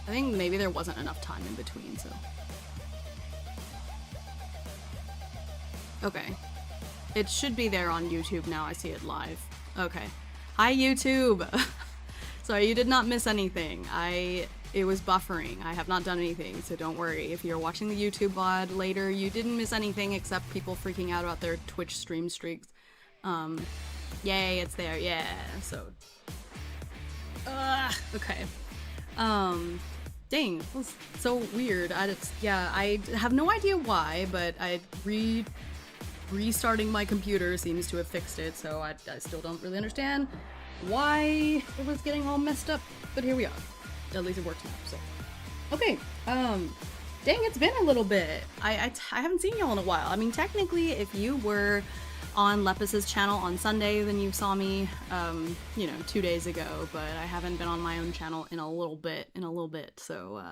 I think maybe there wasn't enough time in between, so. Okay. It should be there on YouTube now. I see it live. Okay. Hi, YouTube! Sorry, you did not miss anything. It was buffering. I have not done anything, so don't worry. If you're watching the YouTube VOD later, you didn't miss anything except people freaking out about their Twitch stream streaks. Yay, it's there, yeah, so. Okay. Dang, that was so weird. I have no idea why, but restarting my computer seems to have fixed it, so I still don't really understand why it was getting all messed up, but here we are. At least it works now, so. Okay, dang, it's been a little bit. I haven't seen y'all in a while. I mean, technically, if you were on Lepus's channel on Sunday, then you saw me, you know, 2 days ago, but I haven't been on my own channel in a little bit, so,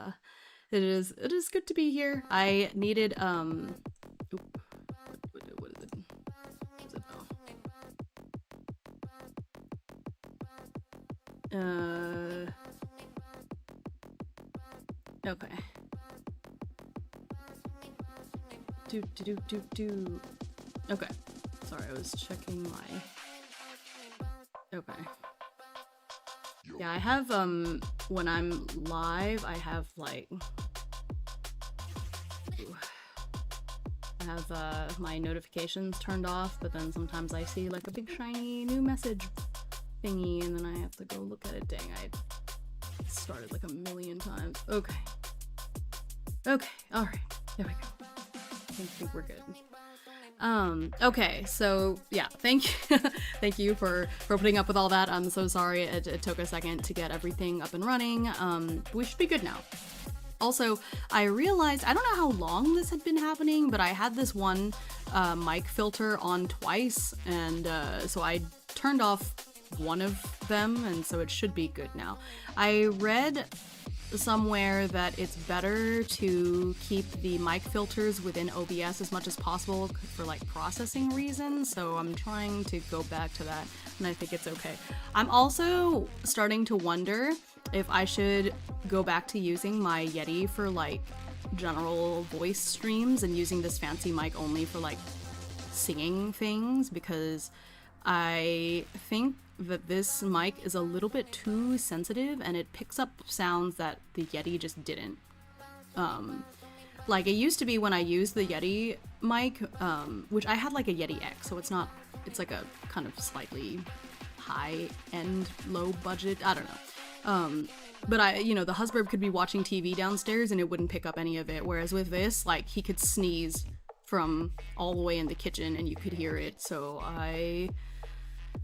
it is good to be here. I needed, what is it? What is it? Oh. Okay. Okay. Sorry, I was checking my... Okay. Yeah, I have, when I'm live, I have, like... Ooh. I have, my notifications turned off, but then sometimes I see, like, a big shiny new message thingy, and then I have to go look at it. Dang, I started, like, a million times. Okay. Okay, alright. There we go. I think we're good. Okay, so yeah, thank you for putting up with all that. I'm so sorry it took a second to get everything up and running. We should be good now. Also, I realized, I don't know how long this had been happening, but I had this one mic filter on twice, and so I turned off one of them, and so it should be good now. I read somewhere that it's better to keep the mic filters within OBS as much as possible for like processing reasons, so I'm trying to go back to that, and I think it's okay. I'm also starting to wonder if I should go back to using my Yeti for like general voice streams and using this fancy mic only for like singing things, because I think that this mic is a little bit too sensitive and it picks up sounds that the Yeti just didn't. Like it used to be when I used the Yeti mic, which I had like a Yeti X, so it's like a kind of slightly high-end, low-budget, I don't know. But you know, the husband could be watching TV downstairs and it wouldn't pick up any of it, whereas with this, like, he could sneeze from all the way in the kitchen and you could hear it, so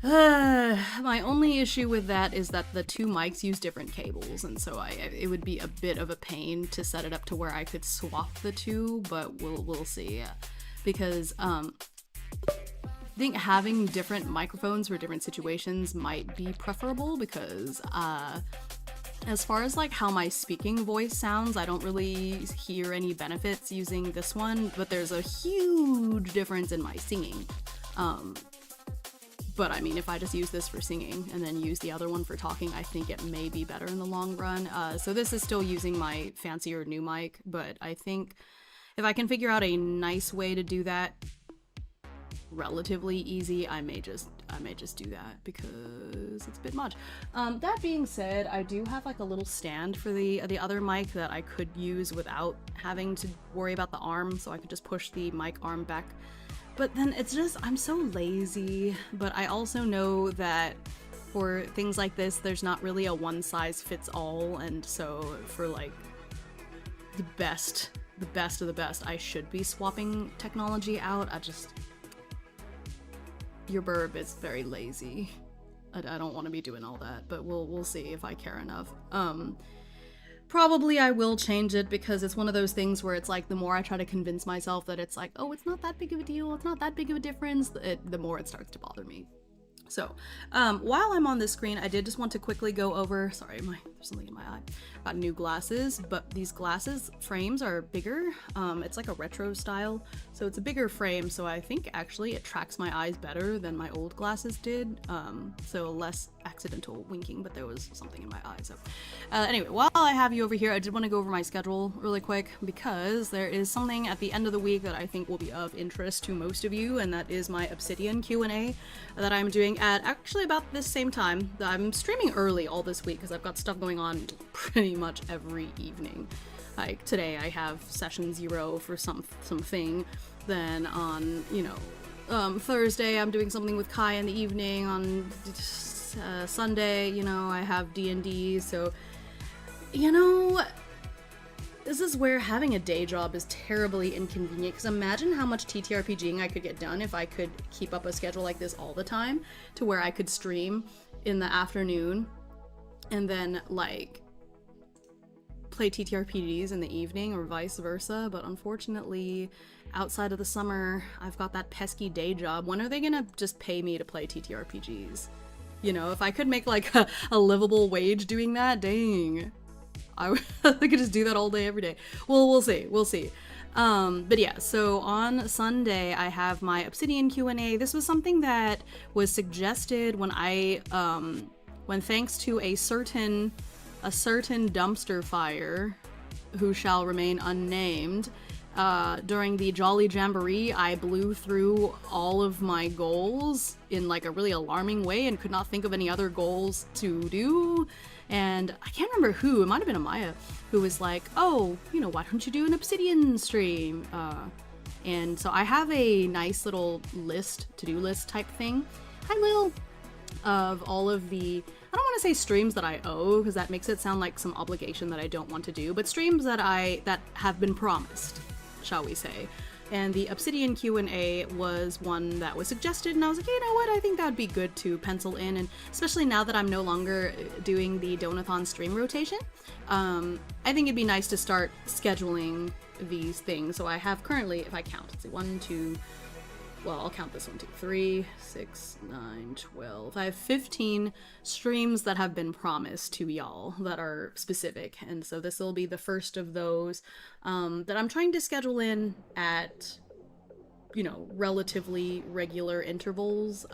my only issue with that is that the two mics use different cables, and so it would be a bit of a pain to set it up to where I could swap the two, but we'll see, because I think having different microphones for different situations might be preferable, because as far as like how my speaking voice sounds, I don't really hear any benefits using this one, but there's a huge difference in my singing. But I mean, if I just use this for singing and then use the other one for talking, I think it may be better in the long run. So this is still using my fancier new mic, but I think if I can figure out a nice way to do that relatively easy, I may just do that, because it's a bit much. That being said, I do have like a little stand for the other mic that I could use without having to worry about the arm, so I could just push the mic arm back. But then it's just, I'm so lazy. But I also know that for things like this, there's not really a one size fits all, and so for like the best of the best, I should be swapping technology out. Your burb is very lazy. I don't want to be doing all that, but we'll see if I care enough. Probably I will change it, because it's one of those things where it's like the more I try to convince myself that it's like, oh, it's not that big of a deal, it's not that big of a difference, the more it starts to bother me. So, while I'm on this screen, I did just want to quickly go over, sorry, there's something in my eye, got new glasses, but these glasses frames are bigger. It's like a retro style, so it's a bigger frame, so I think actually it tracks my eyes better than my old glasses did, so less accidental winking, but there was something in my eye. So anyway, while I have you over here, I did want to go over my schedule really quick because there is something at the end of the week that I think will be of interest to most of you, and that is my Obsidian Q&A that I'm doing at actually about this same time. I'm streaming early all this week because I've got stuff going on pretty much every evening. Like today I have session 0 for something, then on, you know, Thursday I'm doing something with Kai in the evening, on Sunday, you know, I have D&D, so, you know, this is where having a day job is terribly inconvenient, because imagine how much TTRPGing I could get done if I could keep up a schedule like this all the time, to where I could stream in the afternoon, and then, like, play TTRPGs in the evening, or vice versa. But unfortunately, outside of the summer, I've got that pesky day job. When are they gonna just pay me to play TTRPGs? You know, if I could make like a livable wage doing that, dang, I could just do that all day, every day. Well, we'll see. But yeah, so on Sunday I have my Obsidian Q&A. This was something that was suggested when when thanks to a certain dumpster fire, who shall remain unnamed, during the Jolly Jamboree, I blew through all of my goals in like a really alarming way and could not think of any other goals to do. And I can't remember who, it might have been Amaya, who was like, oh, you know, why don't you do an Obsidian stream? And so I have a nice little to-do list type thing. Hi, Lil! Of all of the, I don't want to say streams that I owe, because that makes it sound like some obligation that I don't want to do, but streams that have been promised, shall we say. And the Obsidian Q&A was one that was suggested, and I was like, you know what, I think that would be good to pencil in, and especially now that I'm no longer doing the Donathon stream rotation, I think it'd be nice to start scheduling these things. So I have currently, if I count, let's see, 1, 2, well, I'll count this 1, 2, 3, 6, 9, 12. I have 15 streams that have been promised to y'all that are specific, and so this will be the first of those that I'm trying to schedule in at, you know, relatively regular intervals,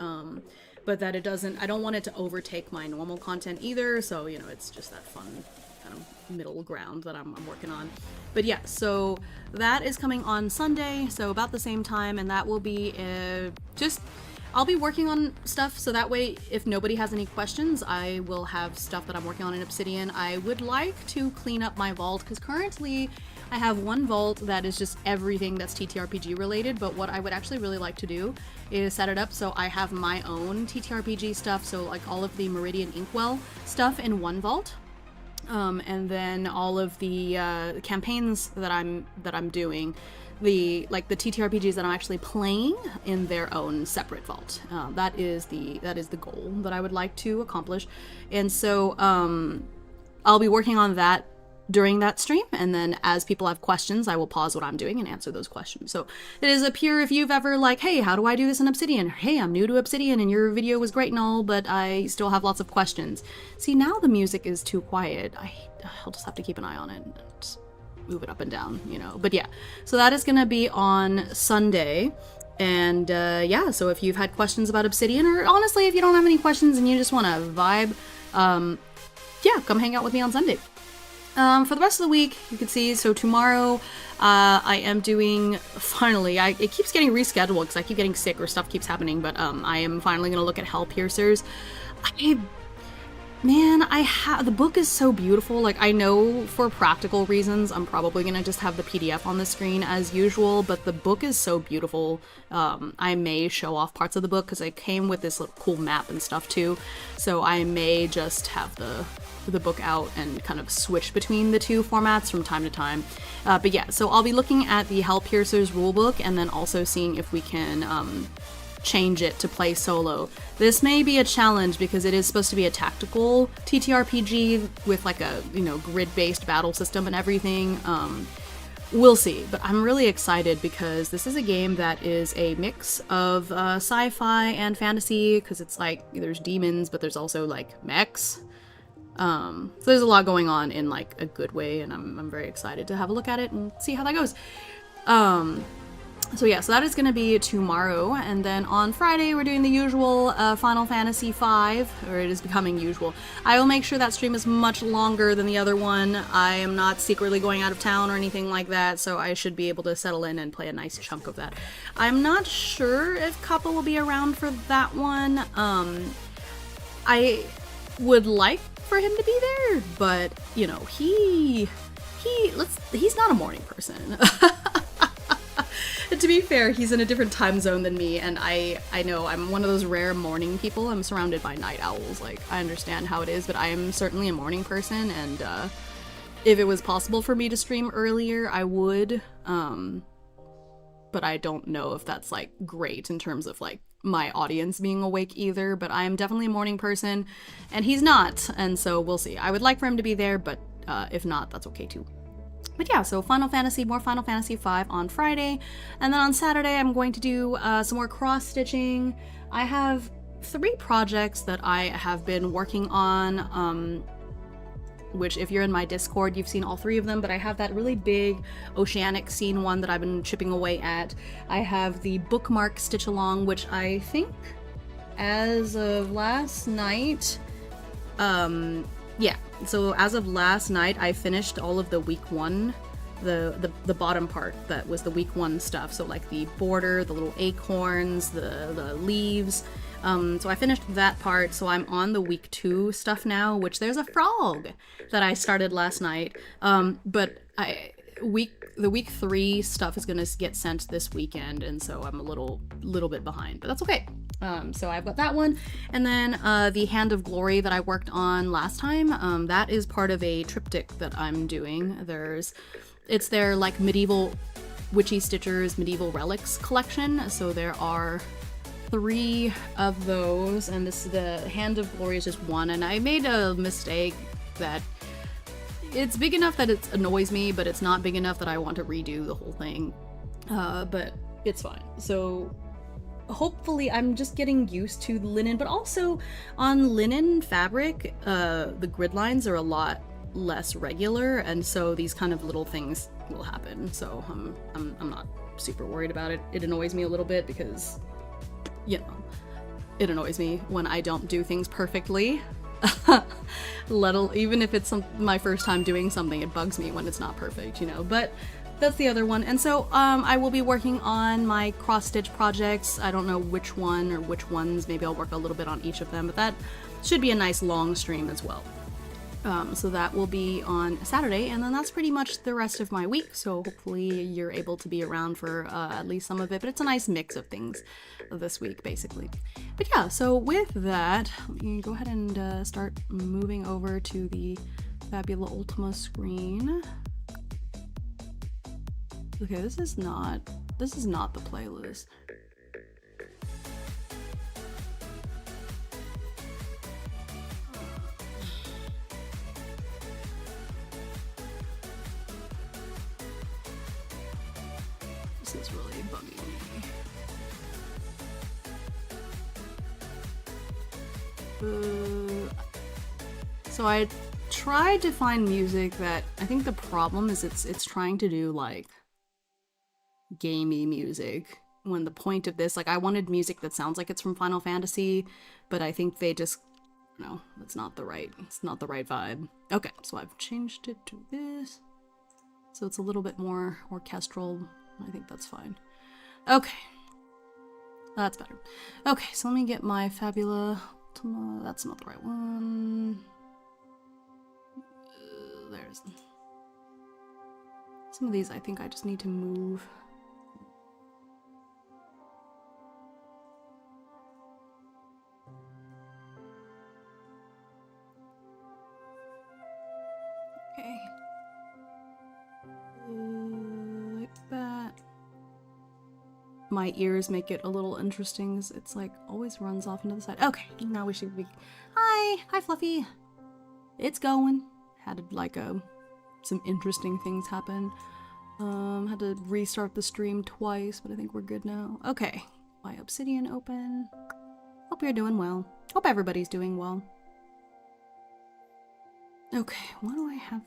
but that it doesn't, I don't want it to overtake my normal content either, so, you know, it's just that fun kind of middle ground that I'm working on. But yeah, so that is coming on Sunday, so about the same time, and that will be I'll be working on stuff, so that way if nobody has any questions, I will have stuff that I'm working on in Obsidian. I would like to clean up my vault, because currently I have one vault that is just everything that's TTRPG related, but what I would actually really like to do is set it up so I have my own TTRPG stuff, so like all of the Meridian Inkwell stuff in one vault. And then all of the campaigns that I'm doing, the TTRPGs that I'm actually playing, in their own separate vault. That is the goal that I would like to accomplish, and so I'll be working on that during that stream, and then as people have questions, I will pause what I'm doing and answer those questions. So it is up here if you've ever like, hey, how do I do this in Obsidian? Or, hey, I'm new to Obsidian and your video was great and all, but I still have lots of questions. See, now the music is too quiet. I'll just have to keep an eye on it and just move it up and down, you know. But yeah, so that is gonna be on Sunday. And yeah, so if you've had questions about Obsidian, or honestly, if you don't have any questions and you just want to vibe, yeah, come hang out with me on Sunday. For the rest of the week, you can see, so tomorrow, I am doing, finally, it keeps getting rescheduled because I keep getting sick or stuff keeps happening, but I am finally going to look at Hell Piercers. The book is so beautiful. Like, I know for practical reasons, I'm probably going to just have the PDF on the screen as usual, but the book is so beautiful. I may show off parts of the book because it came with this cool map and stuff too, so I may just have the book out and kind of switch between the two formats from time to time. But yeah, so I'll be looking at the Hell Piercers rulebook and then also seeing if we can change it to play solo. This may be a challenge because it is supposed to be a tactical TTRPG with like a, you know, grid-based battle system and everything. We'll see, but I'm really excited because this is a game that is a mix of sci-fi and fantasy, because it's like there's demons, but there's also like mechs. So there's a lot going on in like a good way, and I'm very excited to have a look at it and see how that goes. So yeah, so that is going to be tomorrow, and then on Friday we're doing the usual Final Fantasy V, or it is becoming usual. I will make sure that stream is much longer than the other one. I am not secretly going out of town or anything like that, so I should be able to settle in and play a nice chunk of that. I'm not sure if Kappa will be around for that one. I would like for him to be there, but you know, he's not a morning person. To be fair, he's in a different time zone than me, and I know I'm one of those rare morning people. I'm surrounded by night owls. Like, I understand how it is, but I am certainly a morning person, and if it was possible for me to stream earlier, I would. But I don't know if that's, like, great in terms of, like, my audience being awake either, but I am definitely a morning person, and he's not, and so we'll see. I would like for him to be there, but if not, that's okay too. But yeah, so more Final Fantasy V on Friday, and then on Saturday I'm going to do some more cross-stitching. I have 3 projects that I have been working on, which if you're in my Discord, you've seen all 3 of them, but I have that really big oceanic scene one that I've been chipping away at. I have the bookmark stitch-along, which I think, as of last night, yeah, so as of last night, I finished all of the week 1, the bottom part that was the week 1 stuff. So like the border, the little acorns, the leaves. So I finished that part, so I'm on the week 2 stuff now, which there's a frog that I started last night. But the week 3 stuff is gonna get sent this weekend, and so I'm a little bit behind, but that's okay. So I've got that one, and then the Hand of Glory that I worked on last time, that is part of a triptych that I'm doing. It's their like medieval Witchy Stitchers medieval relics collection, so there are 3 of those, and the Hand of Glory is just one, and I made a mistake that it's big enough that it annoys me, but it's not big enough that I want to redo the whole thing, but it's fine. So hopefully I'm just getting used to the linen, but also on linen fabric, the grid lines are a lot less regular, and so these kind of little things will happen. So I'm not super worried about it. It annoys me a little bit because, you know, it annoys me when I don't do things perfectly. Even if it's my first time doing something, it bugs me when it's not perfect, you know, but that's the other one. And so I will be working on my cross-stitch projects. I don't know which one or which ones. Maybe I'll work a little bit on each of them, but that should be a nice long stream as well. So that will be on Saturday, and then that's pretty much the rest of my week, so hopefully you're able to be around for at least some of it, but it's a nice mix of things this week, basically. But yeah, so with that, let me go ahead and start moving over to the Fabula Ultima screen. Okay, this is not the playlist. This is really bugging me. So I tried to find music that, I think the problem is it's trying to do like gamey music, when the point of this, like, I wanted music that sounds like it's from Final Fantasy, but I think they just, no, it's not the right vibe. Okay, so I've changed it to this, so it's a little bit more orchestral. I think that's fine. Okay, that's better. Okay, so let me get my Fabula Ultima. That's not the right one. There's some of these. I think I just need to move. Okay. Like that. My ears make it a little interesting. It's like always runs off into the side. Okay, now we should be. Hi, Fluffy. It's going. Had like some interesting things happen. Had to restart the stream twice, but I think we're good now. Okay, my Obsidian open. Hope you're doing well. Hope everybody's doing well. Okay, what do I have?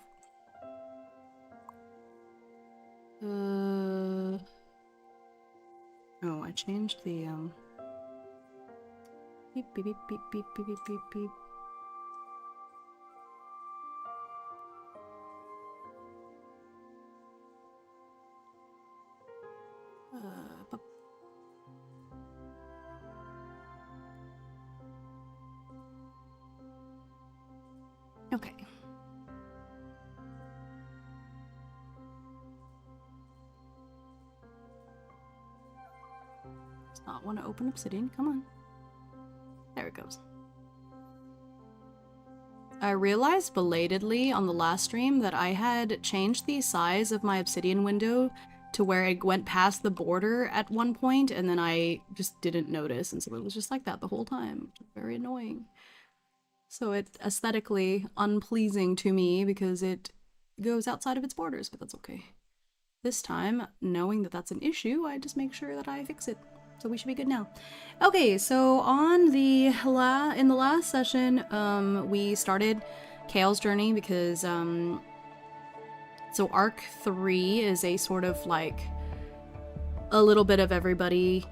changed the beep beep beep beep beep beep beep beep beep. Okay. Does not want to open Obsidian. Come on. There it goes. I realized belatedly on the last stream that I had changed the size of my Obsidian window to where it went past the border at one point, and then I just didn't notice, and so it was just like that the whole time. Very annoying. So it's aesthetically unpleasing to me because it goes outside of its borders, but that's okay. This time, knowing that that's an issue, I just make sure that I fix it. So we should be good now. Okay, so on the in the last session, we started Cale's journey because so Arc 3 is a sort of like a little bit of everybody.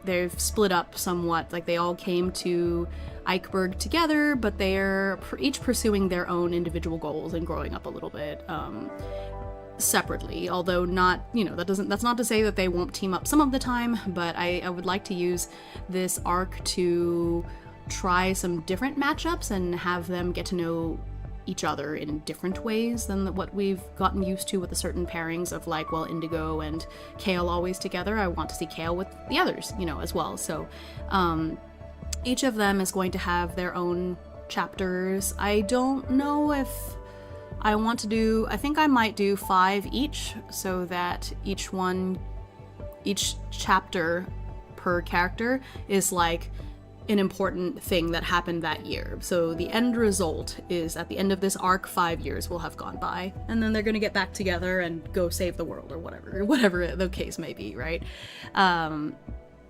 They've split up somewhat, like they all came to Eichberg together, but they're each pursuing their own individual goals and growing up a little bit separately, although not, you know, that's not to say that they won't team up some of the time, but I would like to use this arc to try some different matchups and have them get to know each other in different ways than what we've gotten used to with the certain pairings of like, well, Indigo and Cale always together. I want to see Cale with the others, you know, as well. So each of them is going to have their own chapters. I don't know if I want to do, I think I might do 5 each so that each chapter per character is like an important thing that happened that year. So the end result is at the end of this arc, 5 years will have gone by, and then they're gonna get back together and go save the world or whatever the case may be, right?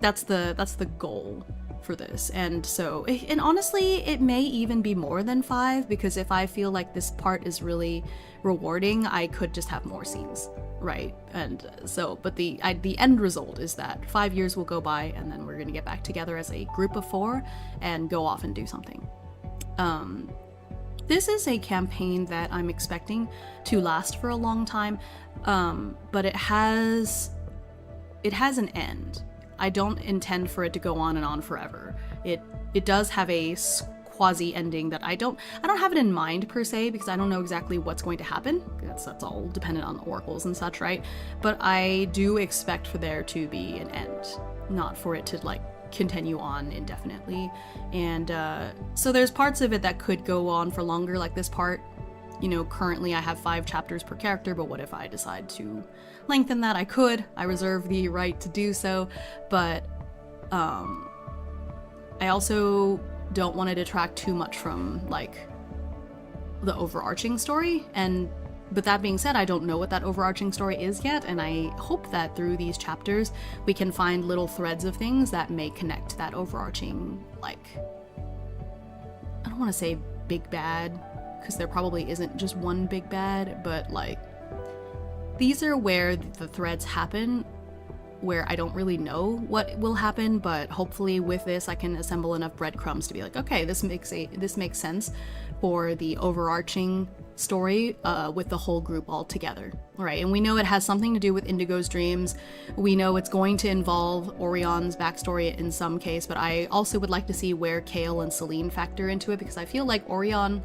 That's the goal for this. And so, and honestly, it may even be more than 5, because if I feel like this part is really rewarding, I could just have more scenes, right? And so, but the end result is that 5 years will go by, and then we're gonna get back together as a group of 4 and go off and do something. This is a campaign that I'm expecting to last for a long time, but it has an end. I don't intend for it to go on and on forever. It does have a quasi ending that I don't have it in mind per se, because I don't know exactly what's going to happen. That's all dependent on oracles and such, right? But I do expect for there to be an end, not for it to like continue on indefinitely. And so there's parts of it that could go on for longer, like this part. You know, currently I have 5 chapters per character, but what if I decide to lengthen that? I could. I reserve the right to do so, but I also don't want to detract too much from like the overarching story. But that being said, I don't know what that overarching story is yet, and I hope that through these chapters we can find little threads of things that may connect that overarching, like, I don't want to say big bad, because there probably isn't just one big bad, but like these are where the threads happen, where I don't really know what will happen, but hopefully with this I can assemble enough breadcrumbs to be like, okay, this makes sense for the overarching story with the whole group all together, right? And we know it has something to do with Indigo's dreams. We know it's going to involve Orion's backstory in some case, but I also would like to see where Cale and Celine factor into it, because I feel like Orion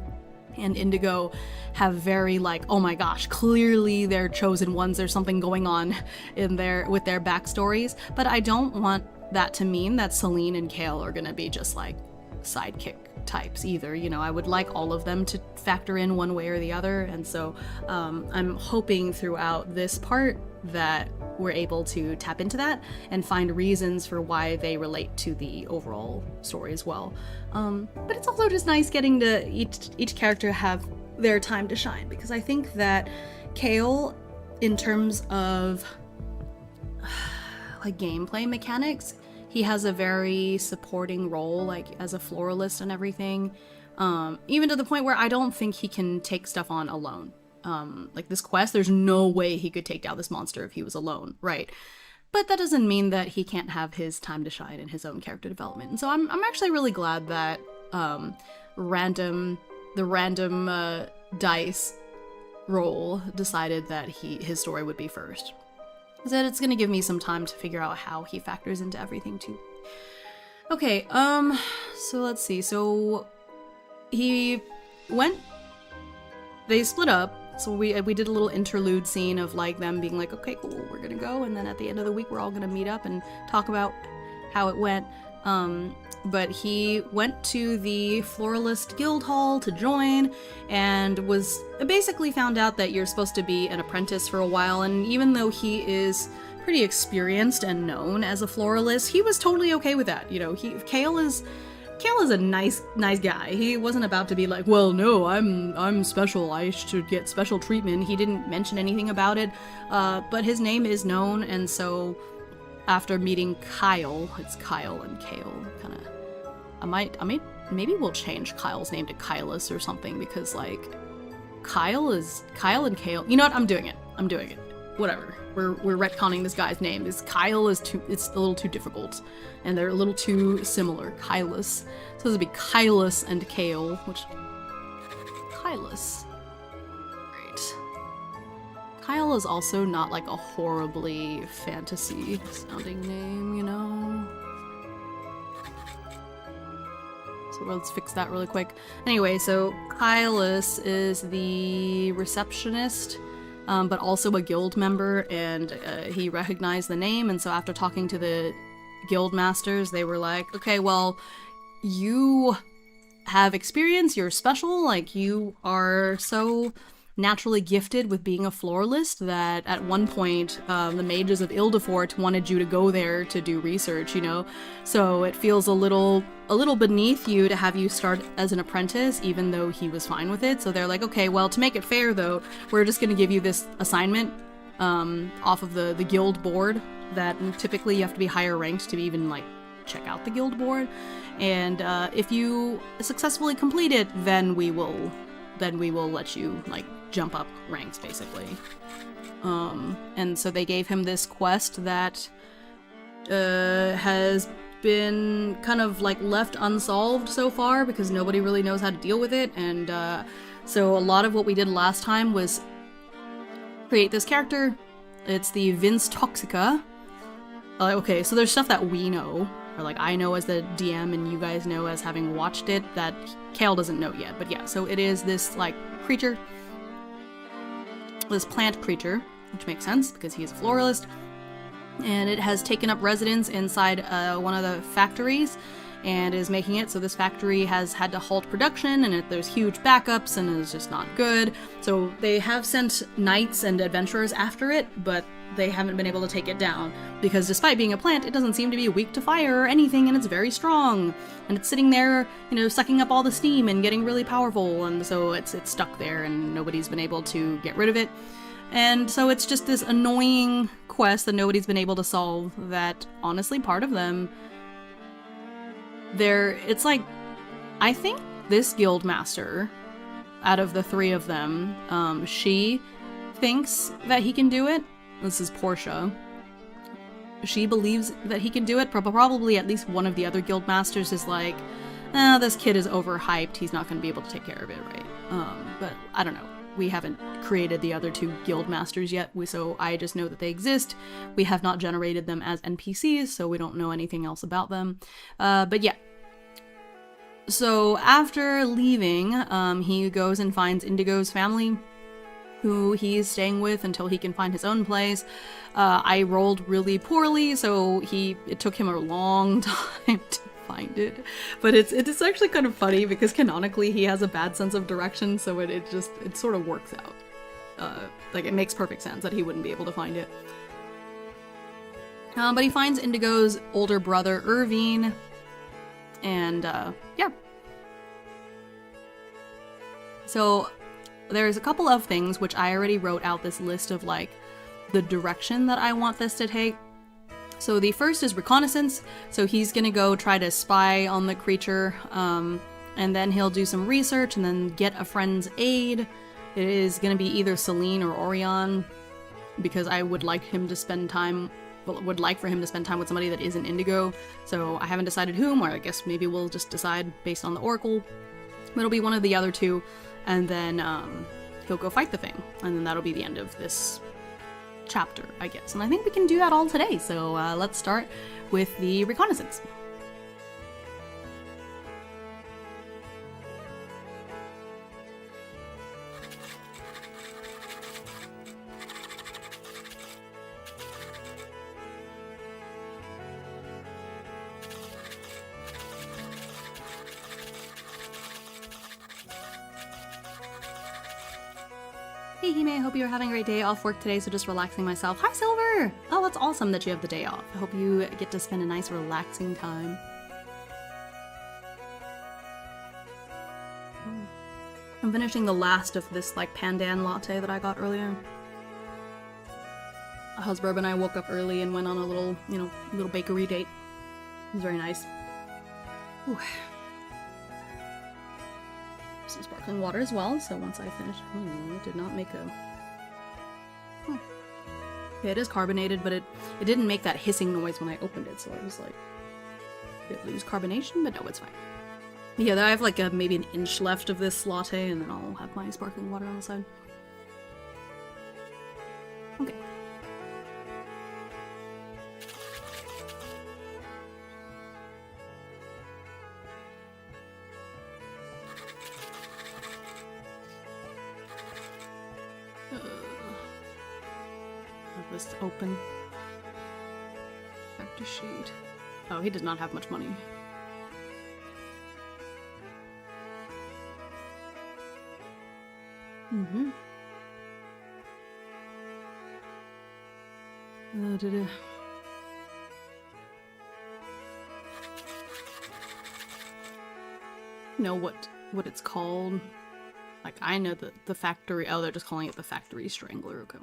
and Indigo have very like, oh my gosh, clearly they're chosen ones, there's something going on in with their backstories, but I don't want that to mean that Celine and Cale are gonna be just like sidekick types either. You know, I would like all of them to factor in one way or the other, and so I'm hoping throughout this part that we're able to tap into that and find reasons for why they relate to the overall story as well. But it's also just nice getting to each character have their time to shine, because I think that Cale, in terms of like gameplay mechanics, he has a very supporting role, like as a floralist and everything, even to the point where I don't think he can take stuff on alone. Like this quest, there's no way he could take down this monster if he was alone, right? but that doesn't mean that he can't have his time to shine in his own character development. And so I'm actually really glad that the random dice roll decided that his story would be first. That it's gonna give me some time to figure out how he factors into everything too. Okay, so let's see. So they split up. So we did a little interlude scene of like them being like, okay, cool, we're gonna go, and then at the end of the week we're all gonna meet up and talk about how it went. But he went to the Floralist Guild Hall to join, and was basically found out that you're supposed to be an apprentice for a while, and even though he is pretty experienced and known as a floralist, he was totally okay with that. You know, Cale is a nice guy. He wasn't about to be like, well, no, I'm special, I should get special treatment. He didn't mention anything about it, but his name is known, and so after meeting Kyle, it's Kyle and Cale, kind of, maybe we'll change Kyle's name to Kylus or something, because like, Kyle and Cale, you know what, I'm doing it, whatever. We're retconning this guy's name. Kyle it's a little too difficult, and they're a little too similar. Kylus. So this would be Kylus and Cale, which Kylus. Great. Kyle is also not like a horribly fantasy sounding name, you know? So let's fix that really quick. Anyway, so Kylus is the receptionist, but also a guild member, and he recognized the name, and so after talking to the guild masters, they were like, okay, well, you have experience, you're special, like, you are so naturally gifted with being a floralist that at one point the mages of Ildefort wanted you to go there to do research, you know? So it feels a little beneath you to have you start as an apprentice, even though he was fine with it. So they're like, okay, well, to make it fair though, we're just gonna give you this assignment off of the guild board, that typically you have to be higher ranked to even like check out the guild board, and if you successfully complete it, then we will let you like jump up ranks, basically. And so they gave him this quest that has been kind of like left unsolved so far because nobody really knows how to deal with it, and so a lot of what we did last time was create this character. It's the Vince Toxica. Okay, so there's stuff that we know, or like I know as the DM and you guys know as having watched it, that Cale doesn't know yet. But yeah, so it is this like creature, this plant creature, which makes sense because he's a floralist, and it has taken up residence inside one of the factories and is making it so this factory has had to halt production, and there's huge backups and it's just not good. So they have sent knights and adventurers after it, but they haven't been able to take it down because despite being a plant, it doesn't seem to be weak to fire or anything, and it's very strong, and it's sitting there, you know, sucking up all the steam and getting really powerful, and so it's stuck there and nobody's been able to get rid of it. And so it's just this annoying quest that nobody's been able to solve, that honestly part of them, it's like, I think this guild master, out of the three of them, she thinks that he can do it. This is Portia. She believes that he can do it, probably at least one of the other guild masters is like, this kid is overhyped, he's not going to be able to take care of it, right? But I don't know. We haven't created the other two guild masters yet, so I just know that they exist. We have not generated them as NPCs, so we don't know anything else about them. But yeah. So after leaving, he goes and finds Indigo's family, who he's staying with until he can find his own place. I rolled really poorly, so it took him a long time to find it. But it's actually kind of funny because canonically he has a bad sense of direction, so it sort of works out. Like, it makes perfect sense that he wouldn't be able to find it. But he finds Indigo's older brother, Irvine, and yeah. So there's a couple of things which I already wrote out this list of like the direction that I want this to take. So the first is reconnaissance. So he's gonna go try to spy on the creature, and then he'll do some research and then get a friend's aid. It is gonna be either Celine or Orion, because I would like him to spend time would like for him to spend time with somebody that isn't Indigo. So I haven't decided whom, or I guess maybe we'll just decide based on the Oracle. It'll be one of the other two, and then he'll go fight the thing, and then that'll be the end of this chapter, I guess. And I think we can do that all today, so let's start with the reconnaissance. Hey Hime, I hope you're having a great day off work today, so just relaxing myself. Hi Silver! Oh, that's awesome that you have the day off. I hope you get to spend a nice relaxing time. I'm finishing the last of this like pandan latte that I got earlier. Husband and I woke up early and went on a little, little bakery date. It was very nice. Whew. Some sparkling water as well, so once I finish... Oh, it did not make a... Huh. Yeah, it is carbonated, but it didn't make that hissing noise when I opened it, so I was like... Did it lose carbonation? But no, it's fine. Yeah, I have like maybe an inch left of this latte, and then I'll have my sparkling water on the side. Okay. Have this open. Factor sheet. Oh, he does not have much money. Mm-hmm. Know what it's called? Like, I know the factory... Oh, they're just calling it the factory strangler. Okay.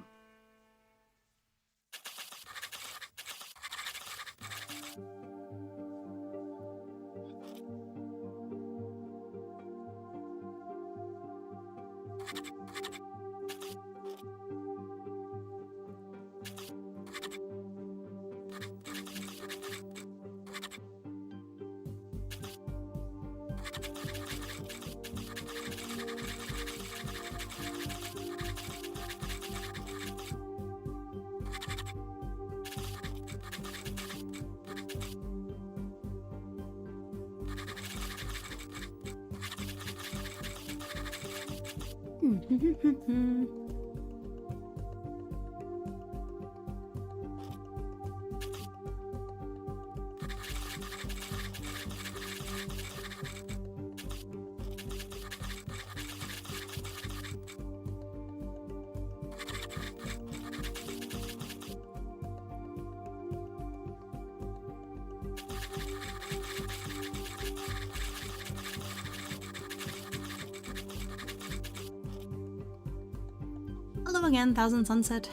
Hello again, Thousand Sunset.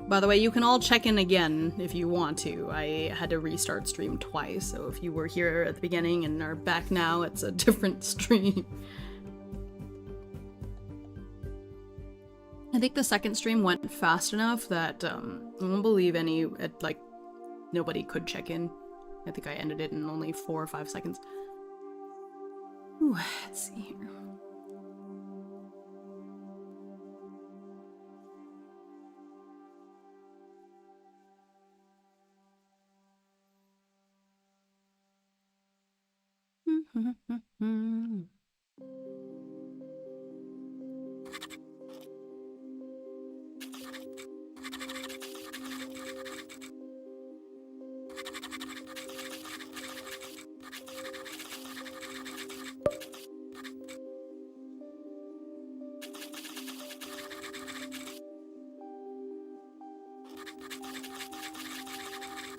By the way, you can all check in again if you want to. I had to restart stream twice, so if you were here at the beginning and are back now, it's a different stream. I think the second stream went fast enough that I don't believe nobody could check in. I think I ended it in only 4 or 5 seconds. Ooh, let's see here.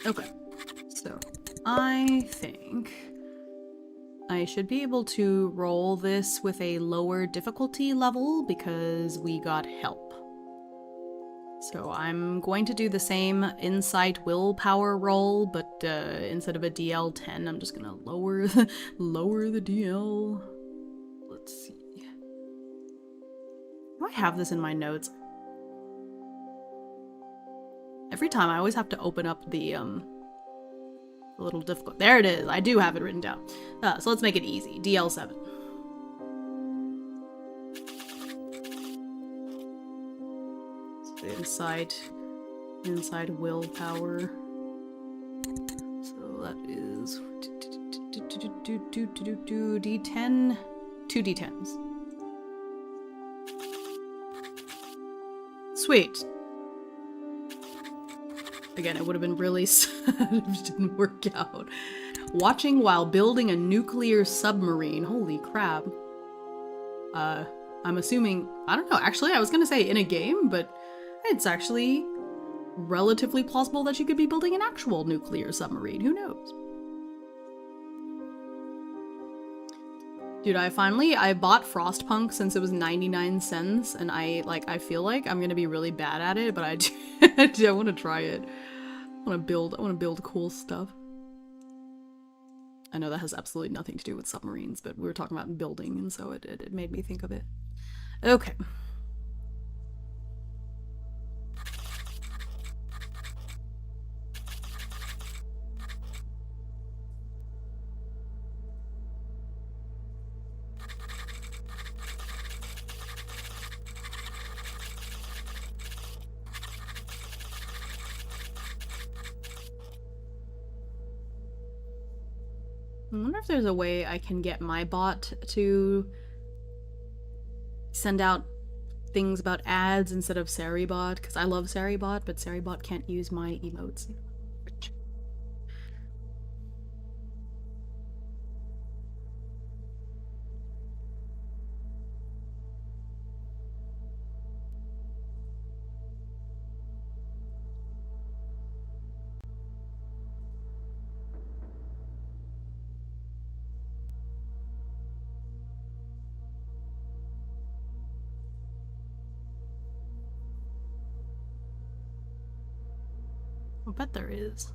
Okay, so I think I should be able to roll this with a lower difficulty level because we got help. So I'm going to do the same insight willpower roll, but instead of a DL 10, I'm just gonna lower the DL. Let's see. Do I have this in my notes? Every time I always have to open up the a little difficult. There it is. I do have it written down. So let's make it easy. DL7. So inside willpower. So that is D10, 2 D10s. Sweet. Again, it would have been really sad if it didn't work out. Watching while building a nuclear submarine. Holy crap. I'm assuming, I don't know, actually I was gonna say in a game, but it's actually relatively plausible that you could be building an actual nuclear submarine. Who knows? Dude, I bought Frostpunk since it was 99 cents, and I feel like I'm gonna be really bad at it, but I want to try it. I want to build cool stuff. I know that has absolutely nothing to do with submarines, but we were talking about building, and so it made me think of it. Okay. I wonder if there's a way I can get my bot to send out things about ads instead of Saribot, because I love Saribot, but Saribot can't use my emotes. I bet there is.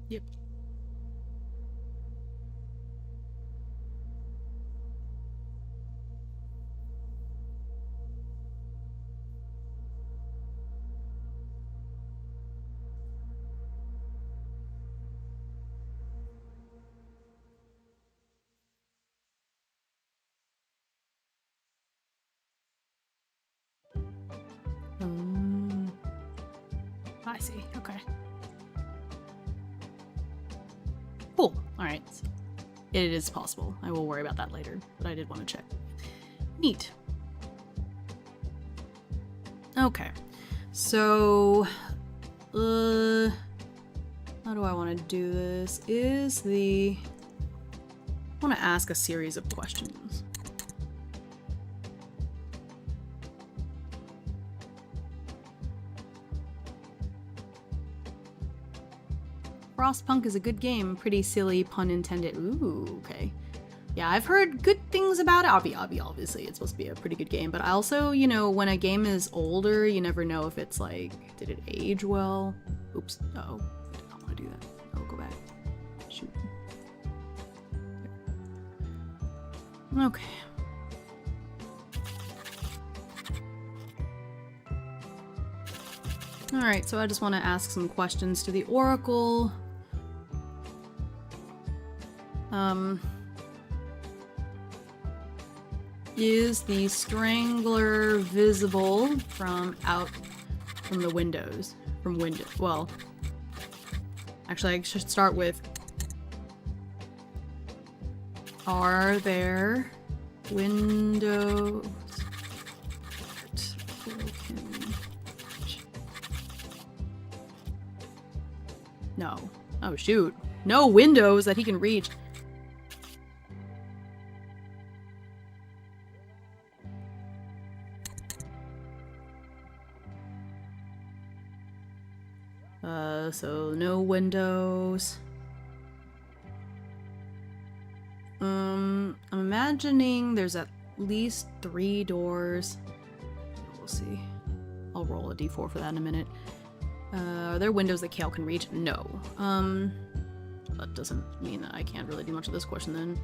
Yep. I see. Okay. Cool. Alright. It is possible. I will worry about that later, but I did want to check. Neat. Okay. So, how do I want to do this? I want to ask a series of questions. Frostpunk is a good game. Pretty silly, pun intended. Ooh, okay. Yeah, I've heard good things about it. Obviously, it's supposed to be a pretty good game, but I also, you know, when a game is older, you never know if it's like, did it age well? Oops. Uh-oh. I did not want to do that. I'll go back. Shoot. Okay. Alright, so I just want to ask some questions to the Oracle. Is the Strangler visible from the windows? Well, actually I should start with, are there windows broken? No. Oh shoot. No windows that he can reach. So no windows. I'm imagining there's at least 3 doors. We'll see. I'll roll a d4 for that in a minute. Are there windows that Cale can reach? No. That doesn't mean that I can't really do much of this question then.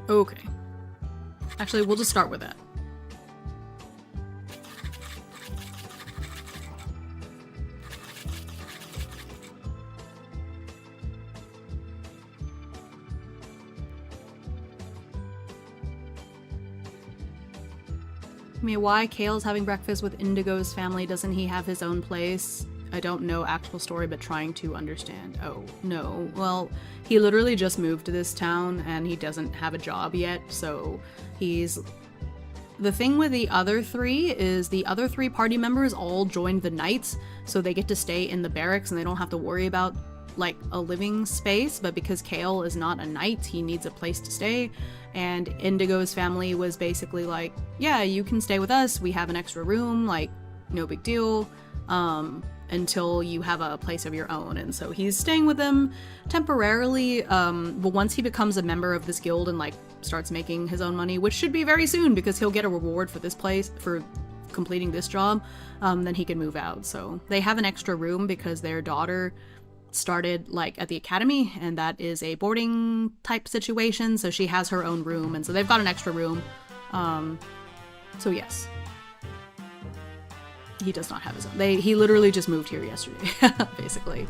Okay. Actually, we'll just start with that. I mean, why Cale's having breakfast with Indigo's family? Doesn't he have his own place? I don't know actual story, but trying to understand. Oh, no. Well, he literally just moved to this town, and he doesn't have a job yet, so he's... The thing with the other 3 is the other 3 party members all joined the Knights, so they get to stay in the barracks, and they don't have to worry about, like, a living space, but because Cale is not a Knight, he needs a place to stay, and Indigo's family was basically like, yeah, you can stay with us, we have an extra room, like, no big deal, until you have a place of your own. And so he's staying with them temporarily, but once he becomes a member of this guild and, like, starts making his own money, which should be very soon because he'll get a reward for this place, for completing this job, then he can move out. So they have an extra room because their daughter started, like, at the academy, and that is a boarding type situation, so she has her own room, and so they've got an extra room. So yes. He does not have his own. He literally just moved here yesterday, basically.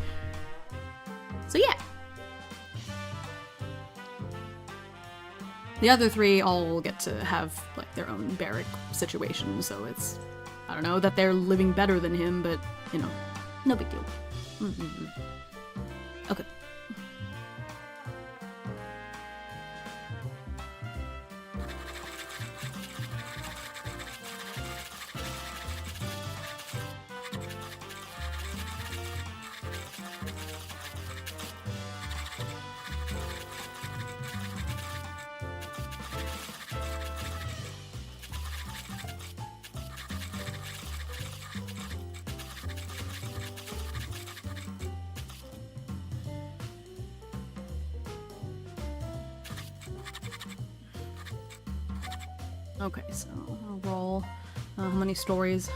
So yeah. The other 3 all get to have, like, their own barrack situation, so it's, I don't know that they're living better than him, but, you know, no big deal. Okay. Okay, so I'll roll. How many stories?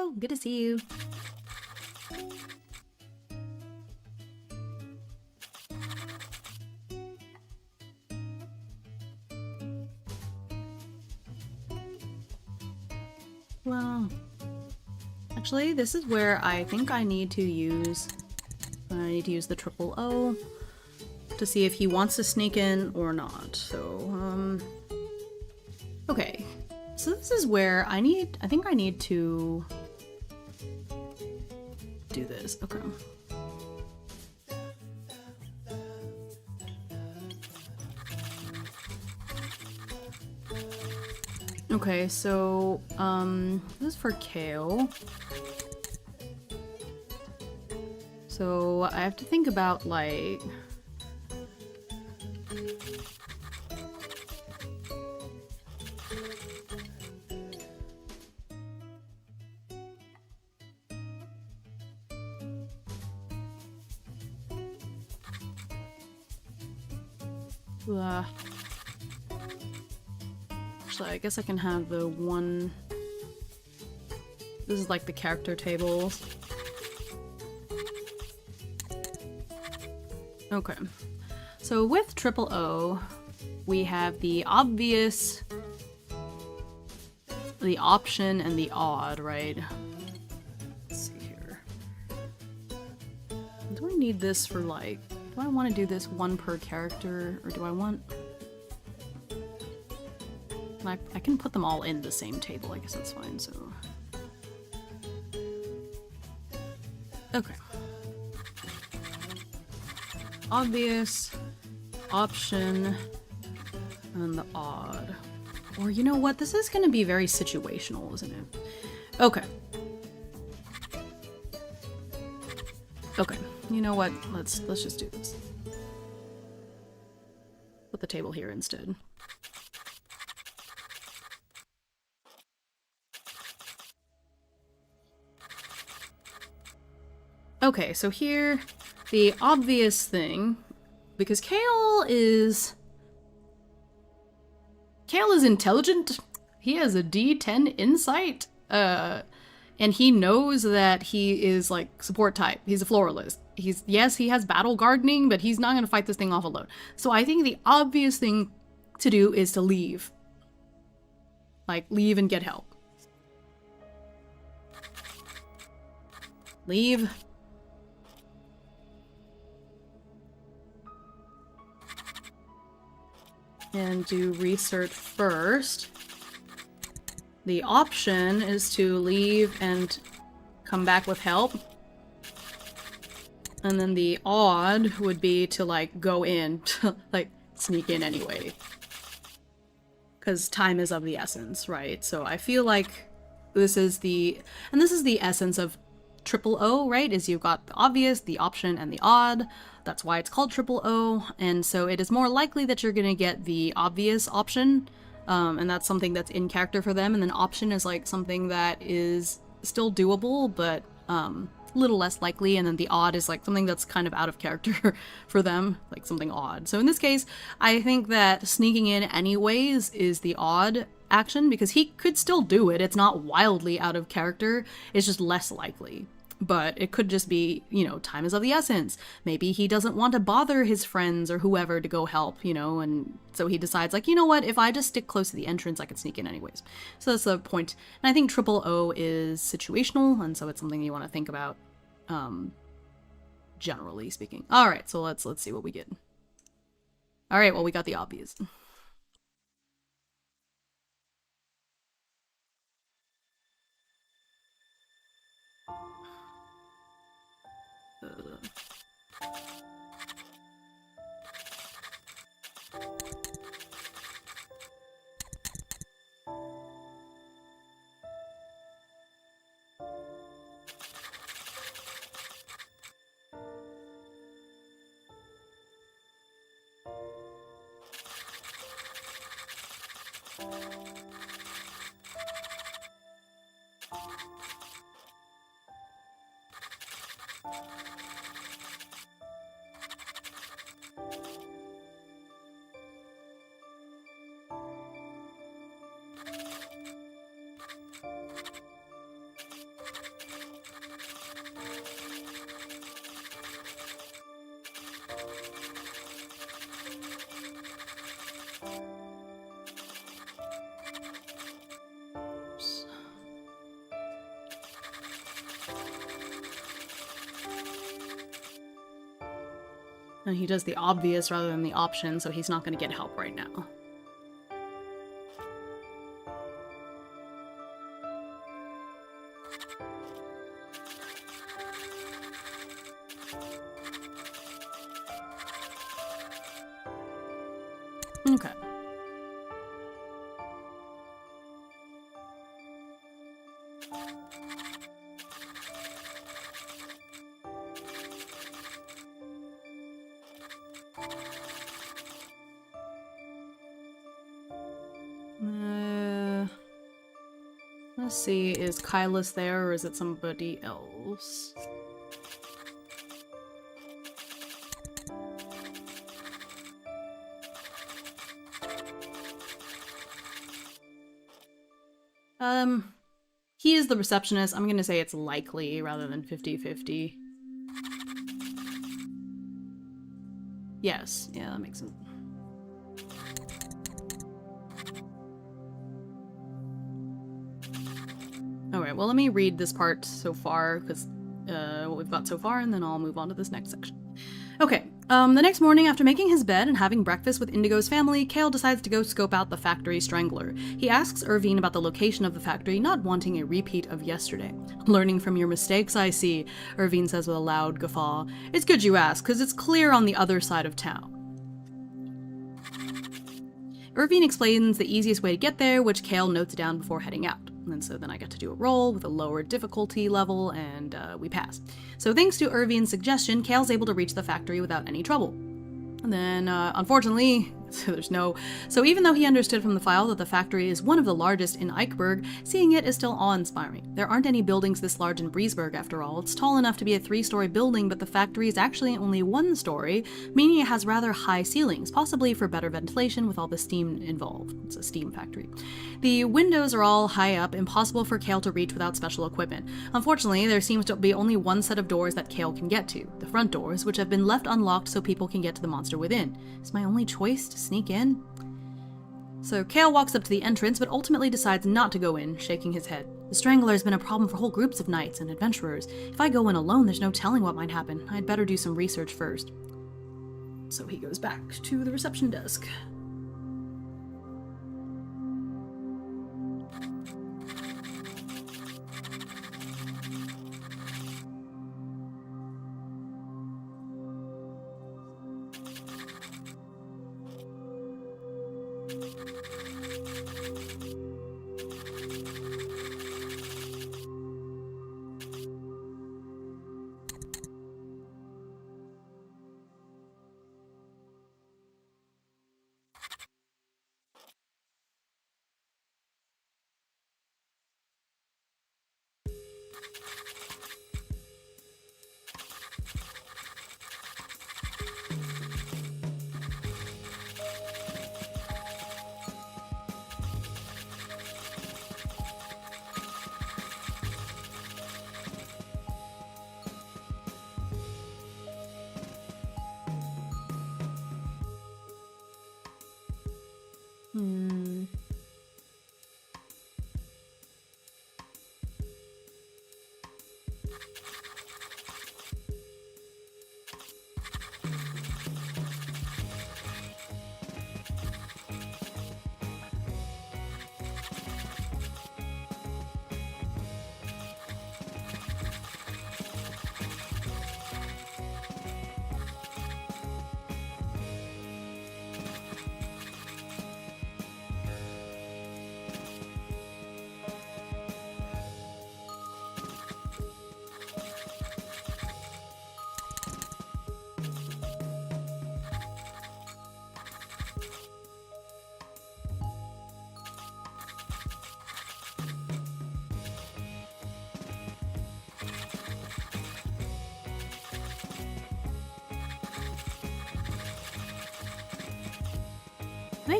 Hello, good to see you. Well, actually, this is where I think I need to use the triple O to see if he wants to sneak in or not. So, okay. So this is where I think I need to do this. Okay. Okay, so, this is for Cale. So I have to think about, like... Actually, I guess I can have the one... This is like the character tables. Okay. So with triple O, we have the obvious, the option, and the odd, right? Let's see here. Do I need this for, like... Do I want to do this one per character, or do I want... I can put them all in the same table, I guess that's fine, so... Okay. Obvious, option, and the odd. Or you know what? This is gonna be very situational, isn't it? Okay. Okay. You know what? Let's just do this. Put the table here instead. Okay, so here, the obvious thing, because Cale is intelligent. He has a D10 insight, and he knows that he is like support type. He's a floralist. Yes, he has battle gardening, but he's not gonna fight this thing off alone. So I think the obvious thing to do is to leave. Like, leave and get help. Leave. And do research first. The option is to leave and come back with help. And then the odd would be to, like, go in, to, like, sneak in anyway. Because time is of the essence, right? So I feel like this is the essence of triple O, right? Is you've got the obvious, the option, and the odd. That's why it's called triple O, and so it is more likely that you're gonna get the obvious option, and that's something that's in character for them, and then option is like something that is still doable, but a little less likely, and then the odd is like something that's kind of out of character for them, like something odd. So in this case, I think that sneaking in anyways is the odd action, because he could still do it. It's not wildly out of character, it's just less likely. But it could just be, you know, time is of the essence. Maybe he doesn't want to bother his friends or whoever to go help, you know, and so he decides, like, you know what, if I just stick close to the entrance, I can sneak in anyways. So that's the point. And I think triple O is situational, and so it's something you want to think about, generally speaking. Alright, so let's see what we get. Alright, well, we got the obvious. And he does the obvious rather than the option, so he's not going to get help right now. Okay. Let's see, is Kylus there or is it somebody else? He is the receptionist. I'm gonna say it's likely rather than 50-50. Yes, yeah, that makes sense. Alright, well let me read this part so far, because what we've got so far, and then I'll move on to this next section. Okay, the next morning after making his bed and having breakfast with Indigo's family, Cale decides to go scope out the factory strangler. He asks Irvine about the location of the factory, not wanting a repeat of yesterday. Learning from your mistakes, I see, Irvine says with a loud guffaw. It's good you ask, because it's clear on the other side of town. Irvine explains the easiest way to get there, which Cale notes down before heading out. And so then I get to do a roll with a lower difficulty level, and we pass. So thanks to Irvine's suggestion, Cale's able to reach the factory without any trouble. And then, unfortunately, so even though he understood from the file that the factory is one of the largest in Eichberg, seeing it is still awe-inspiring. There aren't any buildings this large in Breezeburg after all. It's tall enough to be a 3-story building, but the factory is actually only 1 story, meaning it has rather high ceilings, possibly for better ventilation with all the steam involved. It's a steam factory. The windows are all high up, impossible for Cale to reach without special equipment. Unfortunately, there seems to be only one set of doors that Cale can get to, the front doors, which have been left unlocked so people can get to the monster within. Is my only choice to sneak in? So Cale walks up to the entrance, but ultimately decides not to go in, shaking his head. The Strangler has been a problem for whole groups of knights and adventurers. If I go in alone, there's no telling what might happen. I'd better do some research first. So he goes back to the reception desk.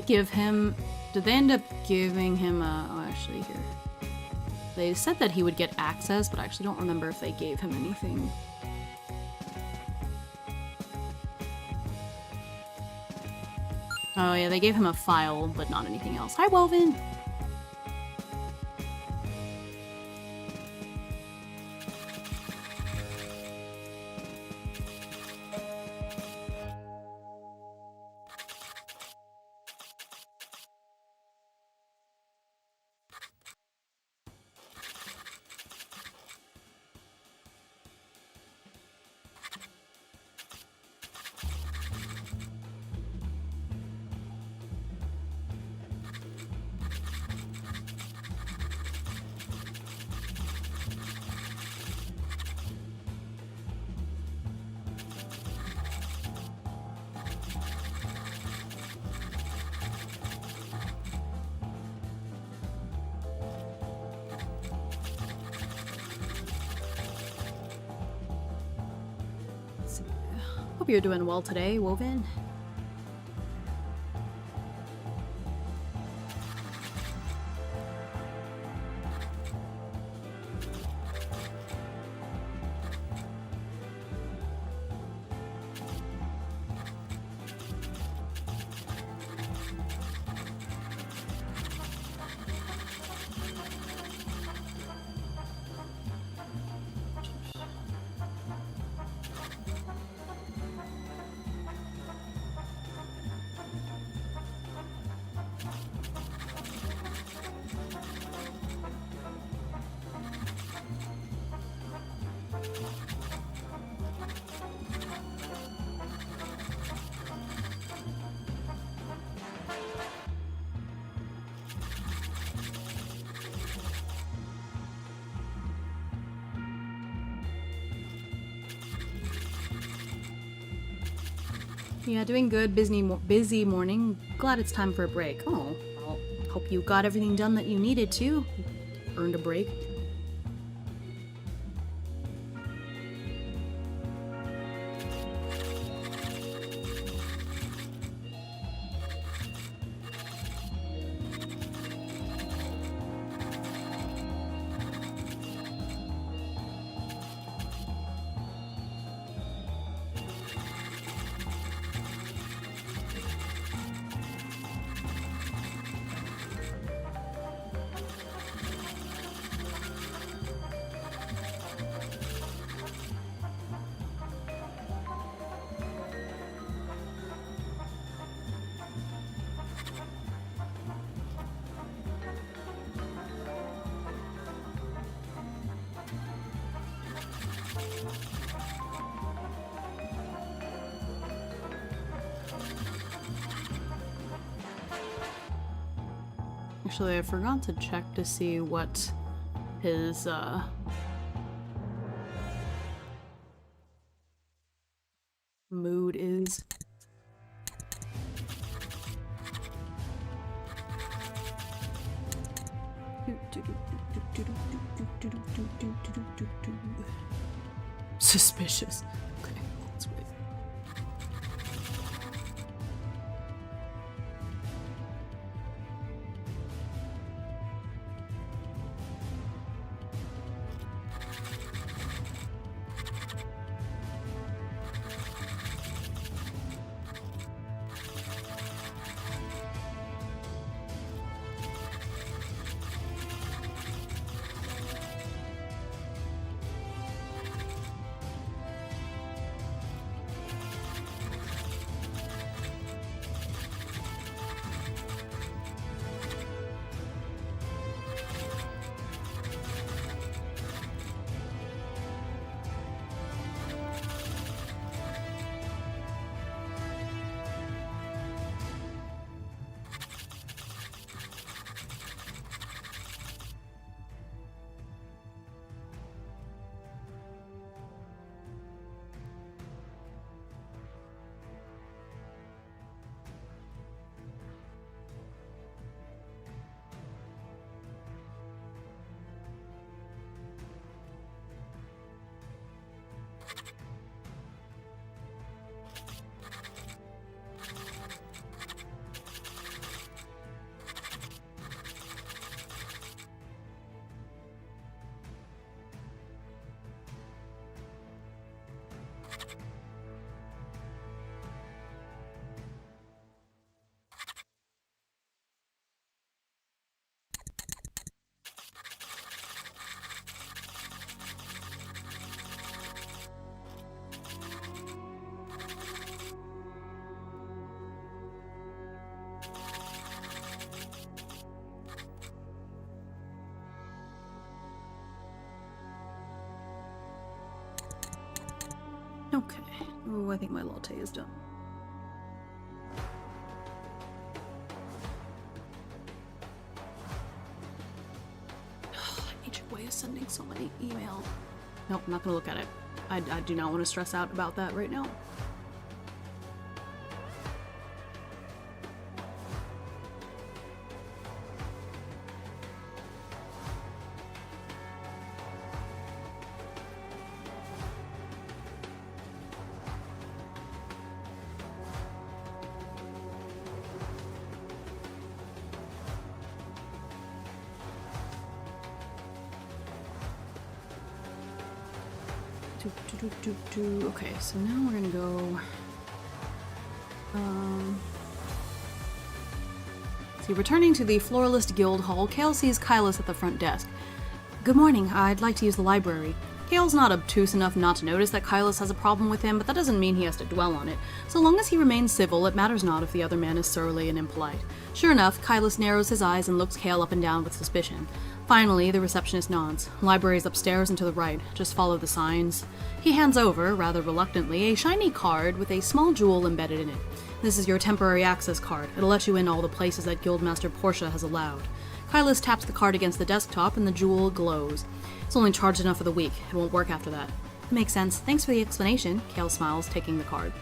Did they end up giving him oh, actually here. They said that he would get access, but I actually don't remember if they gave him anything. Oh yeah, they gave him a file, but not anything else. Hi, Woven! Hope you're doing well today, Woven. Yeah, doing good. Busy morning. Glad it's time for a break. Oh, well, hope you got everything done that you needed to. Earned a break. Actually, I forgot to check to see what his, mood is. Suspicious. Okay, let's wait. Okay. Oh, I think my latte is done. Ancient way of sending so many emails. Nope, I'm not gonna look at it. I do not want to stress out about that right now. Okay, so now we're gonna go. See, returning to the Floralist Guild Hall, Cale sees Kylus at the front desk. Good morning, I'd like to use the library. Cale's not obtuse enough not to notice that Kylus has a problem with him, but that doesn't mean he has to dwell on it. So long as he remains civil, it matters not if the other man is surly and impolite. Sure enough, Kylus narrows his eyes and looks Cale up and down with suspicion. Finally, the receptionist nods. Library's upstairs and to the right. Just follow the signs. He hands over, rather reluctantly, a shiny card with a small jewel embedded in it. This is your temporary access card. It'll let you in all the places that Guildmaster Portia has allowed. Kylus taps the card against the desktop and the jewel glows. It's only charged enough for the week. It won't work after that. Makes sense. Thanks for the explanation. Cale smiles, taking the card.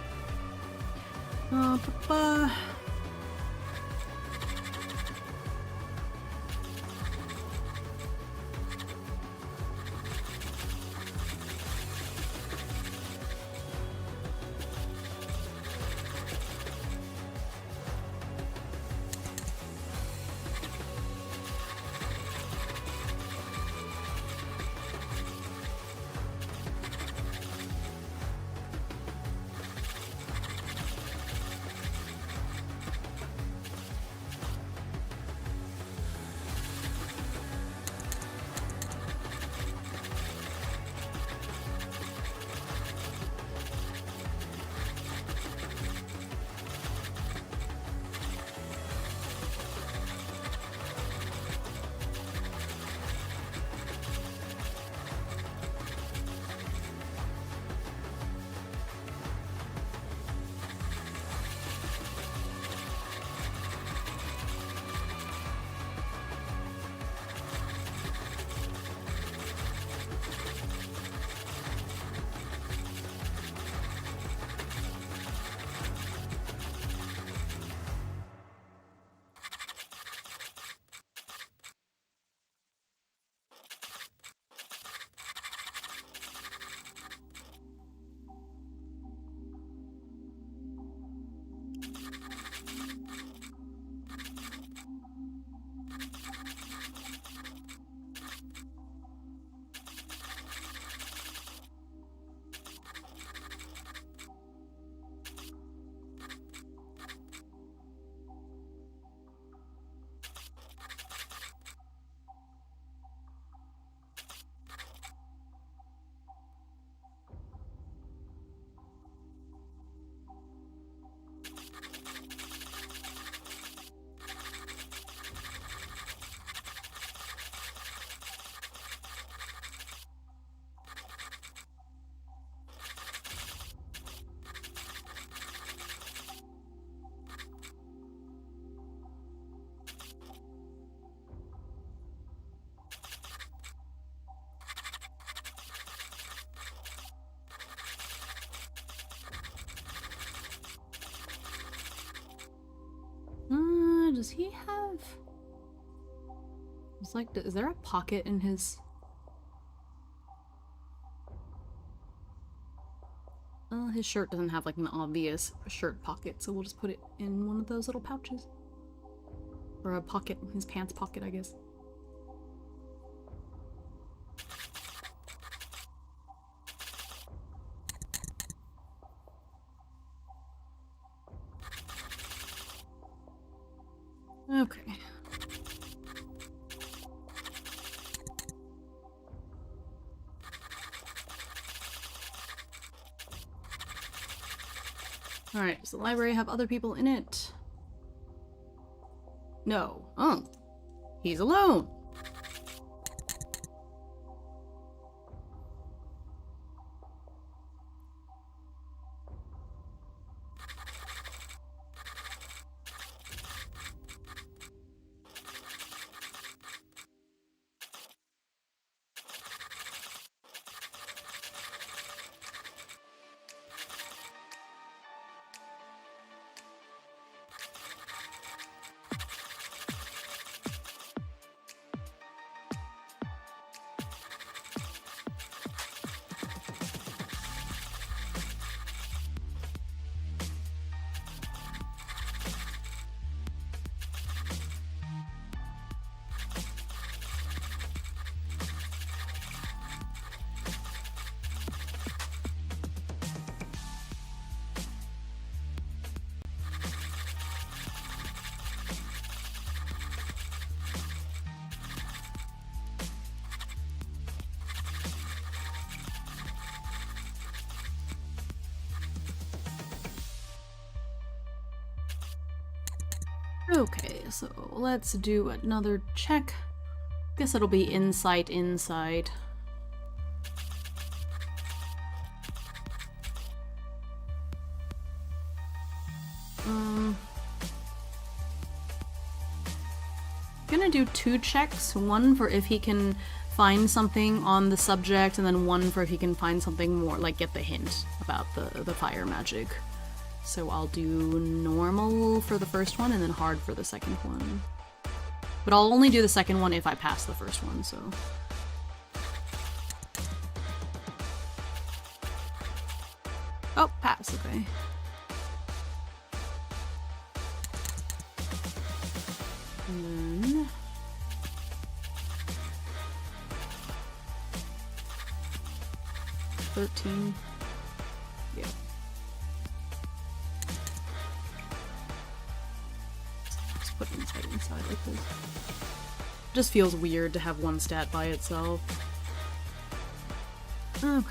Does he have... It's like, is there a pocket in his... His shirt doesn't have like an obvious shirt pocket, so we'll just put it in one of those little pouches. Or a pocket, his pants pocket, I guess. Okay. Alright, does the library have other people in it? No. Oh. He's alone. Okay, so let's do another check. Guess it'll be insight. Gonna do 2 checks. One for if he can find something on the subject, and then one for if he can find something more, like get the hint about the fire magic. So I'll do normal for the first one and then hard for the second one. But I'll only do the second one if I pass the first one, so... Oh, pass, okay. And then... $13. Yeah. Just put insight inside like this. Just feels weird to have one stat by itself. Okay.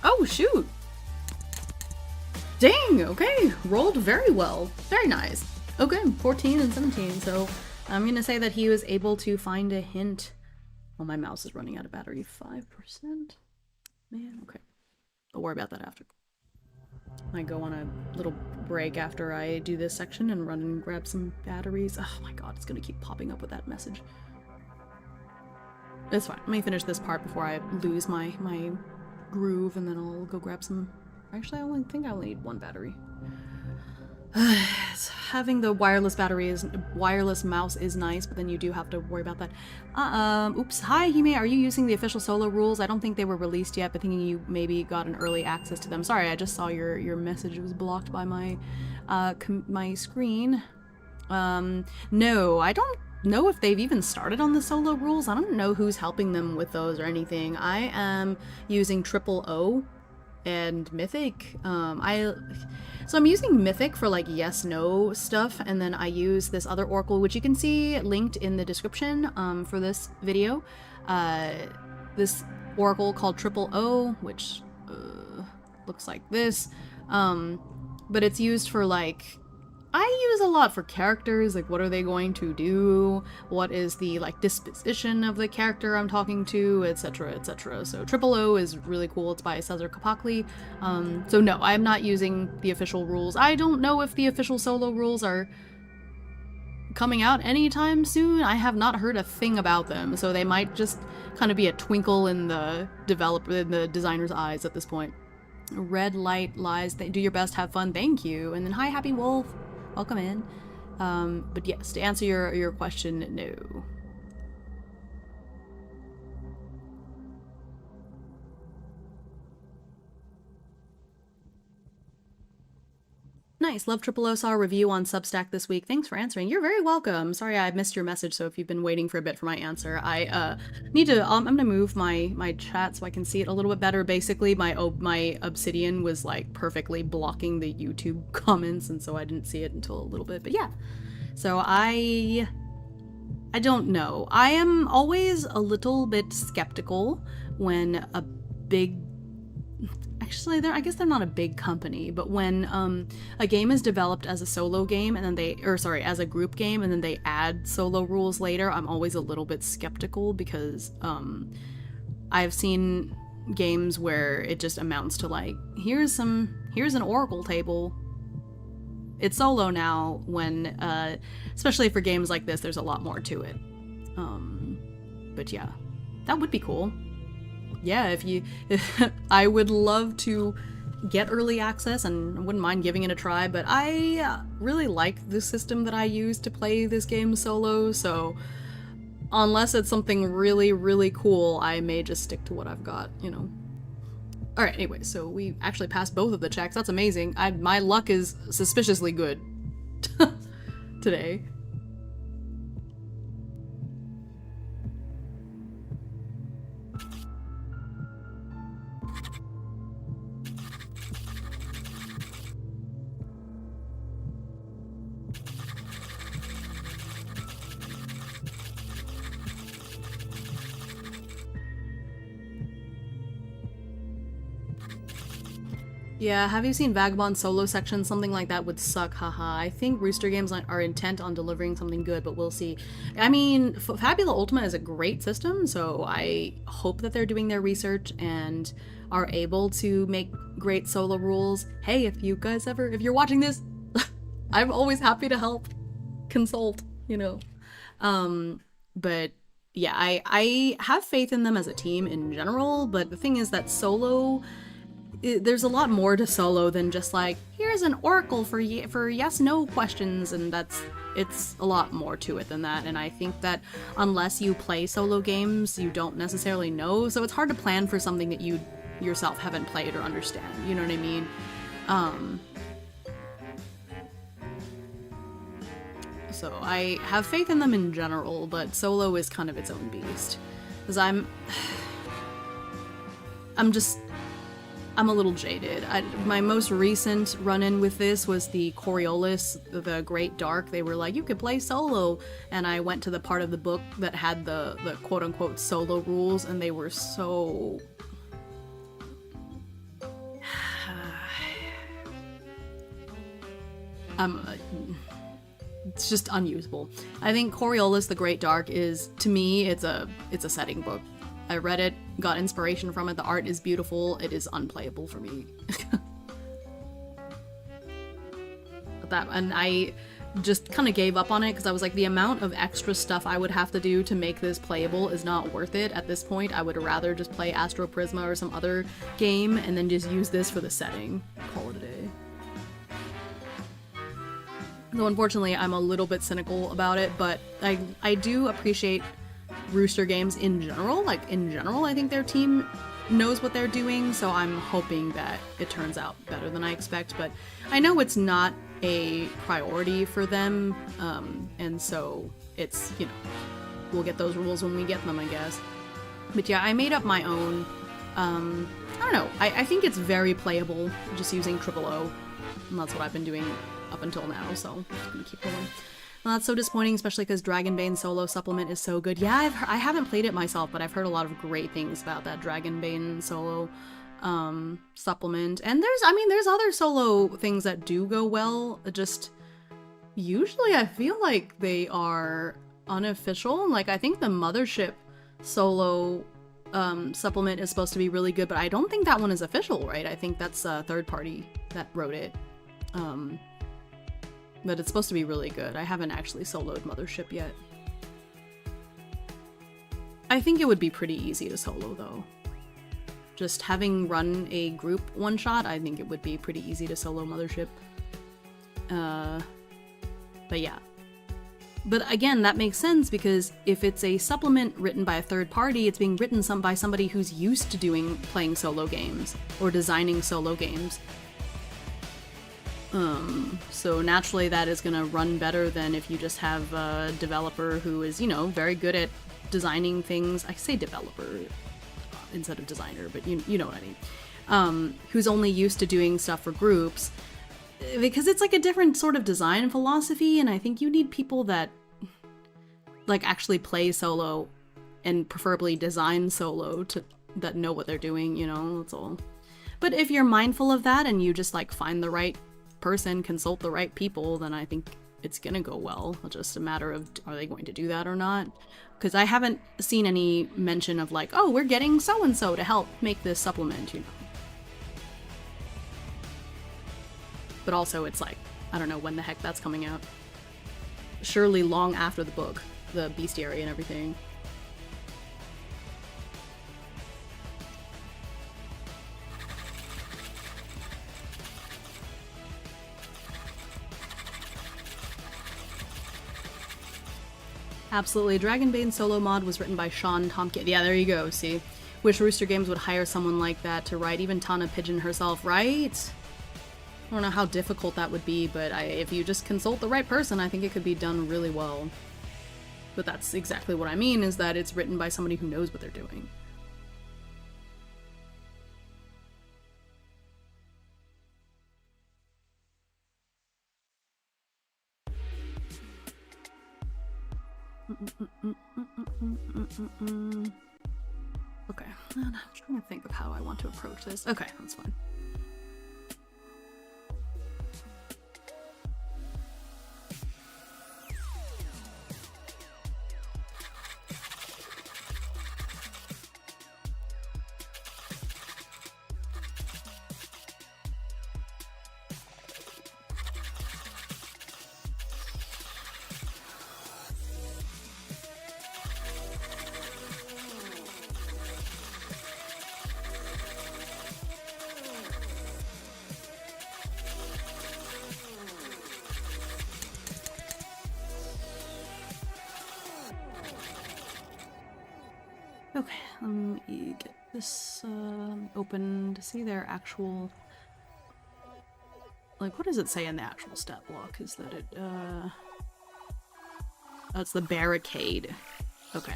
Oh, shoot! Dang, okay, rolled very well. Very nice. Okay, 14 and 17, so I'm gonna say that he was able to find a hint. Oh, my mouse is running out of battery. 5%? Man, okay. I'll worry about that after. I go on a little break after I do this section and run and grab some batteries. Oh my god, it's gonna keep popping up with that message. It's fine. Let me finish this part before I lose my groove, and then I'll go grab some... Actually, I only think I only need 1 battery. Having the wireless mouse is nice, but then you do have to worry about that. Oops. Hi, Hime, are you using the official solo rules? I don't think they were released yet, but thinking you maybe got an early access to them. Sorry, I just saw your message. It was blocked by my my screen. No, I don't know if they've even started on the solo rules. I don't know who's helping them with those or anything. I am using O and Mythic. So I'm using Mythic for like yes/no stuff, and then I use this other oracle, which you can see linked in the description for this video. This oracle called O, which looks like this, but it's used for like... I use a lot for characters, like what are they going to do, what is the like disposition of the character I'm talking to, etc, etc. So O is really cool. It's by Cesar Capacli. So no, I'm not using the official rules. I don't know if the official solo rules are coming out anytime soon. I have not heard a thing about them, so they might just kind of be a twinkle in the designer's eyes at this point. Red light lies. Do your best, have fun, thank you. And then hi, Happy Wolf. Welcome in. But yes, to answer your question, no. Nice. Love O saw a review on Substack this week. Thanks for answering. You're very welcome. Sorry I missed your message, so if you've been waiting for a bit for my answer, I need to... I'm gonna move my chat so I can see it a little bit better. Basically, my Obsidian was like perfectly blocking the YouTube comments, and so I didn't see it until a little bit. But yeah, so I don't know. I am always a little bit skeptical when a big... Actually, I guess they're not a big company, but when a game is developed as a solo game and then as a group game and then they add solo rules later, I'm always a little bit skeptical because I've seen games where it just amounts to like, here's an oracle table. It's solo now, when especially for games like this, there's a lot more to it. But yeah, that would be cool. Yeah, I would love to get early access, and I wouldn't mind giving it a try, but I really like the system that I use to play this game solo, so unless it's something really, really cool, I may just stick to what I've got, you know. Alright, anyway, so we actually passed both of the checks. That's amazing. My luck is suspiciously good today. Yeah, have you seen Vagabond solo section? Something like that would suck, haha. I think Rooster Games are intent on delivering something good, but we'll see. I mean, Fabula Ultima is a great system, so I hope that they're doing their research and are able to make great solo rules. Hey, if you guys ever, if you're watching this, I'm always happy to help, consult, you know. But yeah, I have faith in them as a team in general, but the thing is that solo, there's a lot more to solo than just like, here's an oracle for yes/no questions, and it's a lot more to it than that. And I think that unless you play solo games, you don't necessarily know, so it's hard to plan for something that you yourself haven't played or understand, you know what I mean? So I have faith in them in general, but solo is kind of its own beast. Because I'm a little jaded. My most recent run-in with this was the Coriolis, the Great Dark. They were like, you could play solo, and I went to the part of the book that had the quote-unquote solo rules, and they were so... it's just unusable. I think Coriolis, the Great Dark is, to me, it's a setting book. I read it, got inspiration from it, the art is beautiful, it is unplayable for me. And I just kind of gave up on it because I was like, the amount of extra stuff I would have to do to make this playable is not worth it at this point. I would rather just play Astro Prisma or some other game and then just use this for the setting. Call it a day. Though unfortunately I'm a little bit cynical about it, but I do appreciate Rooster Games in general. Like, in general, I think their team knows what they're doing, so I'm hoping that it turns out better than I expect, but I know it's not a priority for them, and so it's, you know, we'll get those rules when we get them, I guess. But yeah, I made up my own, I don't know, I think it's very playable, just using O, and that's what I've been doing up until now, so I'm just gonna keep going. Well, that's so disappointing, especially because Dragonbane solo supplement is so good. Yeah, I haven't played it myself, but I've heard a lot of great things about that Dragonbane solo supplement. And there's other solo things that do go well, just usually I feel like they are unofficial. Like, I think the Mothership solo supplement is supposed to be really good, but I don't think that one is official, right? I think that's a third party that wrote it. But it's supposed to be really good. I haven't actually soloed Mothership yet. I think it would be pretty easy to solo, though. Just having run a group one-shot, I think it would be pretty easy to solo Mothership. But yeah. But again, that makes sense, because if it's a supplement written by a third party, it's being written by somebody who's used to playing solo games, or designing solo games. So naturally that is gonna run better than if you just have a developer who is, you know, very good at designing things. I say developer instead of designer, but you know what I mean. Who's only used to doing stuff for groups, because it's like a different sort of design philosophy, and I think you need people that like actually play solo and preferably design solo that know what they're doing, you know, that's all. But if you're mindful of that and you just like find the right person, consult the right people, then I think it's gonna go well. It's just a matter of, are they going to do that or not? Because I haven't seen any mention of like, oh, we're getting so-and-so to help make this supplement, you know. But also it's like, I don't know when the heck that's coming out. Surely long after the book, the bestiary and everything. Absolutely. Dragonbane solo mod was written by Sean Tompkins. Yeah, there you go, see? Wish Rooster Games would hire someone like that to write, even Tana Pigeon herself, right? I don't know how difficult that would be, but if you just consult the right person, I think it could be done really well. But that's exactly what I mean, is that it's written by somebody who knows what they're doing. Okay, I'm trying to think of how I want to approach this. Okay, that's fine. Okay, let me get this open to see their actual... Like, what does it say in the actual stat block? Is that it, oh, it's the barricade. Okay.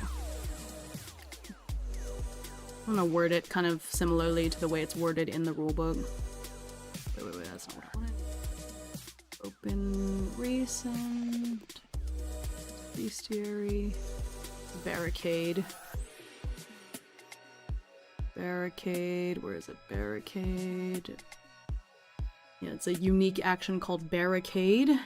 I'm gonna word it kind of similarly to the way it's worded in the rulebook. Wait, that's not what I wanted. Open recent bestiary barricade. Barricade, where is it? Barricade. Yeah, it's a unique action called barricade.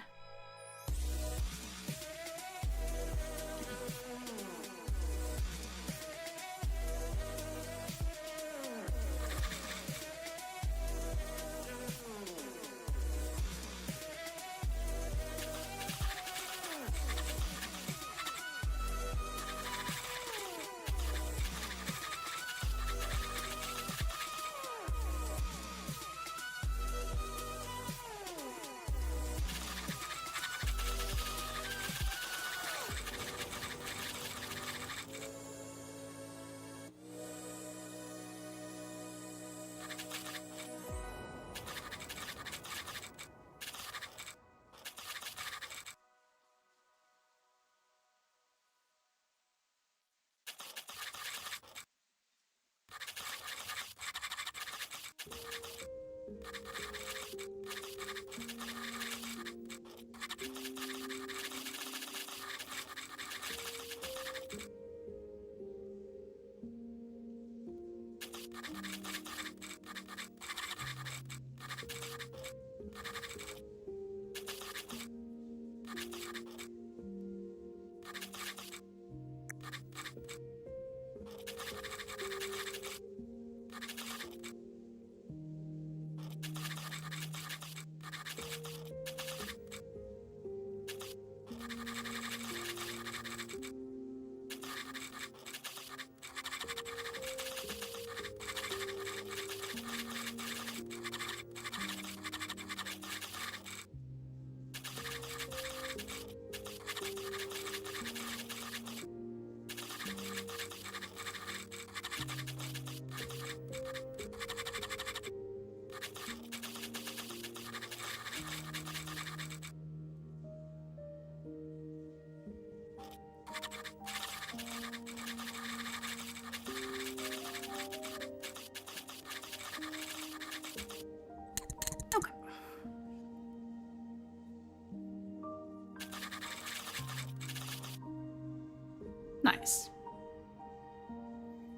Nice.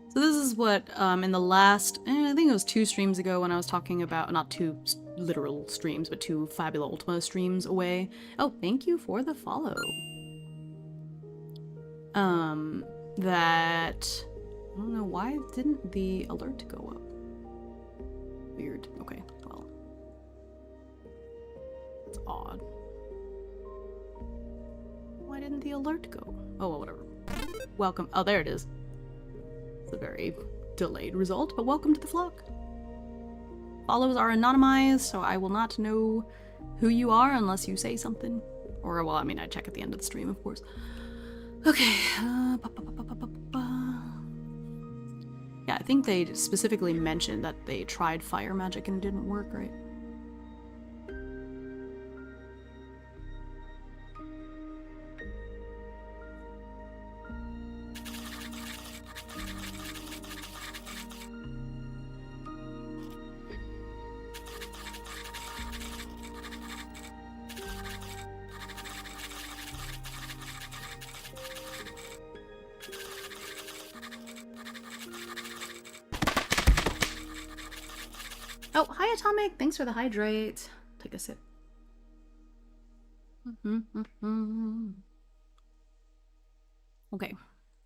So this is what, in the last, I think it was 2 streams ago when I was talking about, not 2 literal streams, but 2 Fabula Ultima streams away. Oh, thank you for the follow. That, I don't know, why didn't the alert go up? Weird. Okay, well. It's odd. Why didn't the alert go? Oh, well, whatever. Welcome. Oh, there it is. It's a very delayed result, but welcome to the flock. Follows are anonymized, so I will not know who you are unless you say something. Or, well, I mean, I check at the end of the stream, of course. Okay. Yeah, I think they specifically mentioned that they tried fire magic and it didn't work, right? Oh, hi Atomic! Thanks for the hydrate. Take a sip. Okay,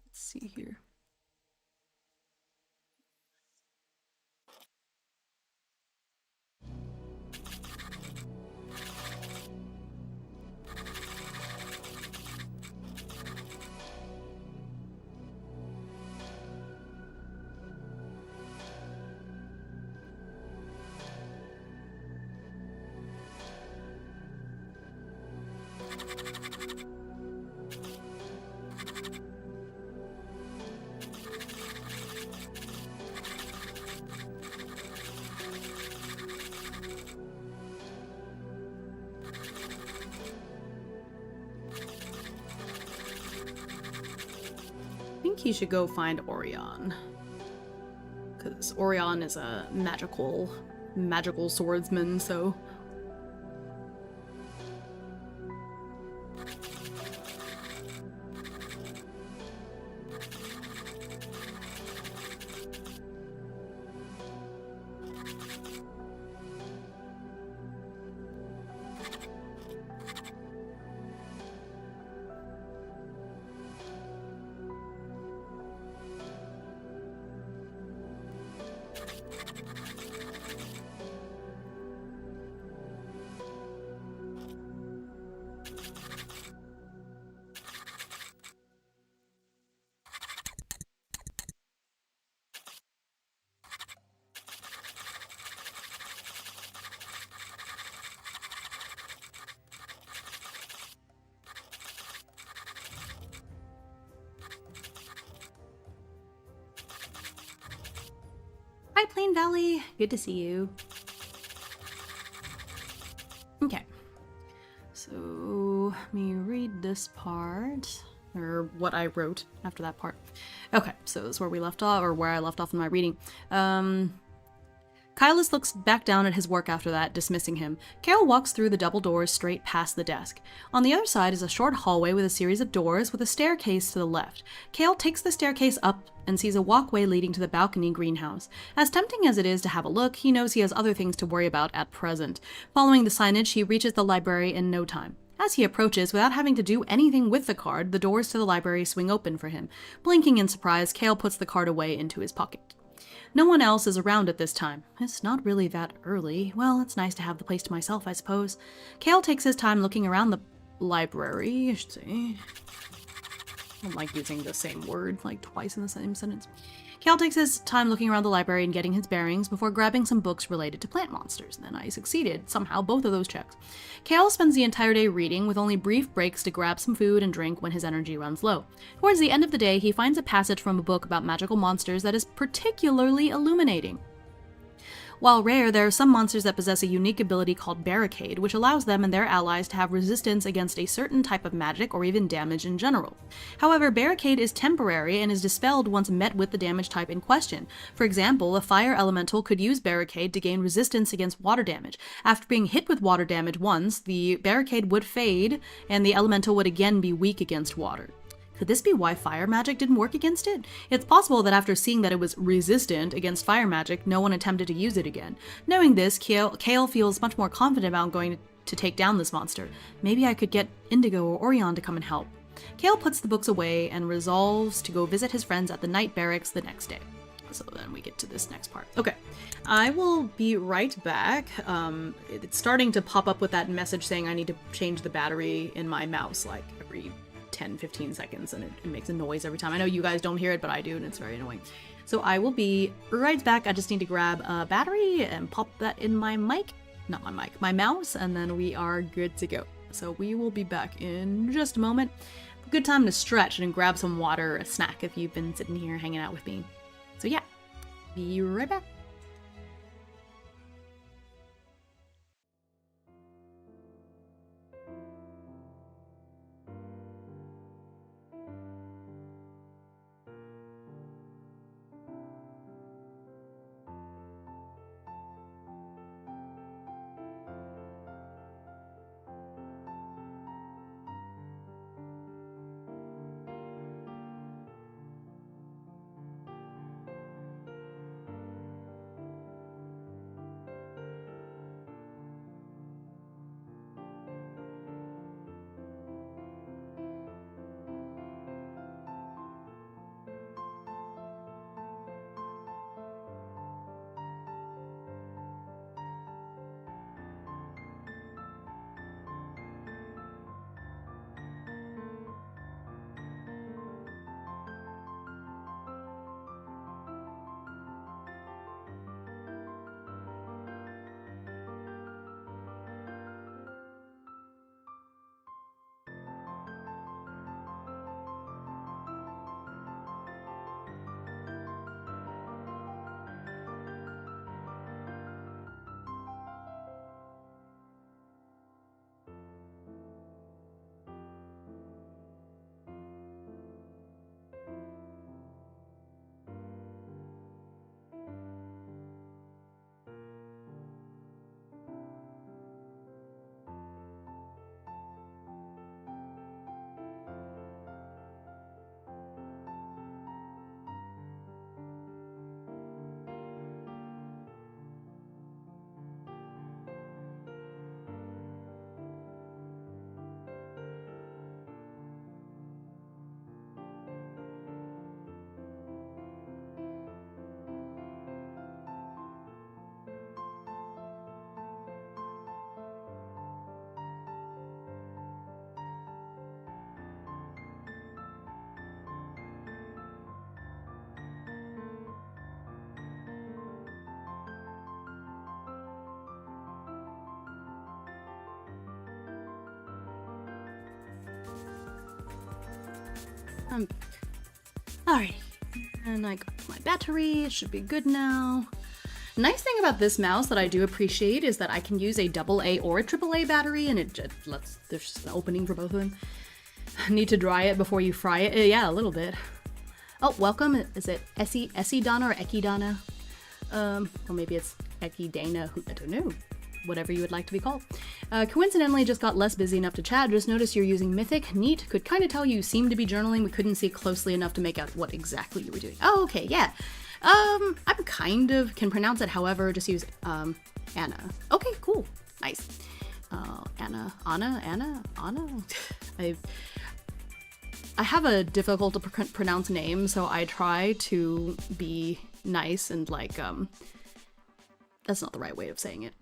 let's see here. he should go find Orion. Because Orion is a magical swordsman, so... Hi, Plain Valley. Good to see you. Okay. So, let me read this part, or what I wrote after that part. Okay, so this is where we left off, or where I left off in my reading. Kylus looks back down at his work after that, dismissing him. Cale walks through the double doors straight past the desk. On the other side is a short hallway with a series of doors with a staircase to the left. Cale takes the staircase up and sees a walkway leading to the balcony greenhouse. As tempting as it is to have a look, he knows he has other things to worry about at present. Following the signage, he reaches the library in no time. As he approaches, without having to do anything with the card, the doors to the library swing open for him. Blinking in surprise, Cale puts the card away into his pocket. No one else is around at this time. It's not really that early. Well, it's nice to have the place to myself, I suppose. Cale takes his time looking around the library, I should say. I don't like using the same word like twice in the same sentence. Cale takes his time looking around the library and getting his bearings before grabbing some books related to plant monsters. Then I succeeded, somehow, both of those checks. Cale spends the entire day reading, with only brief breaks to grab some food and drink when his energy runs low. Towards the end of the day, he finds a passage from a book about magical monsters that is particularly illuminating. While rare, there are some monsters that possess a unique ability called Barricade, which allows them and their allies to have resistance against a certain type of magic or even damage in general. However, Barricade is temporary and is dispelled once met with the damage type in question. For example, a fire elemental could use Barricade to gain resistance against water damage. After being hit with water damage once, the Barricade would fade, and the elemental would again be weak against water. Could this be why fire magic didn't work against it? It's possible that after seeing that it was resistant against fire magic, no one attempted to use it again. Knowing this, Cale feels much more confident about going to take down this monster. Maybe I could get Indigo or Orion to come and help. Cale puts the books away and resolves to go visit his friends at the night barracks the next day. So then we get to this next part. Okay, I will be right back. It's starting to pop up with that message saying I need to change the battery in my mouse like every 10-15 seconds, and it makes a noise every time. I know you guys don't hear it, but I do, and it's very annoying. So I will be right back. I just need to grab a battery and pop that in my mic. Not my mic, my mouse, and then we are good to go. So we will be back in just a moment. Good time to stretch and grab some water or a snack if you've been sitting here hanging out with me. So yeah, be right back. Alrighty. And I got my battery. It should be good now. Nice thing about this mouse that I do appreciate is that I can use a AA or a AAA battery, and it just lets, there's just an opening for both of them. Need to dry it before you fry it? Yeah, a little bit. Oh, welcome. Is it Essie Donna or Eki Donna? Or maybe it's Eki Dana, I don't know. Whatever you would like to be called. Coincidentally, just got less busy enough to chat. Just noticed you're using Mythic. Neat. Could kind of tell you seemed to be journaling. We couldn't see closely enough to make out what exactly you were doing. Oh, okay, yeah. I'm kind of can pronounce it. However, just use Anna. Okay, cool, nice. Anna. I have a difficult to pronounce name, so I try to be nice and like that's not the right way of saying it.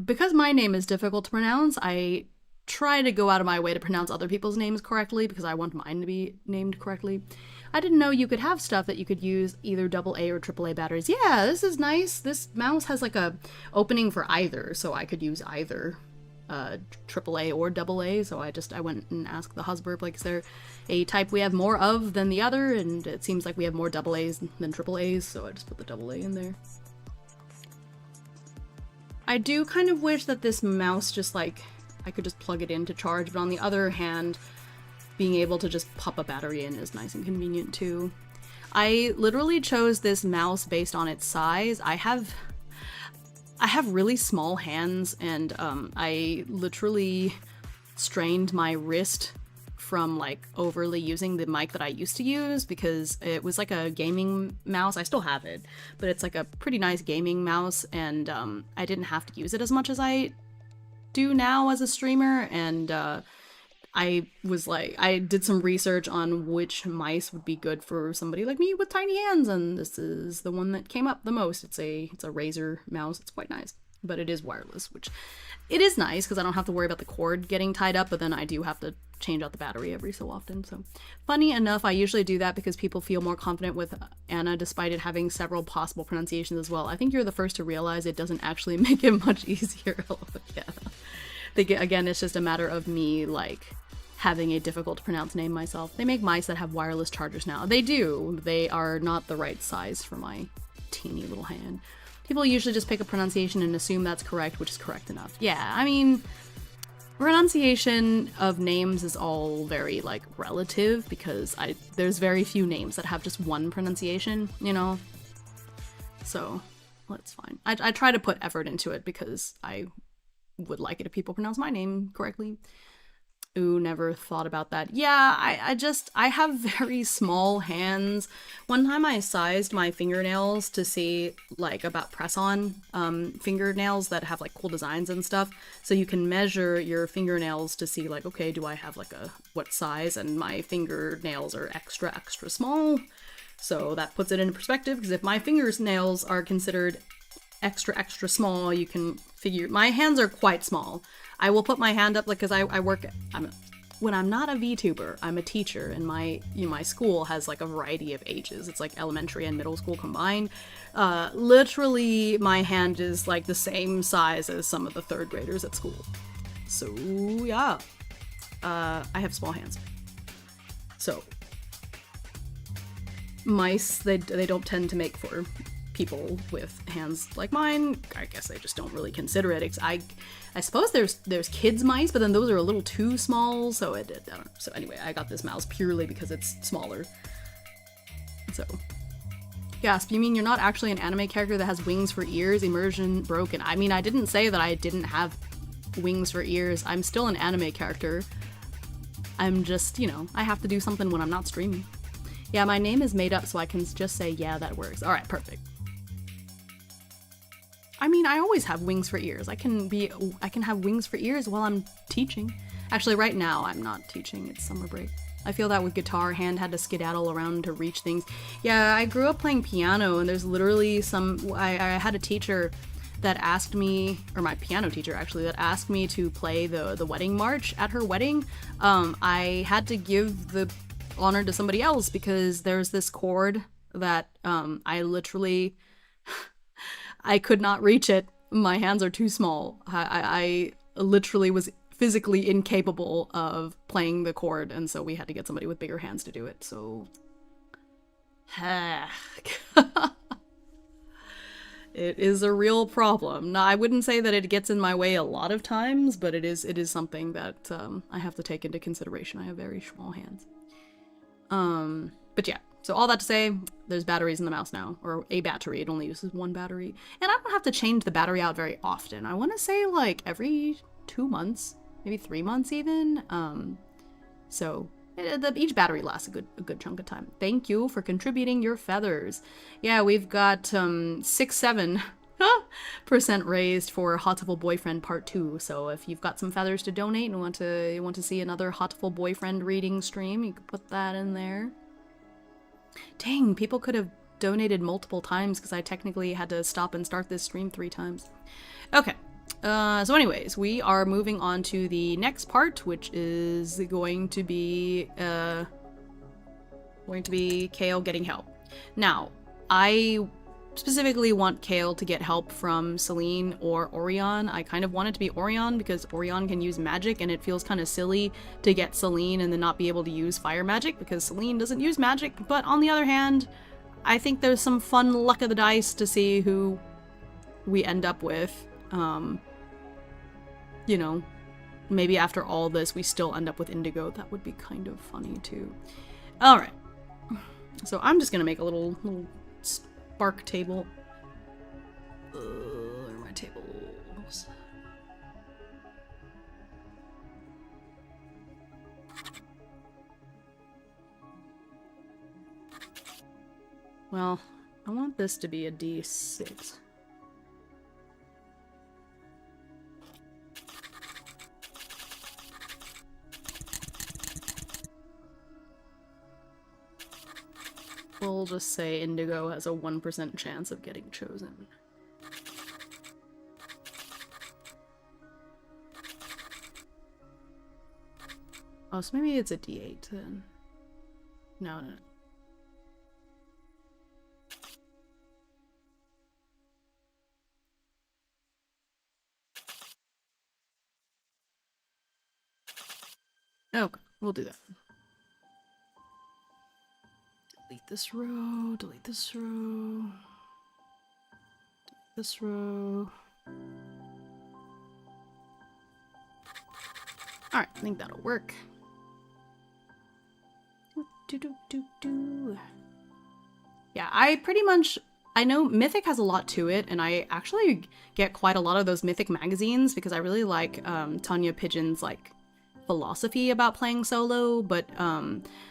Because my name is difficult to pronounce, I try to go out of my way to pronounce other people's names correctly because I want mine to be named correctly. I didn't know you could have stuff that you could use either AA or AAA batteries. Yeah, this is nice. This mouse has like a opening for either, so I could use either AAA or AA. So I went and asked the husband, like, is there a type we have more of than the other? And it seems like we have more AA's than AAA's, so I just put the AA in there. I do kind of wish that this mouse just like, I could just plug it in to charge, but on the other hand, being able to just pop a battery in is nice and convenient too. I literally chose this mouse based on its size. I have really small hands, and I literally strained my wrist from like overly using the mic that I used to use because it was like a gaming mouse. I still have it, but it's like a pretty nice gaming mouse, and I didn't have to use it as much as I do now as a streamer, and I did some research on which mice would be good for somebody like me with tiny hands, and this is the one that came up the most. It's a Razer mouse. It's quite nice, but it is wireless, which it is nice because I don't have to worry about the cord getting tied up, but then I do have to change out the battery every so often. So funny enough, I usually do that because people feel more confident with Anna despite it having several possible pronunciations as well. I think you're the first to realize it doesn't actually make it much easier. Yeah. Again, it's just a matter of me like having a difficult to pronounce name myself. They make mice that have wireless chargers now. They do. They are not the right size for my teeny little hand. People usually just pick a pronunciation and assume that's correct, which is correct enough. Yeah, I mean, pronunciation of names is all very like relative because there's very few names that have just one pronunciation, you know? So, well, that's fine. I try to put effort into it because I would like it if people pronounce my name correctly. Ooh, never thought about that. Yeah, I have very small hands. One time I sized my fingernails to see, like, about press-on fingernails that have, like, cool designs and stuff. So you can measure your fingernails to see, like, okay, do I have, like, what size? And my fingernails are extra, extra small. So that puts it into perspective, because if my fingernails are considered extra, extra small, you can figure... My hands are quite small. I will put my hand up, like, because I work... when I'm not a VTuber, I'm a teacher, and my school has, like, a variety of ages. It's, like, elementary and middle school combined. Literally, my hand is, like, the same size as some of the third graders at school. So, yeah. I have small hands. So, mice, they don't tend to make for people with hands like mine. I guess they just don't really consider it. I suppose there's kids mice, but then those are a little too small, so I don't know. So anyway, I got this mouse purely because it's smaller. So, gasp, you mean you're not actually an anime character that has wings for ears? Immersion broken. I mean, I didn't say that I didn't have wings for ears. I'm still an anime character. I'm just, I have to do something when I'm not streaming. Yeah, my name is made up, so I can just say, yeah, that works. Alright, perfect. I mean, I always have wings for ears. I can have wings for ears while I'm teaching. Actually, right now, I'm not teaching. It's summer break. I feel that with guitar, hand had to skedaddle around to reach things. Yeah, I grew up playing piano, and there's literally I had a teacher that asked me, or my piano teacher actually, that asked me to play the wedding march at her wedding. I had to give the honor to somebody else because there's this chord that I literally... I could not reach it. My hands are too small. I literally was physically incapable of playing the chord, and so we had to get somebody with bigger hands to do it, so... It is a real problem. Now, I wouldn't say that it gets in my way a lot of times, but it is something that I have to take into consideration. I have very small hands. But yeah, so all that to say, there's batteries in the mouse now, or a battery. It only uses one battery. And I don't have to change the battery out very often. I want to say like every 2 months, maybe 3 months even. So each battery lasts a good chunk of time. Thank you for contributing your feathers. Yeah, we've got 6-7% raised for Hotful Boyfriend Part 2. So if you've got some feathers to donate and want to see another Hotful Boyfriend reading stream, you could put that in there. Dang, people could have donated multiple times because I technically had to stop and start this stream 3 times. Okay. So anyways, we are moving on to the next part, which is going to be Cale getting help. Now, I specifically want Cale to get help from Celine or Orion. I kind of want it to be Orion because Orion can use magic, and it feels kind of silly to get Celine and then not be able to use fire magic because Celine doesn't use magic. But on the other hand, I think there's some fun luck of the dice to see who we end up with. You know, maybe after all this we still end up with Indigo. That would be kind of funny too. Alright. So I'm just gonna make a little spark table. Where are my tables? Well, I want this to be a D6. We'll just say Indigo has a 1% chance of getting chosen. Oh, so maybe it's a D8 then. No. Okay, we'll do that. Delete this row, delete this row, delete this row. Alright, I think that'll work. Yeah, I know Mythic has a lot to it, and I actually get quite a lot of those Mythic magazines because I really like Tanya Pigeon's like philosophy about playing solo, but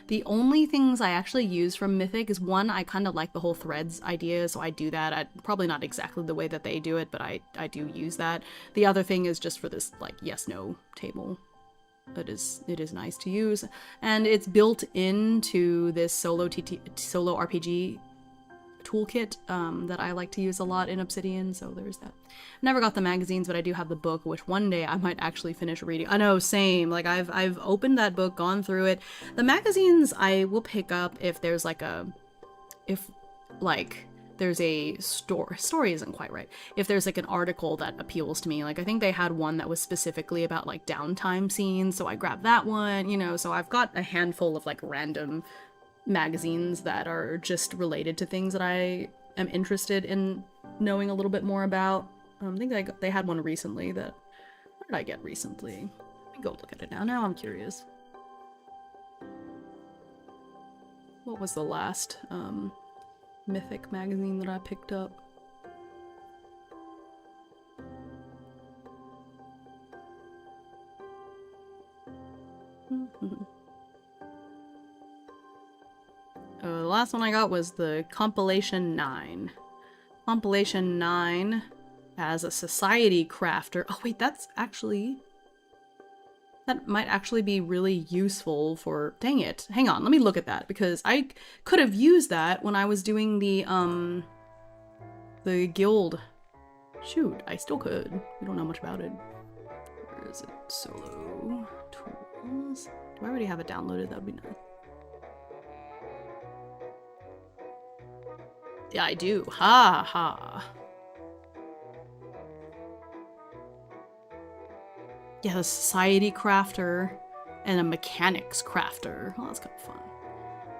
the only things I actually use from Mythic is, one, I kind of like the whole threads idea, so I do that. Probably not exactly the way that they do it, but I do use that. The other thing is just for this like yes-no table. It is nice to use, and it's built into this solo RPG toolkit that I like to use a lot in Obsidian, so there's that. Never got the magazines, but I do have the book, which one day I might actually finish reading. I know, same. Like I've opened that book, gone through it. The magazines I will pick up if there's like there's a story isn't quite right. If there's like an article that appeals to me, like I think they had one that was specifically about like downtime scenes, so I grabbed that one, you know, so I've got a handful of like random magazines that are just related to things that I am interested in knowing a little bit more about. I think they had one recently that... What did I get recently? Let me go look at it now. Now I'm curious. What was the last Mythic magazine that I picked up? The last one I got was the Compilation 9. Compilation 9 as a Society Crafter. Oh wait, that might actually be really useful for... Dang it. Hang on, let me look at that, because I could have used that when I was doing the guild. Shoot, I still could. We don't know much about it. Where is it? Solo tools. Do I already have it downloaded? That would be nice. Yeah, I do. Ha ha. Yeah, the society crafter and a mechanics crafter. Oh, that's kind of fun.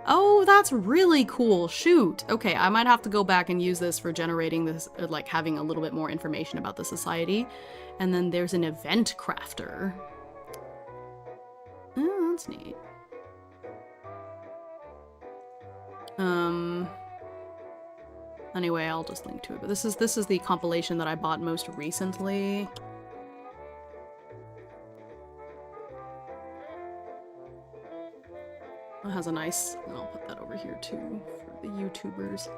Oh, that's really cool. Shoot. Okay, I might have to go back and use this for generating this, like having a little bit more information about the society. And then there's an event crafter. Oh, that's neat. Anyway, I'll just link to it. But this is the compilation that I bought most recently. It has a nice, and I'll put that over here too for the YouTubers.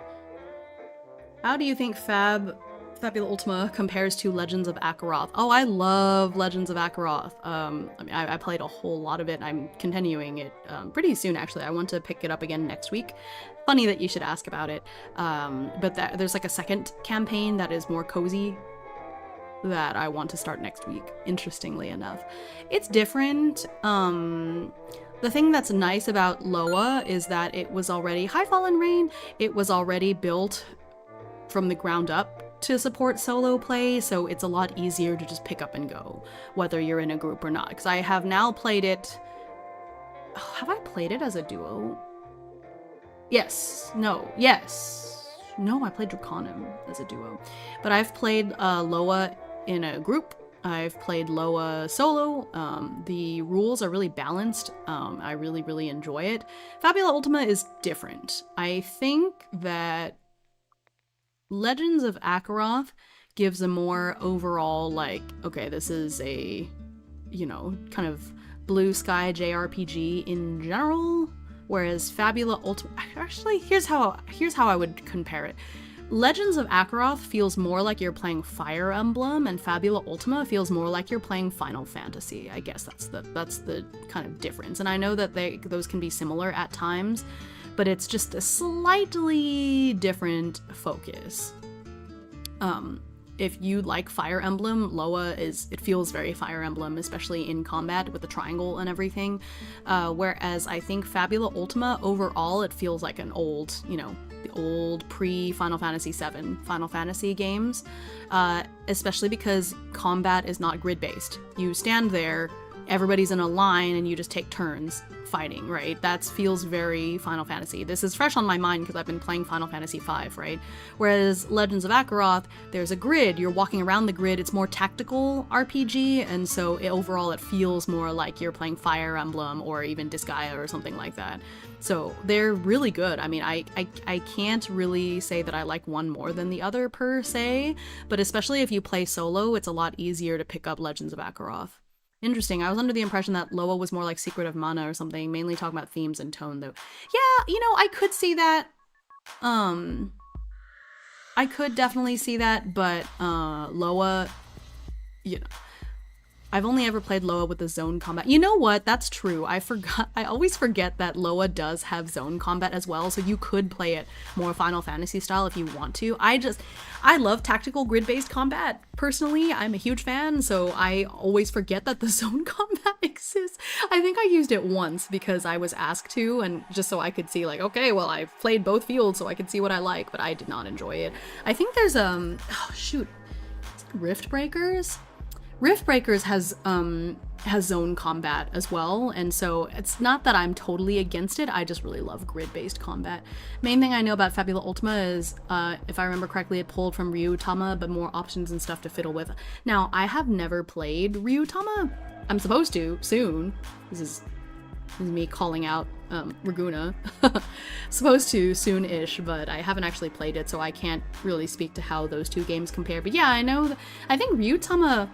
How do you think Fabula Ultima compares to Legends of Akaroth? Oh, I love Legends of Akaroth. I mean, I played a whole lot of it. I'm continuing it pretty soon, actually. I want to pick it up again next week. Funny that you should ask about it. But there's like a second campaign that is more cozy that I want to start next week, interestingly enough. It's different. The thing that's nice about Loa is that it was already, hi Fallen Rain, it was already built from the ground up to support solo play, so it's a lot easier to just pick up and go, whether you're in a group or not. Because I have now played it, have I played it as a duo? Yes, no, yes. No, I played Draconum as a duo. But I've played Loa in a group. I've played Loa solo. The rules are really balanced. I really, really enjoy it. Fabula Ultima is different. I think that Legends of Akaroth gives a more overall, like, okay, this is a, you know, kind of blue sky JRPG in general, whereas Fabula Ultima, actually, here's how I would compare it. Legends of Akaroth feels more like you're playing Fire Emblem, and Fabula Ultima feels more like you're playing Final Fantasy. I guess that's the kind of difference. And I know that those can be similar at times, but it's just a slightly different focus. If you like Fire Emblem, Loa it feels very Fire Emblem, especially in combat with the triangle and everything. Whereas I think Fabula Ultima, overall, it feels like an old, you know, the old pre-Final Fantasy VII Final Fantasy games, especially because combat is not grid-based. You stand there, everybody's in a line, and you just take turns fighting, right? That feels very Final Fantasy. This is fresh on my mind because I've been playing Final Fantasy V, right? Whereas Legends of Akaroth, there's a grid, you're walking around the grid, it's more tactical RPG, and so overall it feels more like you're playing Fire Emblem or even Disgaea or something like that. So they're really good. I mean, I can't really say that I like one more than the other per se, but especially if you play solo, it's a lot easier to pick up Legends of Akaroth. Interesting. I was under the impression that Loa was more like Secret of Mana or something, mainly talking about themes and tone, though. Yeah, you know, I could see that. I could definitely see that, but Loa, you know, I've only ever played Loa with the zone combat. You know what? That's true. I always forget that Loa does have zone combat as well, so you could play it more Final Fantasy style if you want to. I love tactical grid-based combat. Personally, I'm a huge fan, so I always forget that the zone combat exists. I think I used it once because I was asked to, and just so I could see, like, okay, well, I've played both fields, so I could see what I like, but I did not enjoy it. I think there's, oh, shoot. Is it Rift Breakers? Rift Breakers has zone combat as well, and so it's not that I'm totally against it, I just really love grid-based combat. Main thing I know about Fabula Ultima is, if I remember correctly, it pulled from Himeutsugi, but more options and stuff to fiddle with. Now, I have never played Himeutsugi. I'm supposed to, soon. This is me calling out Raguna. Supposed to soon-ish, but I haven't actually played it, so I can't really speak to how those two games compare. But yeah, I think Himeutsugi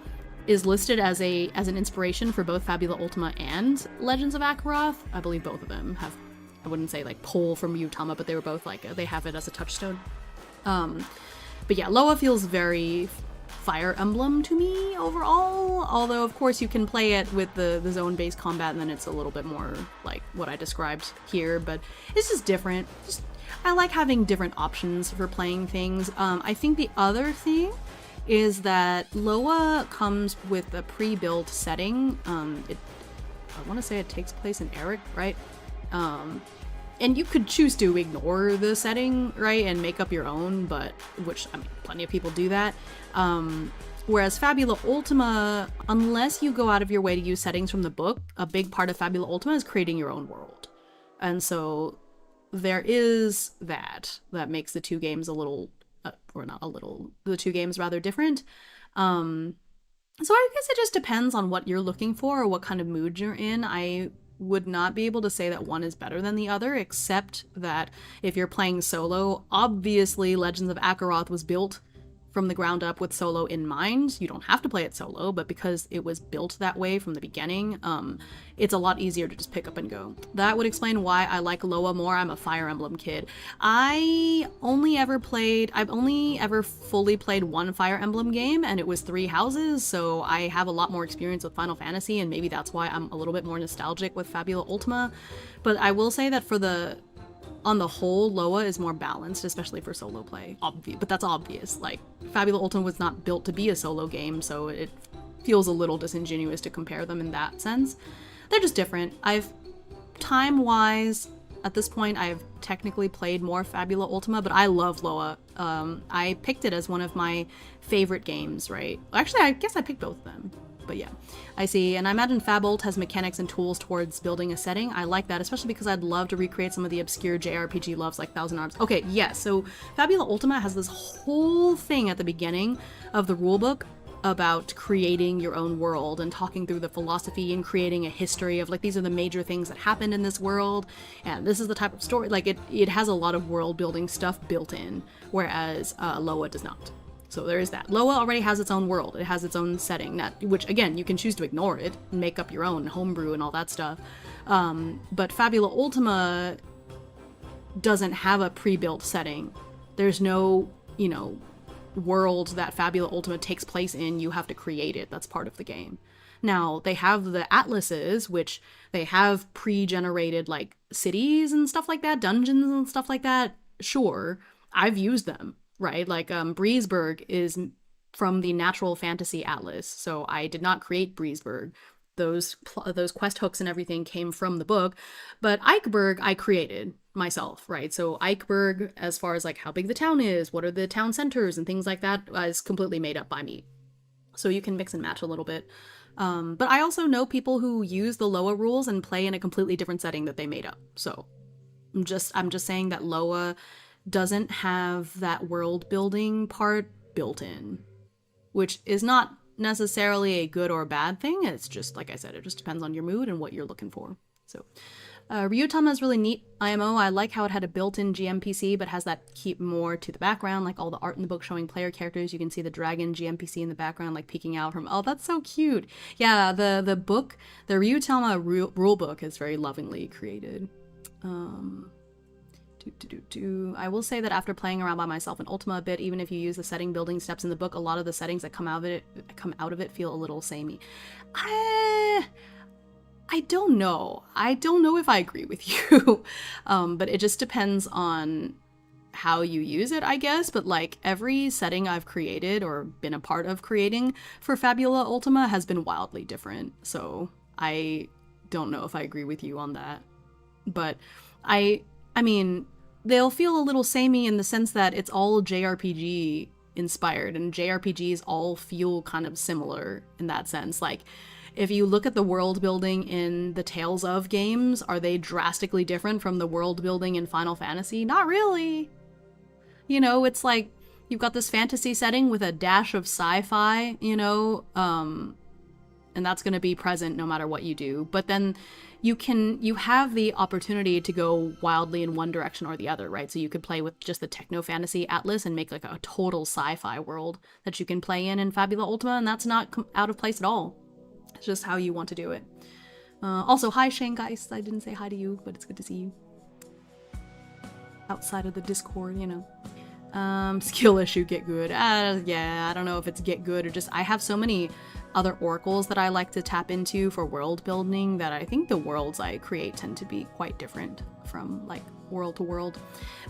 is listed as an inspiration for both Fabula Ultima and Legends of Akaroth. I believe both of them have, I wouldn't say like pull from Himeutsugi, but they were both like, they have it as a touchstone. But yeah, Loa feels very Fire Emblem to me overall, although of course you can play it with the zone-based combat and then it's a little bit more like what I described here, but it's just different. I like having different options for playing things. I think the other thing is that Loa comes with a pre-built setting. I want to say it takes place in Eric, right? And you could choose to ignore the setting, right, and make up your own, but which, I mean, plenty of people do that. Whereas Fabula Ultima, unless you go out of your way to use settings from the book, a big part of Fabula Ultima is creating your own world. And so there is that makes the two games a little, or not a little, the two games rather different. So I guess it just depends on what you're looking for or what kind of mood you're in. I would not be able to say that one is better than the other, except that if you're playing solo, obviously Legends of Akaroth was built from the ground up with solo in mind. You don't have to play it solo, but because it was built that way from the beginning, it's a lot easier to just pick up and go. That would explain why I like Loa more. I'm a Fire Emblem kid. I've only ever fully played one Fire Emblem game, and it was 3 Houses, so I have a lot more experience with Final Fantasy, and maybe that's why I'm a little bit more nostalgic with Fabula Ultima. But I will say that on the whole, Loa is more balanced, especially for solo play. But that's obvious. Like, Fabula Ultima was not built to be a solo game, so it feels a little disingenuous to compare them in that sense. They're just different. Time-wise, at this point, I've technically played more Fabula Ultima, but I love Loa. I picked it as one of my favorite games, right? Actually, I guess I picked both of them. But yeah, I see. And I imagine Fabult has mechanics and tools towards building a setting. I like that, especially because I'd love to recreate some of the obscure JRPG loves like Thousand Arms. Okay, yeah, so Fabula Ultima has this whole thing at the beginning of the rulebook about creating your own world and talking through the philosophy and creating a history of, like, these are the major things that happened in this world, and this is the type of story. Like, it has a lot of world building stuff built in, whereas Loa does not. So there is that. Loa already has its own world. It has its own setting, which, again, you can choose to ignore it and make up your own homebrew and all that stuff. But Fabula Ultima doesn't have a pre-built setting. There's no, world that Fabula Ultima takes place in. You have to create it. That's part of the game. Now, they have the atlases, which they have pre-generated, like, cities and stuff like that, dungeons and stuff like that. Sure, I've used them. Right, like Breezeburg is from the Natural Fantasy Atlas, so I did not create Breezeburg. Those quest hooks and everything came from the book, but Eichberg I created myself, right? So Eichberg, as far as like how big the town is, what are the town centers and things like that, is completely made up by me. So you can mix and match a little bit. But I also know people who use the Loa rules and play in a completely different setting that they made up. So I'm just saying that Loa doesn't have that world building part built in, which is not necessarily a good or bad thing. It's just, like I said, it just depends on your mood and what you're looking for. So Ryutama is really neat IMO. I like how it had a built-in GMPC, but has that keep more to the background, like all the art in the book showing player characters. You can see the dragon GMPC in the background, like peeking out from, oh, that's so cute. Yeah, the book, the Ryutama rule book is very lovingly created. I will say that after playing around by myself in Ultima a bit, even if you use the setting building steps in the book, a lot of the settings that come out of it feel a little samey. I don't know. I don't know if I agree with you. But it just depends on how you use it, I guess. But like every setting I've created or been a part of creating for Fabula Ultima has been wildly different. So I don't know if I agree with you on that. But I mean, they'll feel a little samey in the sense that it's all JRPG inspired, and JRPGs all feel kind of similar in that sense. Like, if you look at the world building in the Tales of games, are they drastically different from the world building in Final Fantasy? Not really. It's like, you've got this fantasy setting with a dash of sci-fi, and that's going to be present no matter what you do. But then you have the opportunity to go wildly in one direction or the other, right? So you could play with just the Techno Fantasy Atlas and make like a total sci-fi world that you can play in Fabula Ultima, and that's not out of place at all. It's just how you want to do it. Also, hi Shangeist. I didn't say hi to you, but it's good to see you. Outside of the Discord, skill issue, get good. Yeah, I don't know if it's get good or just I have so many other oracles that I like to tap into for world building that I think the worlds I create tend to be quite different from like world to world.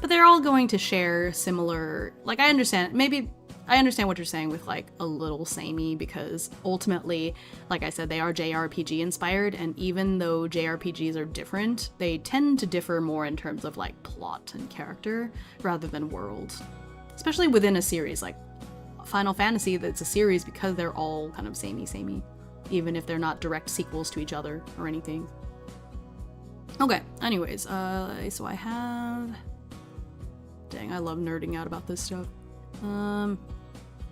But they're all going to share similar, like I understand what you're saying with like a little samey, because ultimately, like I said, they are JRPG inspired, and even though JRPGs are different, they tend to differ more in terms of like plot and character rather than world. Especially within a series, like Final Fantasy that's a series because they're all kind of samey, even if they're not direct sequels to each other or anything. Okay, anyways, so I have... Dang, I love nerding out about this stuff.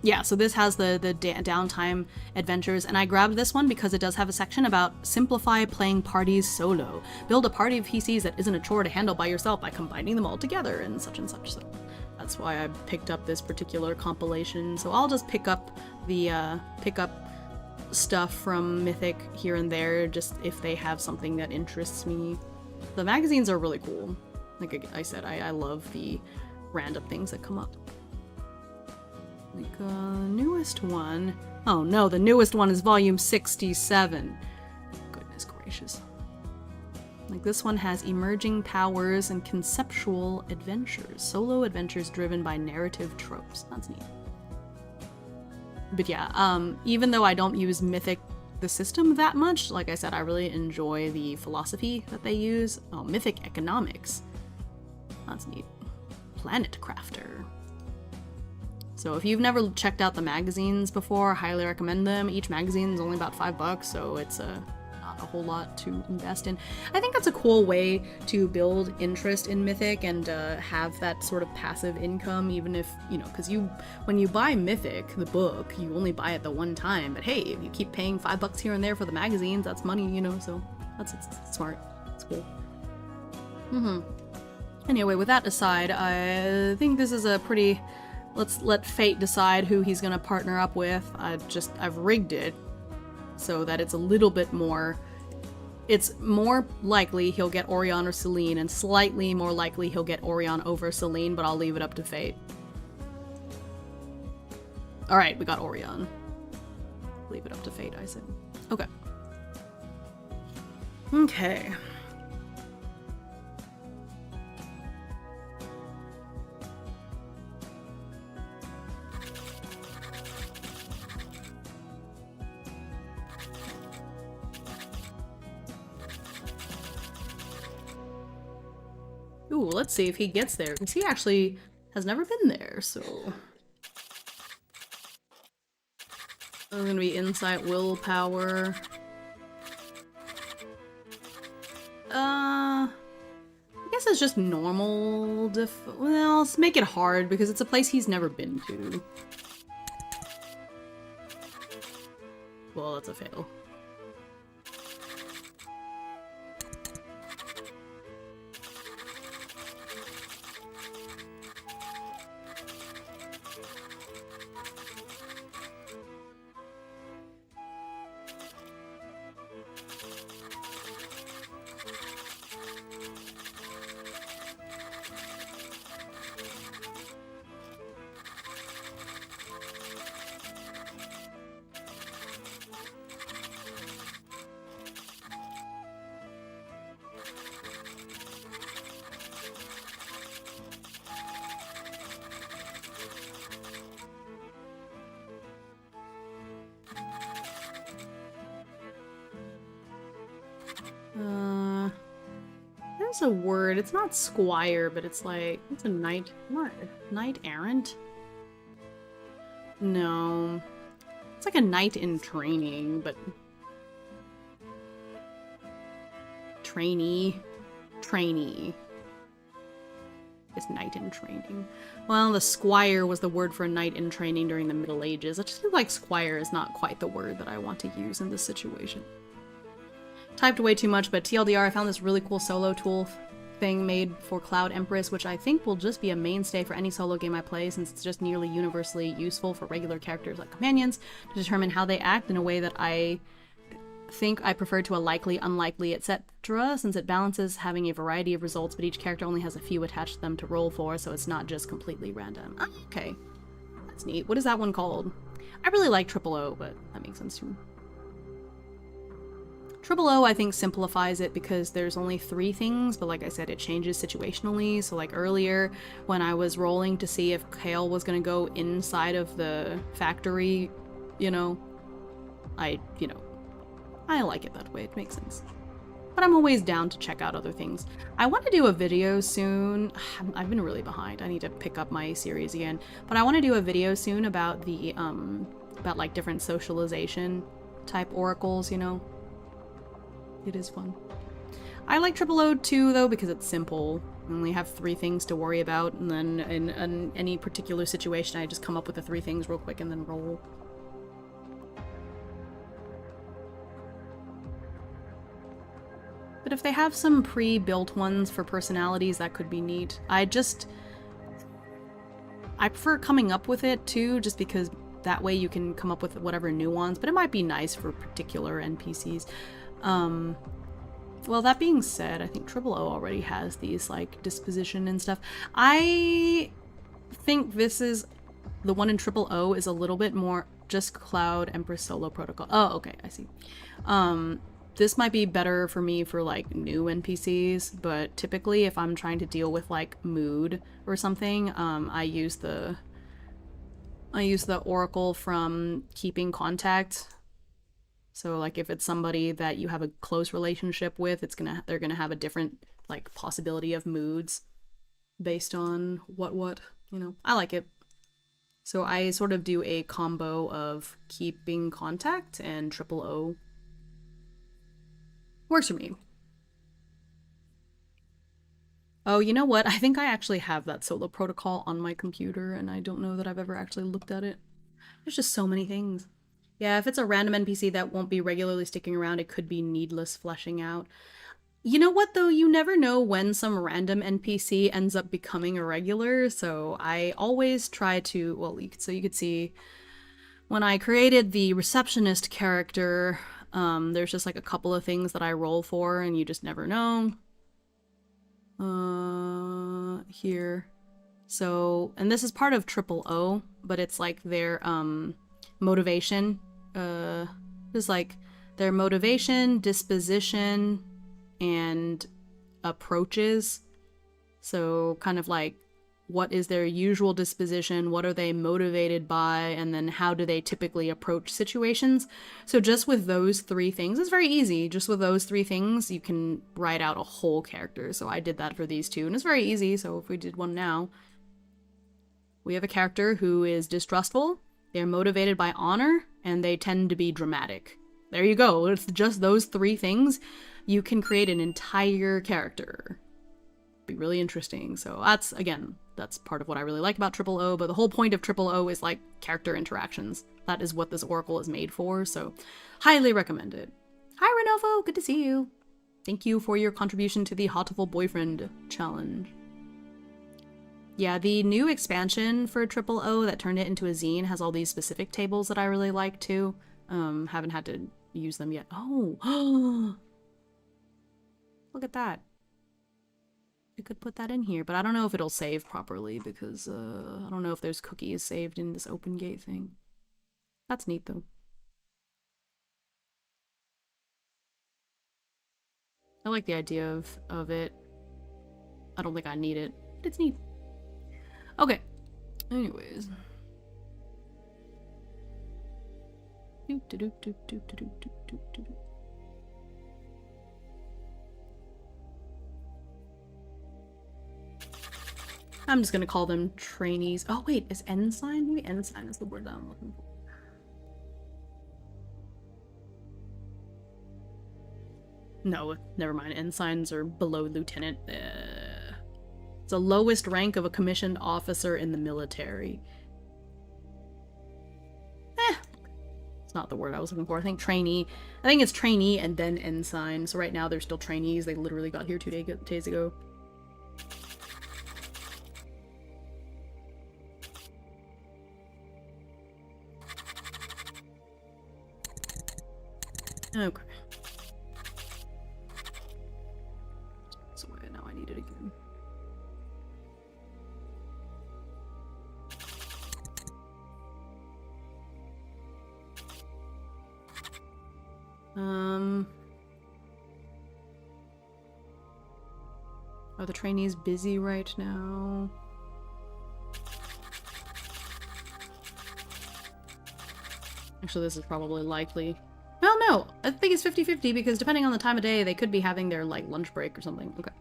Yeah, so this has the downtime adventures, and I grabbed this one because it does have a section about simplify playing parties solo. Build a party of PCs that isn't a chore to handle by yourself by combining them all together and such and such. So that's why I picked up this particular compilation. So I'll just pick up the stuff from Mythic here and there, just if they have something that interests me. The magazines are really cool. Like I said, I love the random things that come up. Like, newest one. Oh no, the newest one is volume 67. Goodness gracious. Like, this one has emerging powers and conceptual adventures. Solo adventures driven by narrative tropes. That's neat. But yeah, even though I don't use Mythic, the system, that much, like I said, I really enjoy the philosophy that they use. Oh, Mythic economics. That's neat. Planet Crafter. So if you've never checked out the magazines before, I highly recommend them. Each magazine is only about $5, so it's not a whole lot to invest in. I think that's a cool way to build interest in Mythic and have that sort of passive income, even if, you know, because when you buy Mythic, the book, you only buy it the one time. But hey, if you keep paying $5 here and there for the magazines, that's money, you know, so it's smart. It's cool. Anyway, with that aside, I think this is a pretty... Let's let fate decide who he's gonna partner up with. I've rigged it so that it's a little bit more... It's more likely he'll get Orion or Celine, and slightly more likely he'll get Orion over Celine, but I'll leave it up to fate. Alright, we got Orion. Leave it up to fate, I said. Okay. Okay. Ooh, let's see if he gets there, because he actually has never been there, so... It's gonna be insight, willpower... I guess it's just normal well, let's make it hard, because it's a place he's never been to. Well, that's a fail. There's a word. It's not squire, but it's like, it's a knight. Not knight errant? No. It's like a knight in training, but... Trainee. It's knight in training. Well, the squire was the word for a knight in training during the Middle Ages. I just feel like squire is not quite the word that I want to use in this situation. Typed way too much, but TLDR, I found this really cool solo tool thing made for Cloud Empress, which I think will just be a mainstay for any solo game I play, since it's just nearly universally useful for regular characters like companions to determine how they act in a way that I think I prefer to a likely, unlikely, etc., since it balances having a variety of results, but each character only has a few attached to them to roll for, so it's not just completely random. Okay. That's neat. What is that one called? I really like O, but that makes sense too. O, I think, simplifies it because there's only 3 things, but like I said, it changes situationally. So like earlier, when I was rolling to see if Cale was gonna go inside of the factory, I like it that way. It makes sense. but I'm always down to check out other things. I want to do a video soon. I've been really behind. I need to pick up my series again, but I want to do a video soon about the about like different socialization type oracles, you know. It is fun. I like Triple O too, though, because it's simple. I only have 3 things to worry about, and then in any particular situation, I just come up with the 3 things real quick and then roll. But if they have some pre-built ones for personalities, that could be neat. I prefer coming up with it too, just because that way you can come up with whatever new ones, but it might be nice for particular NPCs. Well, that being said, I think Triple O already has these, like, disposition and stuff. I think this is... The one in Triple O is a little bit more just Cloud Empress Solo Protocol. Oh, okay, I see. This might be better for me for, like, new NPCs, but typically if I'm trying to deal with, like, mood or something, I use the Oracle from Keeping Contact. So, like, if it's somebody that you have a close relationship with, they're gonna have a different, like, possibility of moods based on what, you know. I like it. So I sort of do a combo of Keeping Contact and Triple O. Works for me. Oh, you know what? I think I actually have that solo protocol on my computer, and I don't know that I've ever actually looked at it. There's just so many things. Yeah, if it's a random NPC that won't be regularly sticking around, it could be needless fleshing out. You know what, though? You never know when some random NPC ends up becoming a regular, so I always try to... Well, so you could see... When I created the receptionist character, there's just like a couple of things that I roll for, and you just never know. Here. So, and this is part of Triple O, but it's like their, motivation. It's like their motivation, disposition, and approaches. So kind of like, what is their usual disposition, what are they motivated by, and then how do they typically approach situations. So just with those 3 things, it's very easy. Just with those 3 things, you can write out a whole character. So I did that for these 2, and it's very easy. So if we did one now, we have a character who is distrustful, they're motivated by honor, and they tend to be dramatic. There you go. It's just those 3 things. You can create an entire character. Be really interesting. So that's, again, that's part of what I really like about Triple O, but the whole point of Triple O is, like, character interactions. That is what this Oracle is made for, so highly recommend it. Hi, Renofo! Good to see you. Thank you for your contribution to the Hotiful Boyfriend challenge. Yeah, the new expansion for Triple O that turned it into a zine has all these specific tables that I really like, too. Haven't had to use them yet. Oh! Look at that. I could put that in here, but I don't know if it'll save properly because, I don't know if there's cookies saved in this open gate thing. That's neat, though. I like the idea of it. I don't think I need it, but it's neat. Okay. Anyways. I'm just gonna call them trainees. Oh wait, is ensign? Maybe ensign is the word that I'm looking for. No, never mind. Ensigns are below lieutenant. It's the lowest rank of a commissioned officer in the military. It's not the word I was looking for. I think trainee. I think it's trainee and then ensign. So right now they're still trainees. They literally got here 2 days ago. Okay. So now I need it again. Are the trainees busy right now? Actually, this is probably likely. Well, no. I think it's 50-50 because depending on the time of day, they could be having their, like, lunch break or something. Okay.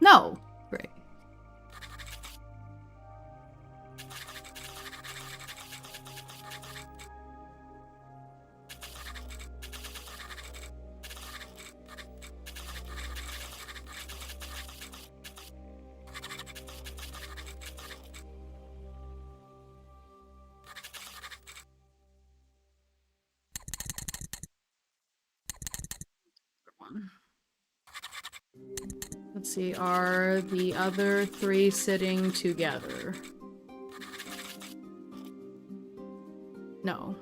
No! Great. Let's see, are the other three sitting together? No.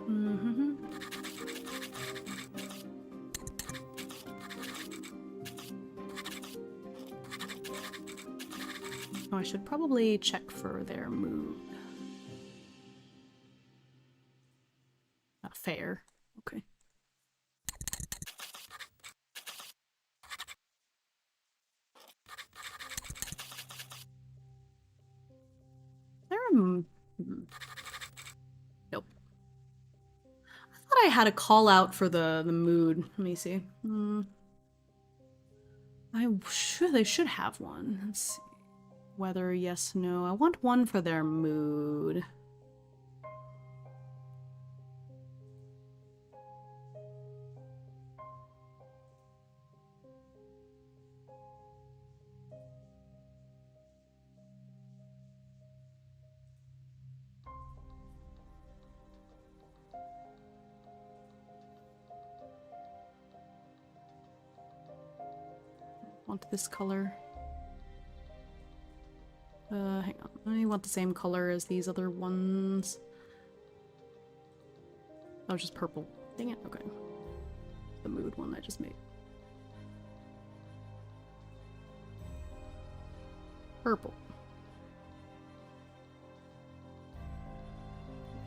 Mm-hmm. Oh, I should probably check for their mood. Not fair. Okay. There Nope. I thought I had a call out for the mood. Let me see. They should have one. Let's see. Weather, yes, no. I want one for their mood. Want this color. Hang on. I want the same color as these other ones. Oh, just purple. Dang it. Okay. The mood one I just made. Purple.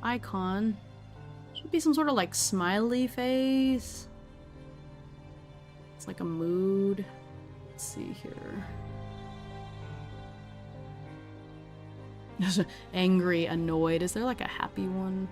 Icon. Should be some sort of like smiley face. It's like a mood. Let's see here. Angry, annoyed. Is there like a happy one?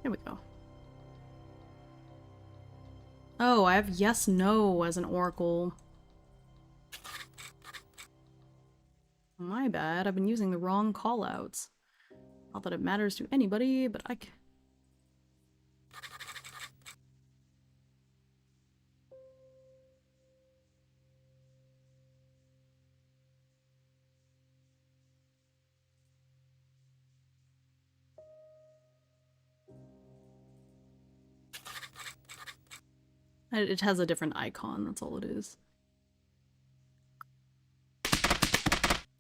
Here we go. Oh, I have yes, no as an oracle. My bad, I've been using the wrong callouts. Not that it matters to anybody, but I can... It has a different icon, that's all it is. 'Cause I have yes, no as an oracle. My bad, I've been using the wrong callouts. Not that it matters to anybody, but I can... It has a different icon, that's all it is. 'Cause I have yes, no as an oracle. My bad, I've been using the wrong callouts. Not that it matters to anybody, but I can... It has a different icon, that's all it is.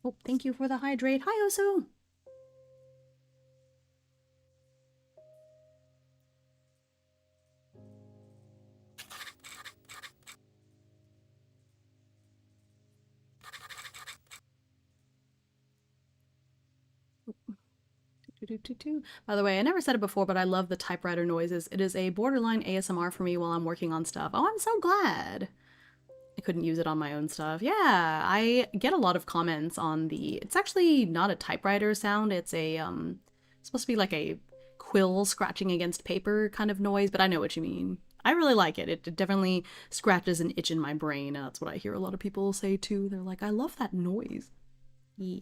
Oh, thank you for the hydrate. Hi, Osu! By the way, I never said it before, but I love the typewriter noises. It is a borderline ASMR for me while I'm working on stuff. Oh, I'm so glad. I couldn't use it on my own stuff. Yeah, I get a lot of comments on the... It's actually not a typewriter sound. It's a, it's supposed to be like a quill scratching against paper kind of noise, but I know what you mean. I really like it. It definitely scratches an itch in my brain. That's what I hear a lot of people say too. They're like, I love that noise. Yeah.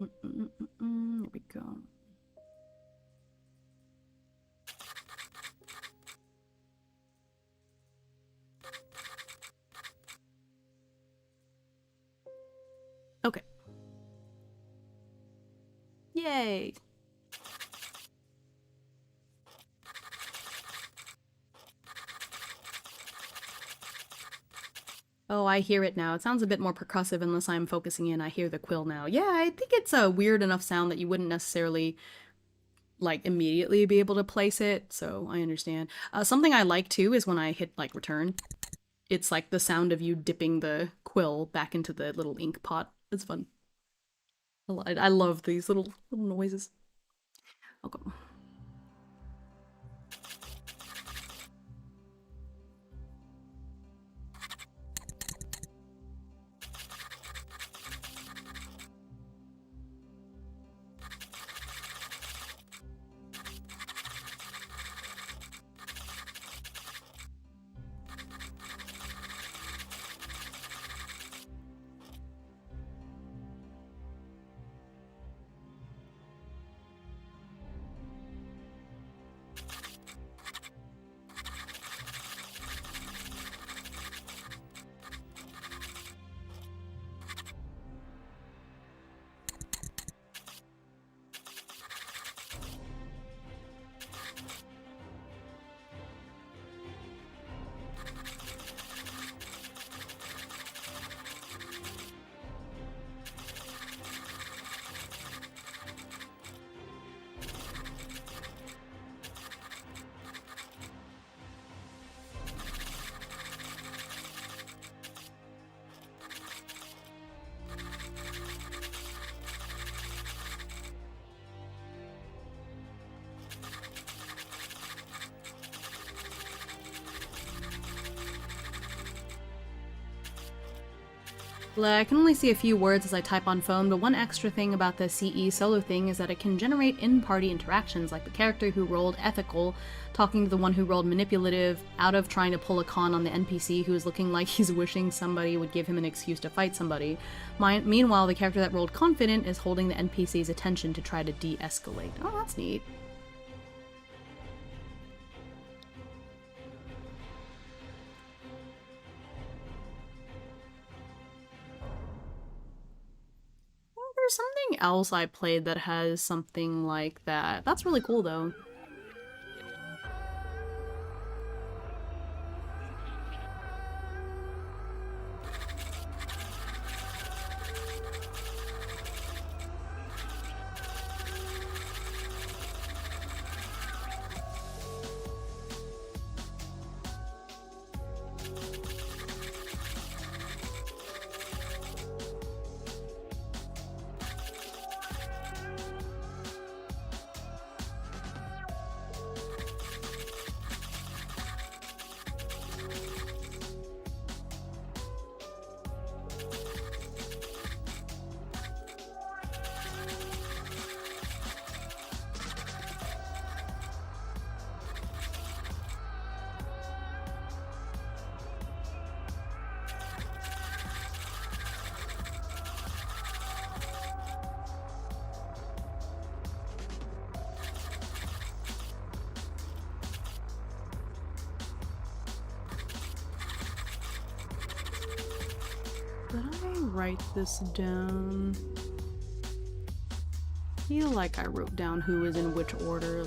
Here we go. Okay. Yay! Oh, I hear it now. It sounds a bit more percussive unless I'm focusing in. I hear the quill now. Yeah, I think it's a weird enough sound that you wouldn't necessarily, like, immediately be able to place it, so I understand. Something I like, too, is when I hit, like, return. It's like the sound of you dipping the quill back into the little ink pot. It's fun. I love these little noises. Okay. I can only see a few words as I type on phone, but one extra thing about the CE solo thing is that it can generate in-party interactions, like the character who rolled ethical talking to the one who rolled manipulative out of trying to pull a con on the NPC who is looking like he's wishing somebody would give him an excuse to fight somebody. Meanwhile, the character that rolled confident is holding the NPC's attention to try to de-escalate. Oh, that's neat. There's something else I played that has something like that. That's really cool, though. Did I write this down? I feel like I wrote down who is in which order.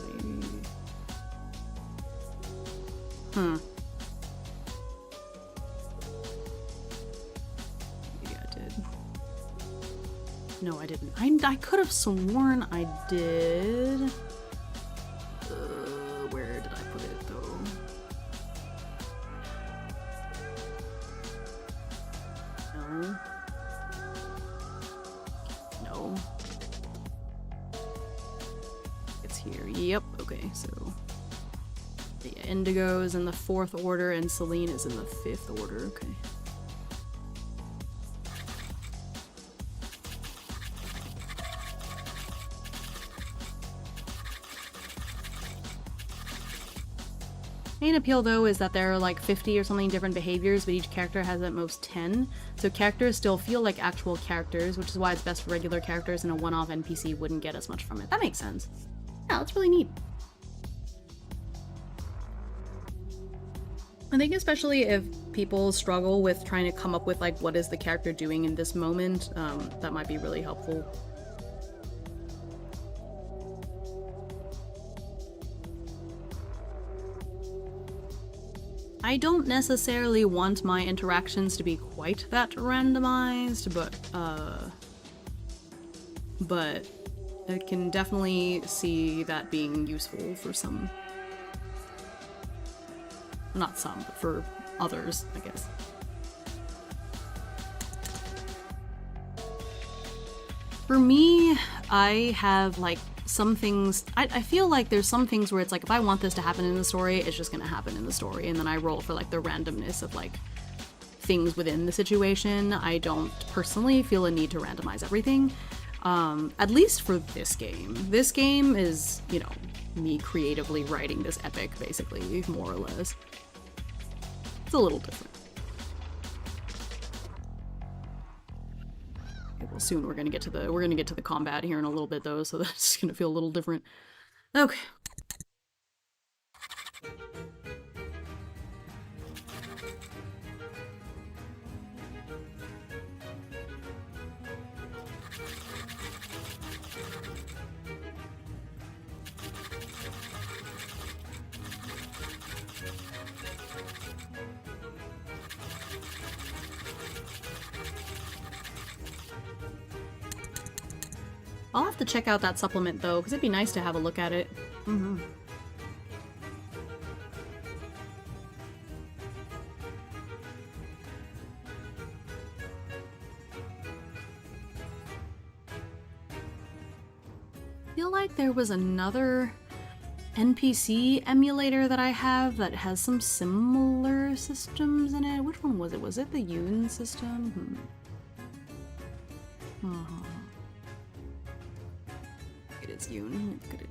No, I didn't. I could have sworn I did. Where did I put it, though? No. No. It's here. Yep. Okay, so... yeah, Indigo is in the 4th order, and Celine is in the 5th order. Okay. Main appeal, though, is that there are like 50 or something different behaviors, but each character has at most 10. So characters still feel like actual characters, which is why it's best for regular characters, and a one-off NPC wouldn't get as much from it. That makes sense. Yeah, that's really neat. I think especially if people struggle with trying to come up with like what is the character doing in this moment, that might be really helpful. I don't necessarily want my interactions to be quite that randomized, but I can definitely see that being useful for some. Not some, but for others, I guess. For me, I have like some things, I feel like there's some things where it's like, if I want this to happen in the story, it's just gonna happen in the story, and then I roll for like the randomness of like things within the situation. I don't personally feel a need to randomize everything, at least for this game. This game is, you know, me creatively writing this epic, basically, more or less. It's a little different. Well, soon we're gonna get to the combat here in a little bit, though, so that's gonna feel a little different. Okay. I'll have to check out that supplement, though, because it'd be nice to have a look at it. Mm-hmm. I feel like there was another NPC emulator that I have that has some similar systems in it. Which one was it? Was it the Yoon system? It is Yoon. Look at it.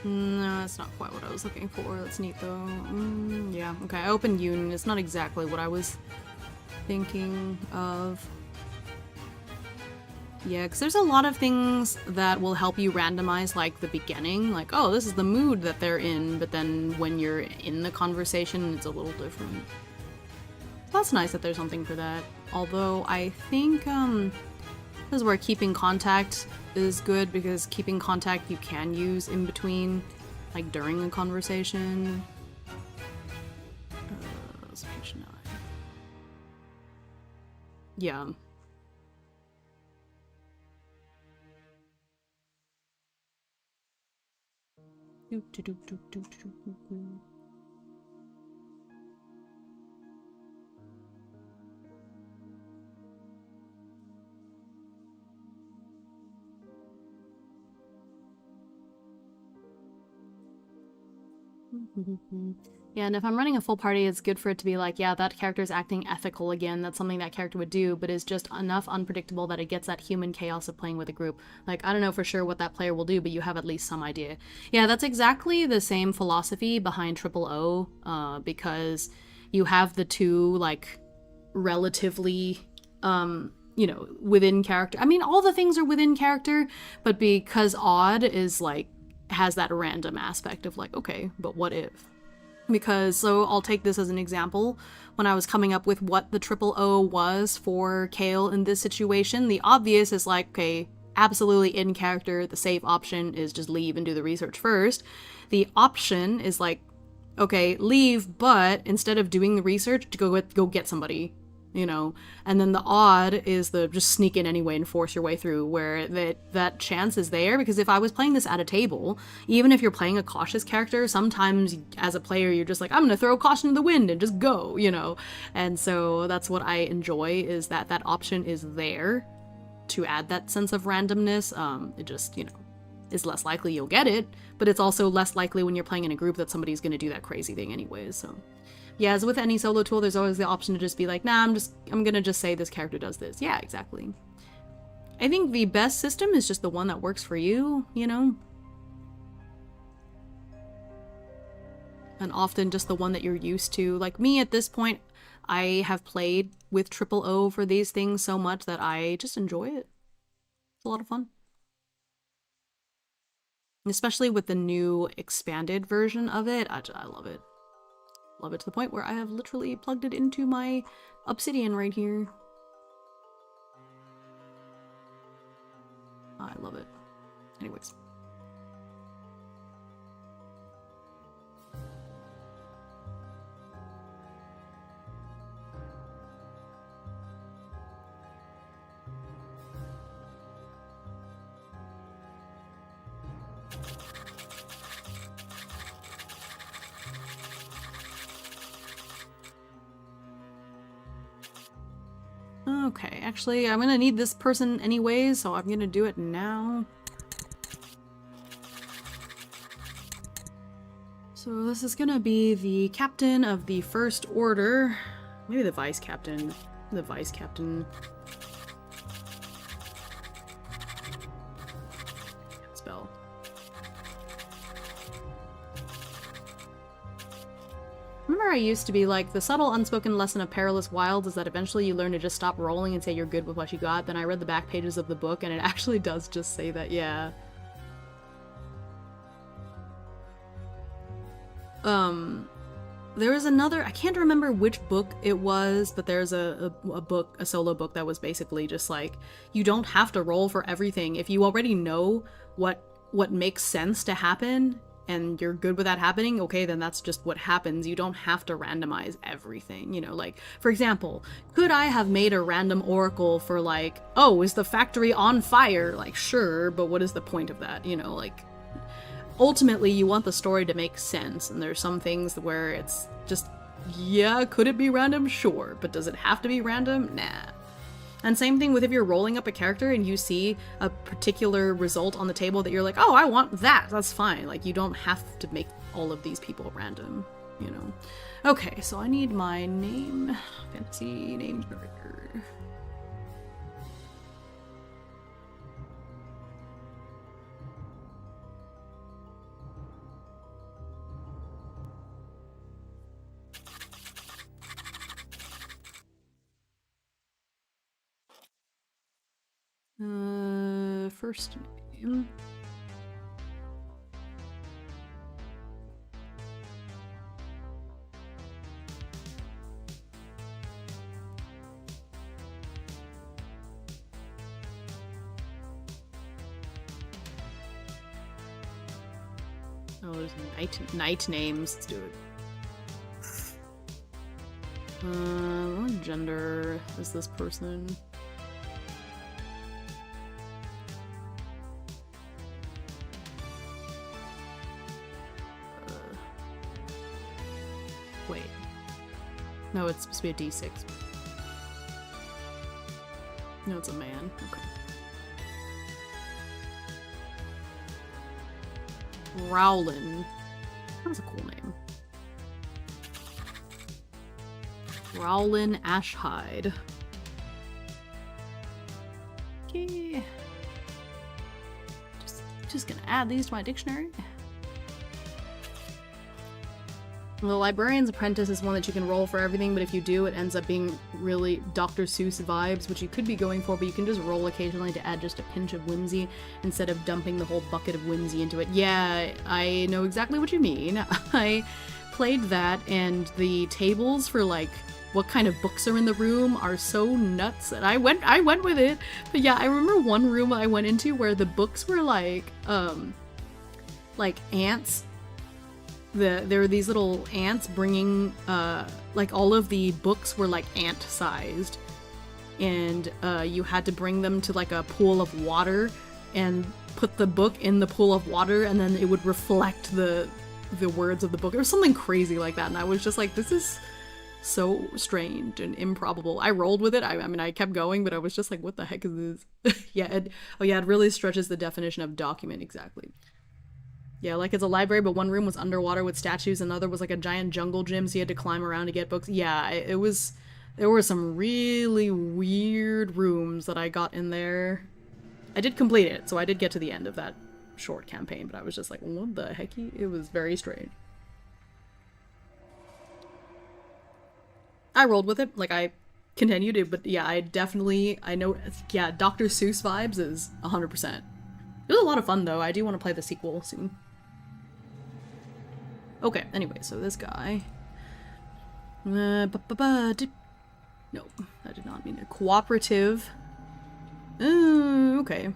No, that's not quite what I was looking for. That's neat, though. Yeah, okay, I opened Yoon. It's not exactly what I was thinking of. Yeah, because there's a lot of things that will help you randomize, like, the beginning. Like, oh, this is the mood that they're in, but then when you're in the conversation, it's a little different. That's nice that there's something for that. Although, I think, this is where keeping contact is good, because keeping contact you can use in between, like during a conversation. That's page 9. Yeah. Yeah, and if I'm running a full party, it's good for it to be like, yeah, that character's acting ethical again, that's something that character would do, but is just enough unpredictable that it gets that human chaos of playing with a group. Like, I don't know for sure what that player will do, but you have at least some idea. Yeah, that's exactly the same philosophy behind Triple O, because you have the two, like, relatively, you know, within character. I mean, all the things are within character, but because Odd is, like, has that random aspect of like, okay, but what if? Because, so I'll take this as an example. When I was coming up with what the triple O was for Cale in this situation, the obvious is like, okay, absolutely in character, the safe option is just leave and do the research first. The option is like, okay, leave, but instead of doing the research, to go get somebody, you know. And then the odd is the just sneak in anyway and force your way through, where that chance is there. Because if I was playing this at a table, even if you're playing a cautious character, sometimes as a player you're just like, I'm gonna throw caution to the wind and just go, you know. And so that's what I enjoy, is that option is there to add that sense of randomness. It just, you know, is less likely you'll get it, but it's also less likely when you're playing in a group that somebody's gonna do that crazy thing anyways. So yeah, as with any solo tool, there's always the option to just be like, nah, I'm gonna just say this character does this. Yeah, exactly. I think the best system is just the one that works for you, you know? And often just the one that you're used to. Like me at this point, I have played with triple O for these things so much that I just enjoy it. It's a lot of fun. Especially with the new expanded version of it, I love it. Love it to the point where I have literally plugged it into my obsidian right here. I love it. Anyways. Okay, actually, I'm gonna need this person anyways, so I'm gonna do it now. So this is gonna be the captain of the First Order. Maybe the vice captain. The vice captain. Spell. Remember I used to be like, the subtle unspoken lesson of Perilous Wilds is that eventually you learn to just stop rolling and say you're good with what you got. Then I read the back pages of the book and it actually does just say that, yeah. There was another, I can't remember which book it was, but there's a book, a solo book that was basically just like, you don't have to roll for everything. If you already know what makes sense to happen, and you're good with that happening, okay, then that's just what happens. You don't have to randomize everything, you know, like, for example, could I have made a random oracle for like, oh, is the factory on fire? Like, sure, but what is the point of that, you know, like, ultimately you want the story to make sense, and there's some things where it's just, yeah, could it be random? Sure, but does it have to be random? Nah. And same thing with if you're rolling up a character and you see a particular result on the table that you're like, oh, I want that, that's fine. Like, you don't have to make all of these people random, you know? Okay, so I need my name, fantasy name generator. First name. Oh, there's night names. Let's do it. What gender is this person? Wait. No, it's supposed to be a D6. No, it's a man. Okay. Rowlin. That's a cool name. Rowlin Ashhide. Okay. Just gonna add these to my dictionary. The Librarian's Apprentice is one that you can roll for everything, but if you do, it ends up being really Dr. Seuss vibes, which you could be going for, but you can just roll occasionally to add just a pinch of whimsy instead of dumping the whole bucket of whimsy into it. Yeah, I know exactly what you mean. I played that, and the tables for, like, what kind of books are in the room are so nuts, and I went with it. But yeah, I remember one room I went into where the books were like ants. There were these little ants bringing, like, all of the books were, like, ant-sized. And, you had to bring them to, like, a pool of water and put the book in the pool of water, and then it would reflect the words of the book. It was something crazy like that, and I was just like, this is so strange and improbable. I rolled with it. I mean, I kept going, but I was just like, what the heck is this? Yeah, it really stretches the definition of document, exactly. Yeah, like it's a library, but one room was underwater with statues, and the other was like a giant jungle gym, so you had to climb around to get books. Yeah, it was... There were some really weird rooms that I got in there. I did complete it, so I did get to the end of that short campaign, but I was just like, what the hecky? It was very strange. I rolled with it, like I continued it, but yeah, I know, yeah, Dr. Seuss vibes is 100%. It was a lot of fun, though. I do want to play the sequel soon. Okay, anyway, so this guy... No, I did not mean it. Cooperative. Okay.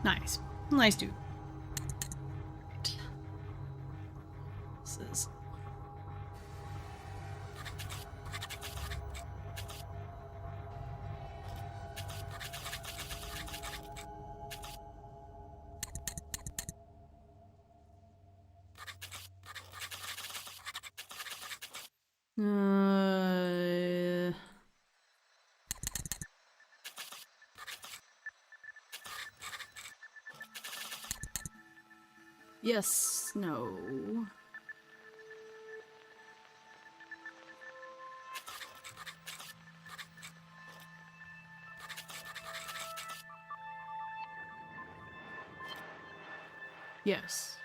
Nice. Nice dude. This is... Yes, no. Yes.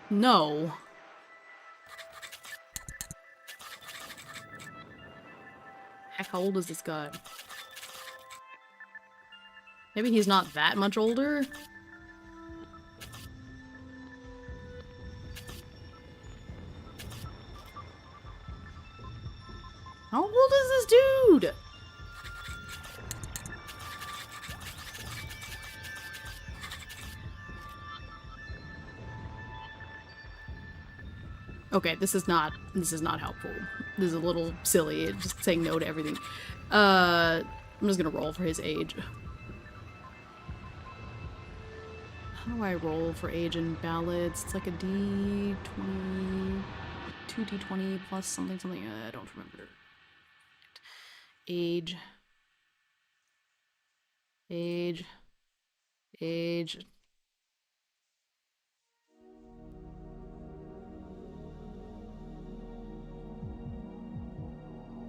No. Heck, how old is this guy? Maybe he's not that much older? How old is this dude? Okay, this is not helpful. This is a little silly, it's just saying no to everything. I'm just gonna roll for his age. How do I roll for age in ballads? It's like a D20... 2d20 plus something. I don't remember. Age.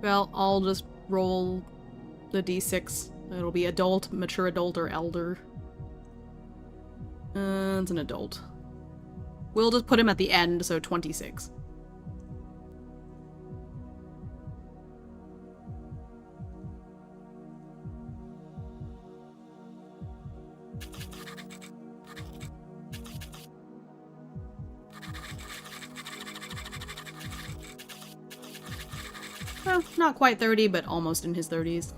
Well, I'll just roll the d6. It'll be adult, mature adult, or elder. It's an adult. We'll just put him at the end, so 26. Well, not quite 30, but almost in his 30s.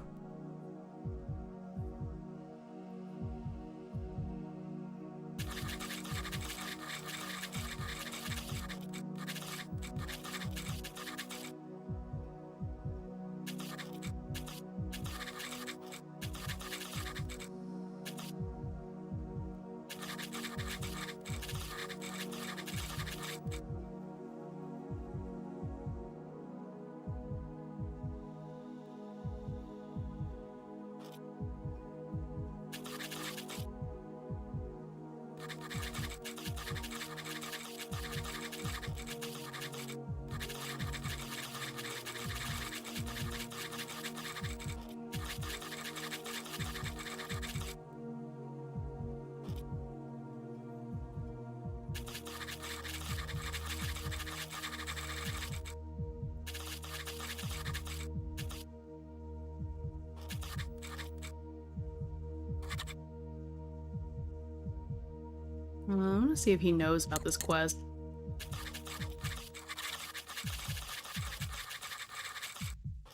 I'm gonna see if he knows about this quest.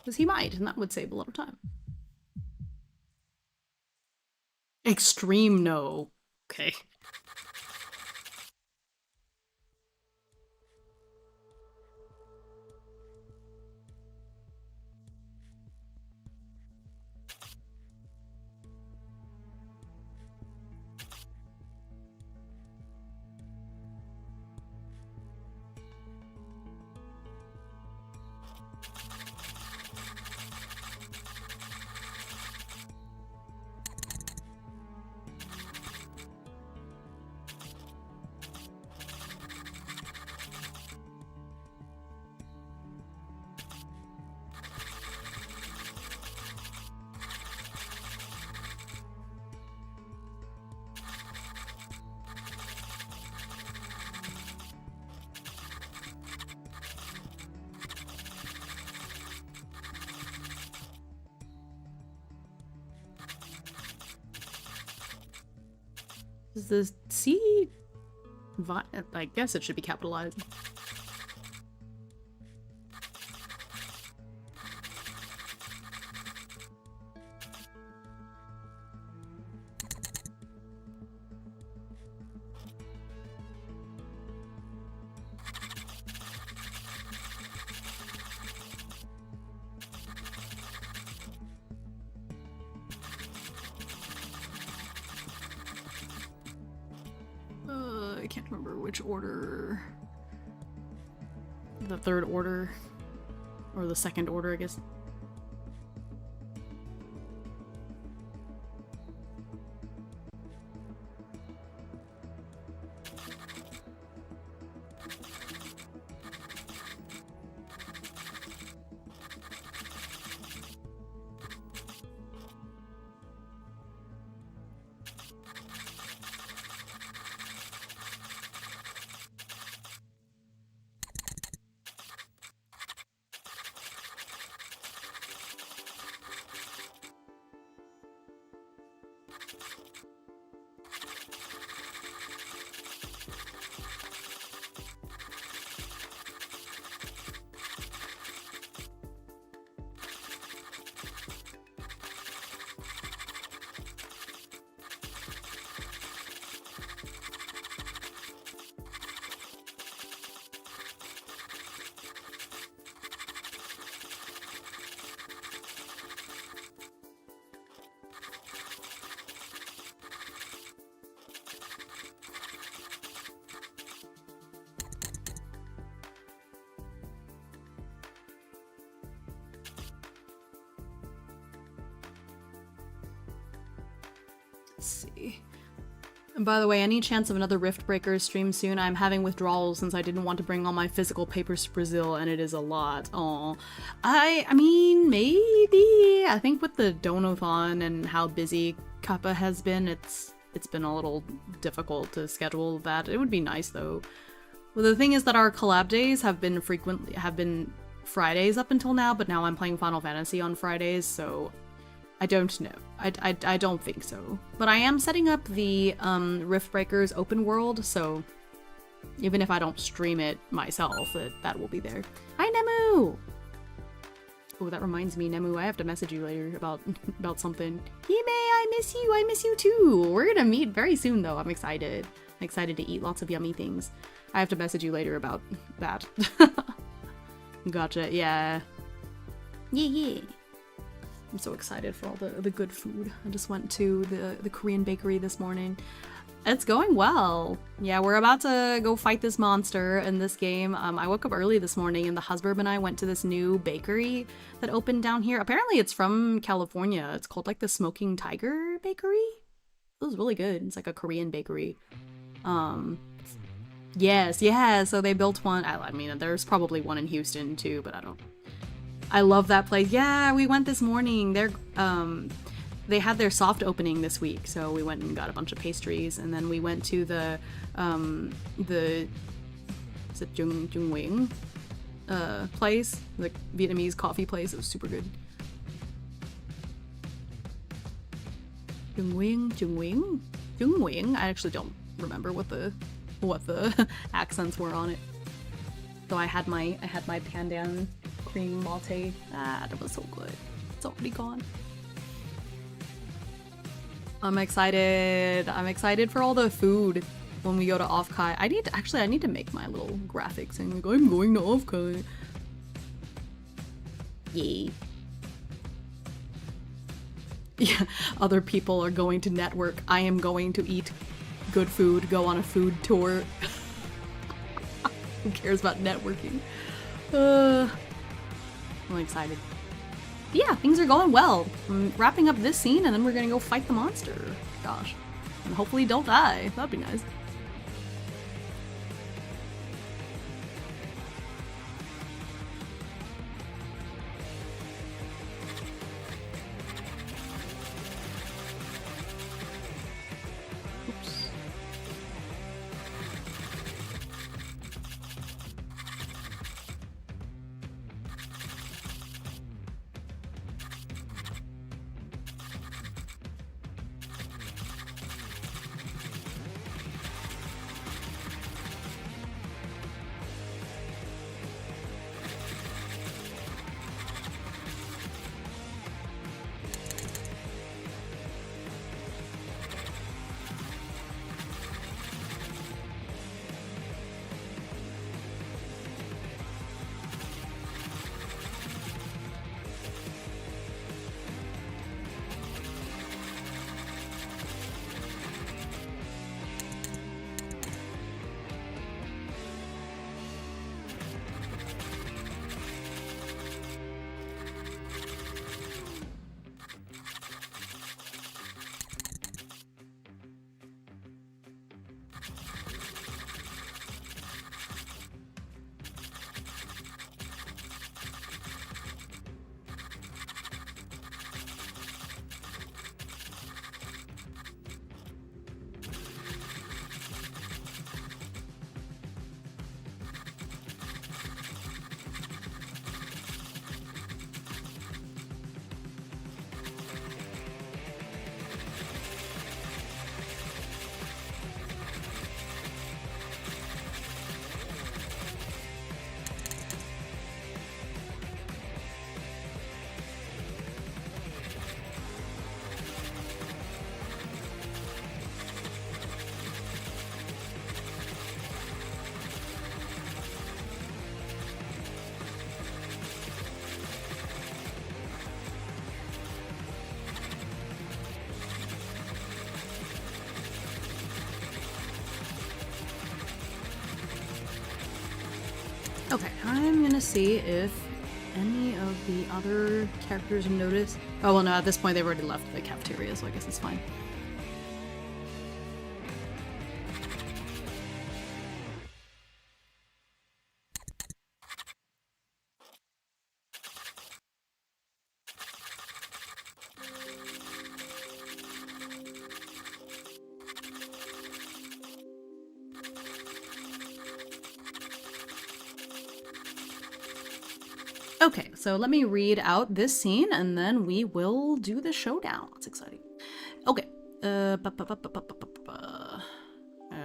Because he might, and that would save a lot of time. Extreme no. Okay. Is the C... I guess it should be capitalized. I can't remember which order. The third order. Or the second order, I guess. Let's see. And by the way, any chance of another Rift Breakers stream soon? I'm having withdrawals since I didn't want to bring all my physical papers to Brazil, and it is a lot. Oh, I mean, maybe. I think with the DONOTHON and how busy Kappa has been, it's been a little difficult to schedule that. It would be nice though. Well, the thing is that our collab days have been Fridays up until now, but now I'm playing Final Fantasy on Fridays, so I don't know. I don't think so. But I am setting up the Rift Breakers open world, so even if I don't stream it myself, that will be there. Hi, Nemu! Oh, that reminds me, Nemu, I have to message you later about about something. Hime, I miss you. I miss you too. We're gonna meet very soon, though. I'm excited. I'm excited to eat lots of yummy things. I have to message you later about that. Gotcha. Yeah. Yeah. I'm so excited for all the good food. I just went to the Korean bakery this morning. It's going well. Yeah, we're about to go fight this monster in this game. I woke up early this morning and the husband and I went to this new bakery that opened down here. Apparently it's from California. It's called like the Smoking Tiger Bakery. It was really good. It's like a Korean bakery. Yes, yeah, so they built one. I mean, there's probably one in Houston too, but I love that place. Yeah, we went this morning. They had their soft opening this week, so we went and got a bunch of pastries, and then we went to the is it Jung Wing place, the Vietnamese coffee place. It was super good. Jung Wing. I actually don't remember what the accents were on it. So I had my pandan cream latte. Ah, that was so good. It's already gone. I'm excited. I'm excited for all the food when we go to Offkai. I need to make my little graphic saying like I'm going to Offkai. Yay. Yeah, other people are going to network. I am going to eat good food, go on a food tour. Who cares about networking? I'm excited. But yeah, things are going well. I'm wrapping up this scene and then we're gonna go fight the monster. Gosh. And hopefully don't die. That'd be nice. Oops. Okay, I'm gonna see if any of the other characters notice. Oh, well, no, at this point they've already left the cafeteria, so I guess it's fine. Okay, so let me read out this scene and then we will do the showdown. That's exciting. Okay.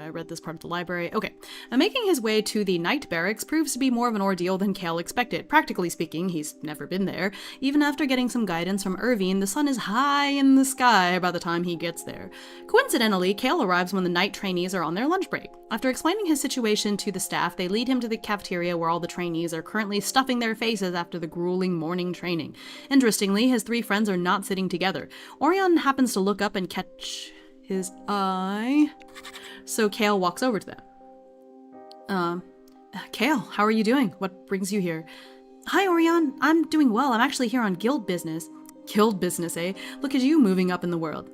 I read this part of the library. Okay. Making his way to the night barracks proves to be more of an ordeal than Cale expected. Practically speaking, he's never been there. Even after getting some guidance from Irvine, the sun is high in the sky by the time he gets there. Coincidentally, Cale arrives when the night trainees are on their lunch break. After explaining his situation to the staff, they lead him to the cafeteria where all the trainees are currently stuffing their faces after the grueling morning training. Interestingly, his three friends are not sitting together. Orion happens to look up and catch his eye, so Cale walks over to them. Cale, how are you doing? What brings you here? Hi, Orion. I'm doing well. I'm actually here on guild business. Guild business, eh? Look at you moving up in the world.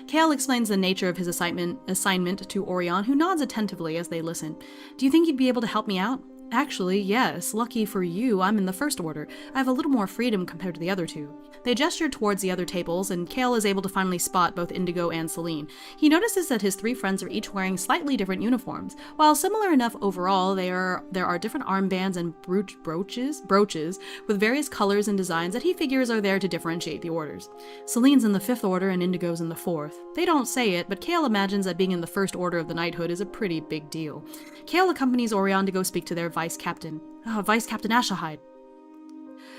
Cale explains the nature of his assignment to Orion, who nods attentively as they listen. Do you think you'd be able to help me out? Actually, yes. Lucky for you, I'm in the first order. I have a little more freedom compared to the other two. They gesture towards the other tables, and Cale is able to finally spot both Indigo and Celine. He notices that his three friends are each wearing slightly different uniforms. While similar enough overall, there are different armbands and brooches with various colors and designs that he figures are there to differentiate the orders. Celine's in the 5th order and Indigo's in the 4th. They don't say it, but Cale imagines that being in the 1st order of the knighthood is a pretty big deal. Cale accompanies Orion to go speak to their vice captain. Vice Captain Ashahide.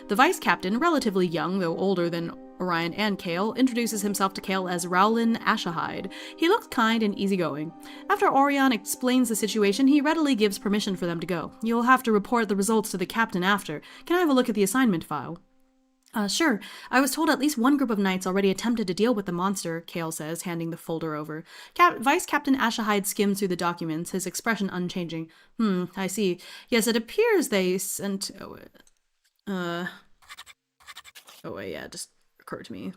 The vice captain, relatively young, though older than Orion and Cale, introduces himself to Cale as Rowlin Ashahide. He looks kind and easygoing. After Orion explains the situation, he readily gives permission for them to go. You'll have to report the results to the captain after. Can I have a look at the assignment file? Sure. I was told at least one group of knights already attempted to deal with the monster, Cale says, handing the folder over. Vice Captain Ashahide skims through the documents, his expression unchanging. I see. Yes, it appears they sent... yeah, it just occurred to me.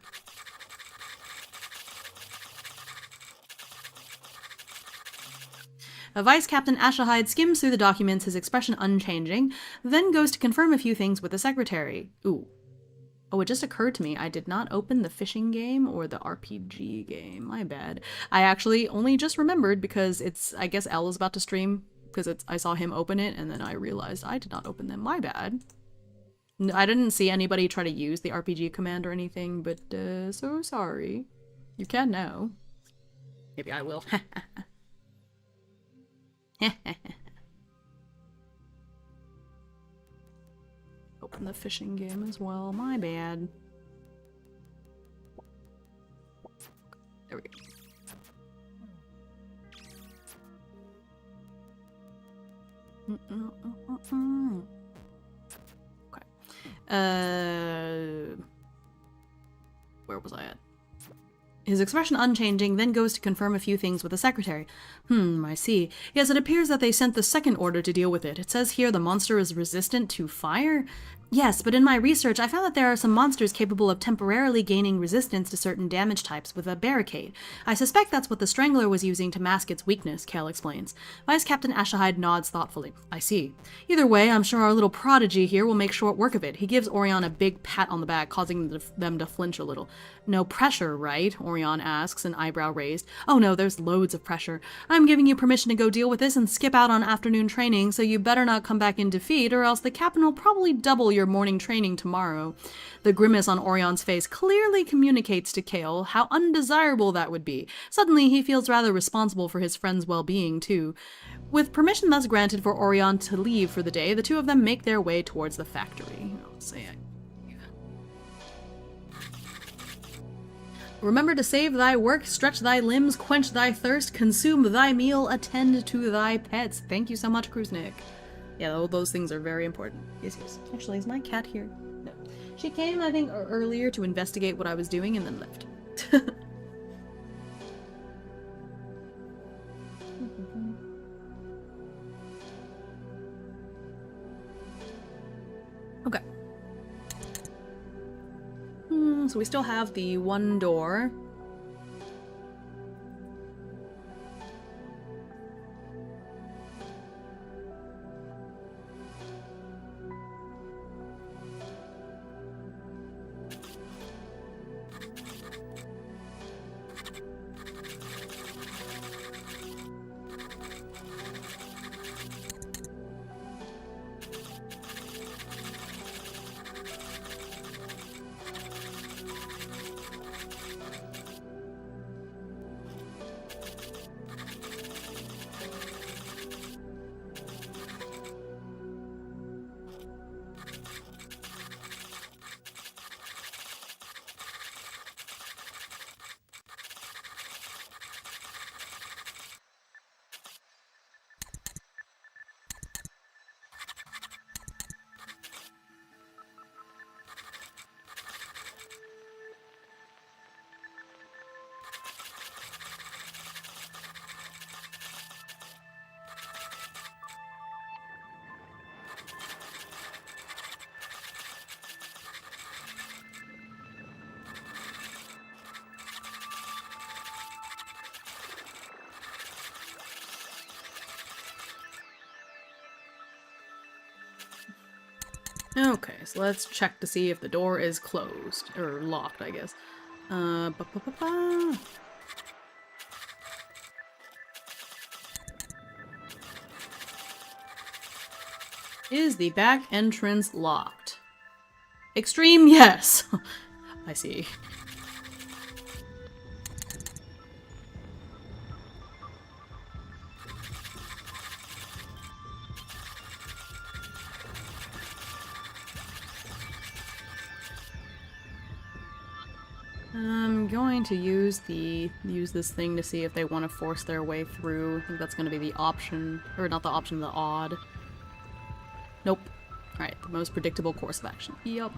Vice Captain Ashahide skims through the documents, his expression unchanging, then goes to confirm a few things with the secretary. Oh, it just occurred to me, I did not open the fishing game or the RPG game. My bad. I actually only just remembered because I guess Elle is about to stream, because I saw him open it, and then I realized I did not open them. My bad. I didn't see anybody try to use the RPG command or anything, but so sorry. You can now. Maybe I will. Open the fishing game as well. My bad. There we go. Okay. Where was I at? His expression unchanging, then goes to confirm a few things with the secretary. I see. Yes, it appears that they sent the 2nd order to deal with it. It says here the monster is resistant to fire? Yes, but in my research, I found that there are some monsters capable of temporarily gaining resistance to certain damage types with a barricade. I suspect that's what the Strangler was using to mask its weakness, Cale explains. Vice Captain Ashahide nods thoughtfully. I see. Either way, I'm sure our little prodigy here will make short work of it. He gives Orion a big pat on the back, causing them to flinch a little. No pressure, right? Orion asks, an eyebrow raised. Oh no, there's loads of pressure. I'm giving you permission to go deal with this and skip out on afternoon training, so you better not come back in defeat, or else the captain will probably double your morning training tomorrow. The grimace on Orion's face clearly communicates to Cale how undesirable that would be. Suddenly, he feels rather responsible for his friend's well-being, too. With permission thus granted for Orion to leave for the day, the two of them make their way towards the factory. Remember to save thy work, stretch thy limbs, quench thy thirst, consume thy meal, attend to thy pets. Thank you so much, Kruznik. Yeah, those things are very important. Yes. Actually, is my cat here? No. She came, I think, earlier to investigate what I was doing and then left. Okay. So we still have the one door. Okay, so let's check to see if the door is closed. Or locked, I guess. Ba-ba-ba-ba. Is the back entrance locked? Extreme, yes! I see. I'm going to use this thing to see if they want to force their way through. I think that's going to be the option, or not the option, the odd. Nope. Alright, the most predictable course of action. Yup.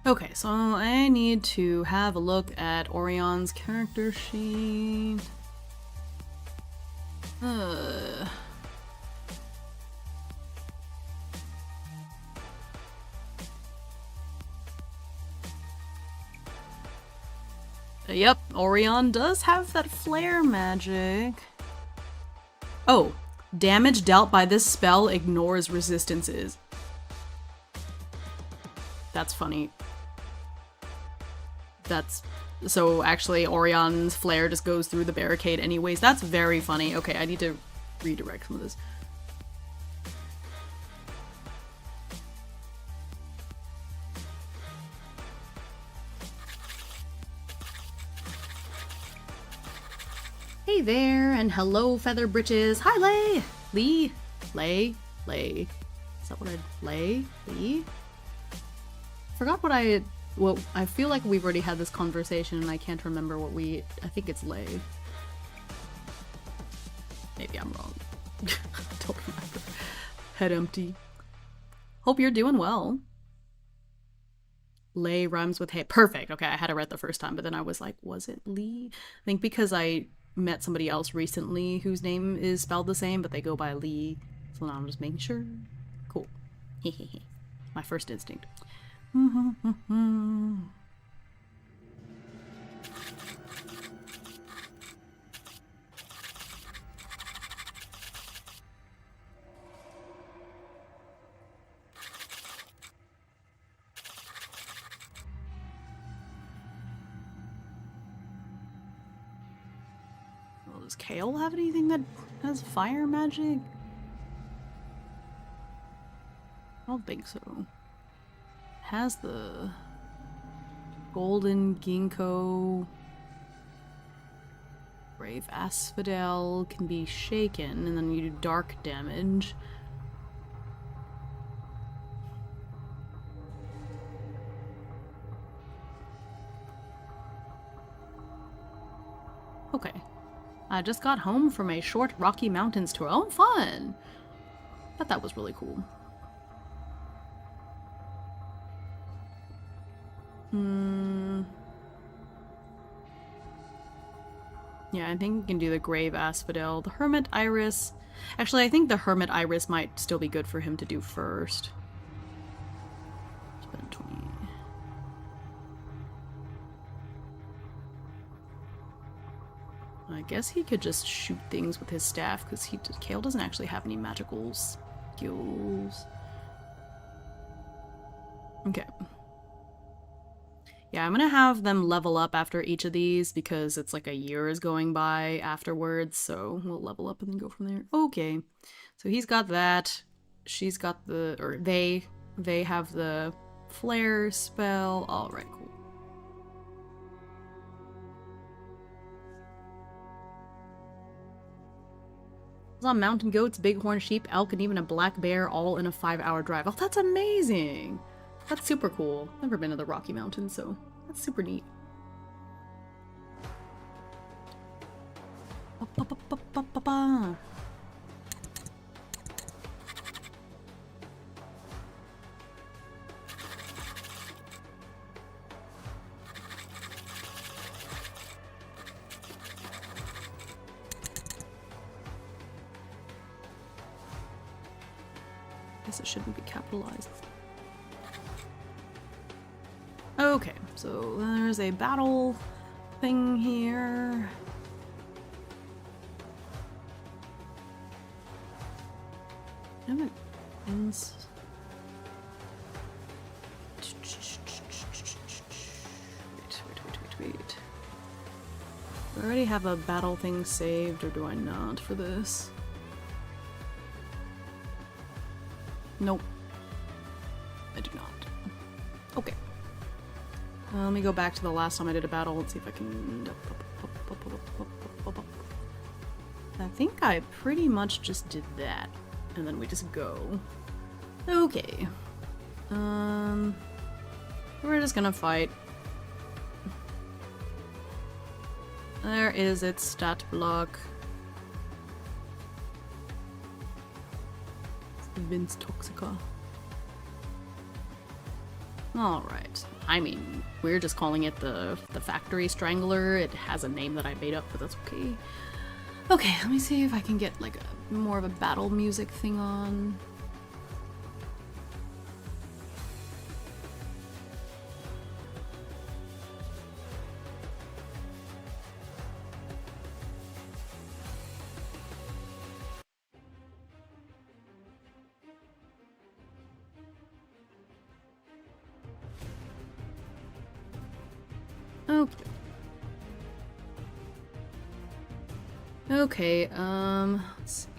Okay, so I need to have a look at Orion's character sheet. Yep, Orion does have that flare magic. Oh, damage dealt by this spell ignores resistances. That's funny. So actually Orion's flare just goes through the barricade anyways. That's very funny. Okay, I need to redirect some of this. Hey there, and hello, Feather Britches. Hi, Lay! Lay? Is that what Lay? Forgot what well, I feel like we've already had this conversation and I can't remember what I think it's Lay. Maybe I'm wrong. Don't remember. Head empty. Hope you're doing well. Lay rhymes with hey. Perfect. Okay, I had it right the first time, but then I was like, was it Lee? I think because I met somebody else recently whose name is spelled the same, but they go by Lee. So now I'm just making sure. Cool. Hehehe. My first instinct. Well, does Cale have anything that has fire magic? I don't think so. Has the golden ginkgo, brave asphodel can be shaken, and then you do dark damage. Okay. I just got home from a short Rocky Mountains tour. Oh, fun! Thought that was really cool. Yeah, I think we can do the Grave Asphodel. The Hermit Iris. Actually, I think the Hermit Iris might still be good for him to do first. Spend 20. I guess he could just shoot things with his staff, because Cale doesn't actually have any magicals. Ridiculous. Okay. Yeah, I'm gonna have them level up after each of these because it's like a year is going by afterwards, so we'll level up and then go from there. Okay. So he's got that. She's got the, or they have the flare spell. Alright, cool. Saw mountain goats, bighorn sheep, elk, and even a black bear all in a 5-hour drive. Oh, that's amazing! That's super cool. Never been to the Rocky Mountains, so that's super neat. Ba-ba-ba-ba-ba-ba. Guess it shouldn't be capitalized. Okay, so there's a battle thing here. I haven't wait. Do I already have a battle thing saved, or do I not for this? Nope. I do not. Okay. Let me go back to the last time I did a battle and see if I can... I think I pretty much just did that. And then we just go. Okay. We're just gonna fight. There is its stat block. Vince Toxica. Alright. I mean, we're just calling it the Factory Strangler. It has a name that I made up, but that's okay. Okay, let me see if I can get like more of a battle music thing on. Okay. Okay, let's see.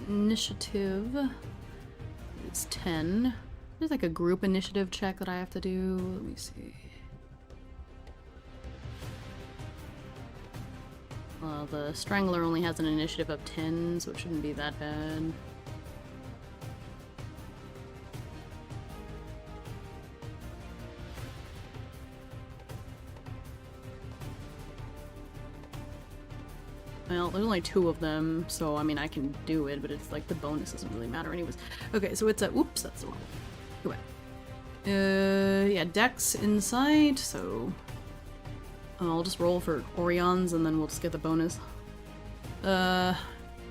Initiative is 10. There's like a group initiative check that I have to do. Let me see. The Strangler only has an initiative of 10, so it shouldn't be that bad. Well, there's only 2 of them, so I mean I can do it, but it's like the bonus doesn't really matter anyways. Okay, so it's a oops, that's the wrong one. Go back. Yeah, Dex Insight, so I'll just roll for Orion's and then we'll just get the bonus.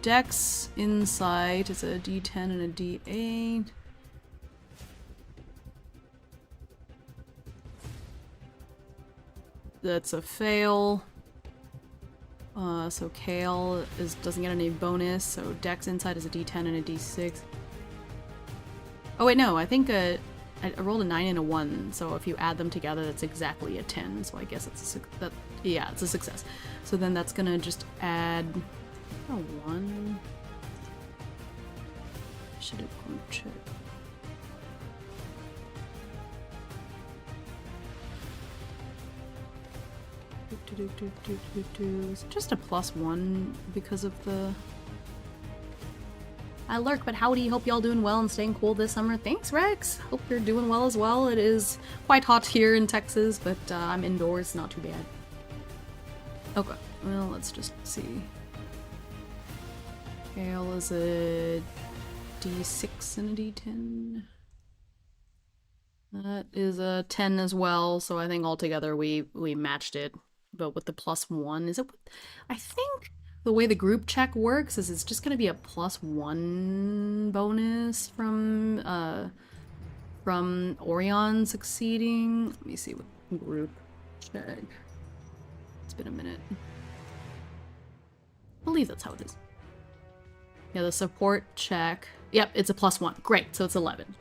Dex Insight is a D10 and a D8. That's a fail. So Cale doesn't get any bonus, so Dex Insight is a D10 and a D6. Oh wait, no, I think I rolled a 9 and a 1, so if you add them together, that's exactly a 10, so I guess it's yeah, it's a success. So then that's gonna just add a 1. Should have check. Is it just a +1 because of the... I lurk, but howdy, hope y'all doing well and staying cool this summer. Thanks, Rex! Hope you're doing well as well. It is quite hot here in Texas, but I'm indoors, not too bad. Okay, well, let's just see. Cale is a D6 and a D10. That is a 10 as well, so I think altogether we matched it. But with the +1, is it? I think the way the group check works is it's just gonna be a +1 bonus from Orion succeeding. Let me see what group check. It's been a minute. I believe that's how it is. Yeah, the support check. Yep, it's a +1. Great, so it's 11.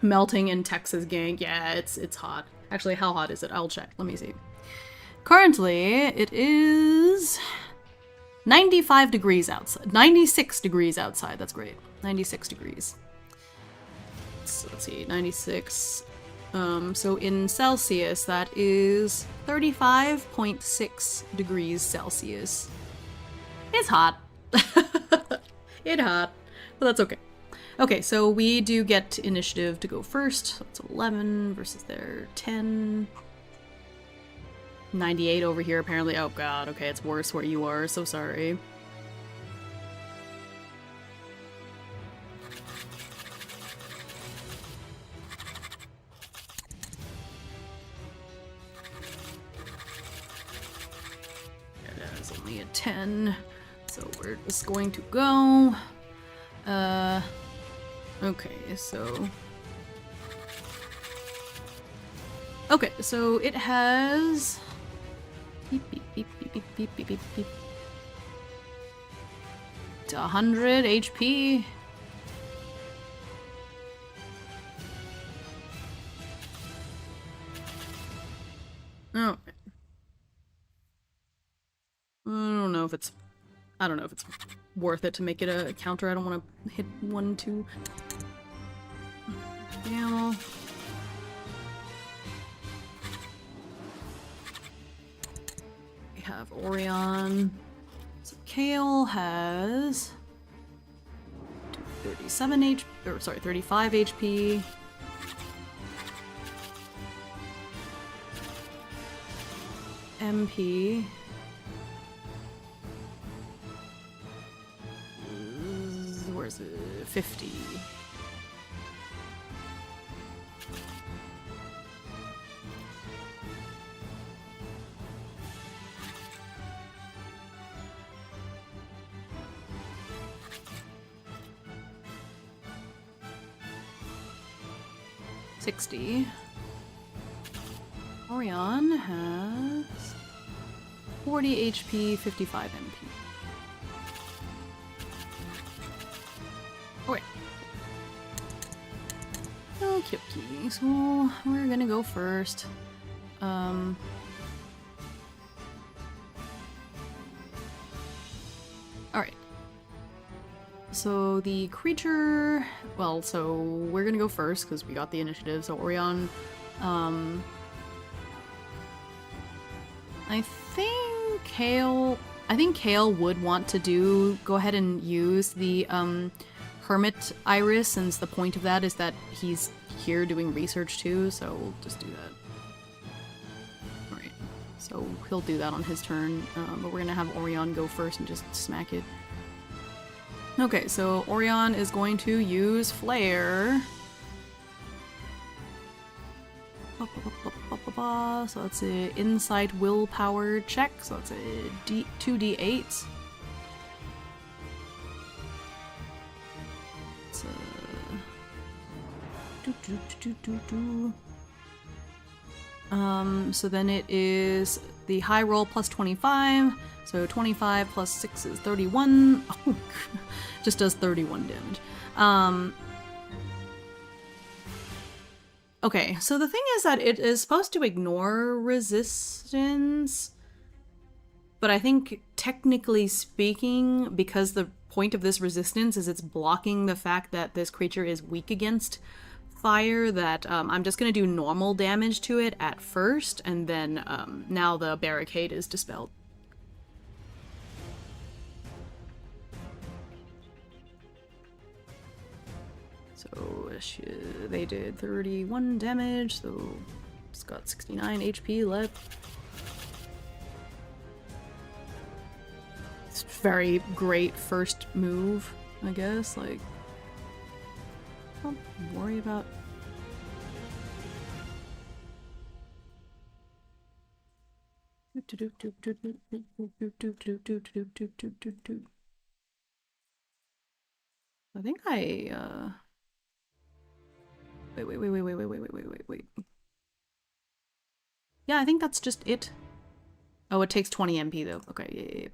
Melting in Texas, gang. Yeah, it's hot. Actually, how hot is it? I'll check. Let me see. Currently, it is 95 degrees outside. 96 degrees outside. That's great. 96 degrees. So let's see, 96. So in Celsius, that is 35.6 degrees Celsius. It's hot. It's hot, but that's okay. Okay, so we do get initiative to go first. So it's 11 versus their 10. 98 over here, apparently. Oh god, okay, it's worse where you are. So sorry. That is only a 10. So we're just going to go. Okay, so... Okay, so it has... Beep, beep, beep, beep, beep, beep, beep, beep, beep. It's 100 HP. Oh. I don't know if it's worth it to make it a counter. I don't want to hit 1, 2. Cale. We have Orion. So Cale has 37 HP, or sorry, 35 HP. MP. Where's it? 50. Orion has 40 HP, 55 MP. Okay. Okay, okay. So we're gonna go first. Alright. So the creature... Well, so we're gonna go first because we got the initiative. So Orion... I think Cale would want to go ahead and use the Hermit Iris, since the point of that is that he's here doing research too, so we'll just do that. Alright, so he'll do that on his turn, but we're gonna have Orion go first and just smack it. Okay, so Orion is going to use Flare. So that's an insight willpower check, so that's a 2d8. So, so then it is the high roll plus 25, so 25 plus 6 is 31. Oh, just does 31 damage. Okay, so the thing is that it is supposed to ignore resistance, but I think technically speaking, because the point of this resistance is it's blocking the fact that this creature is weak against fire, that I'm just going to do normal damage to it at first, and then now the barricade is dispelled. So they did 31 damage, so it's got 69 HP left. It's very great first move, I guess. Like, don't worry about... I think I, Wait. Yeah, I think that's just it. Oh, it takes 20 MP though. Okay,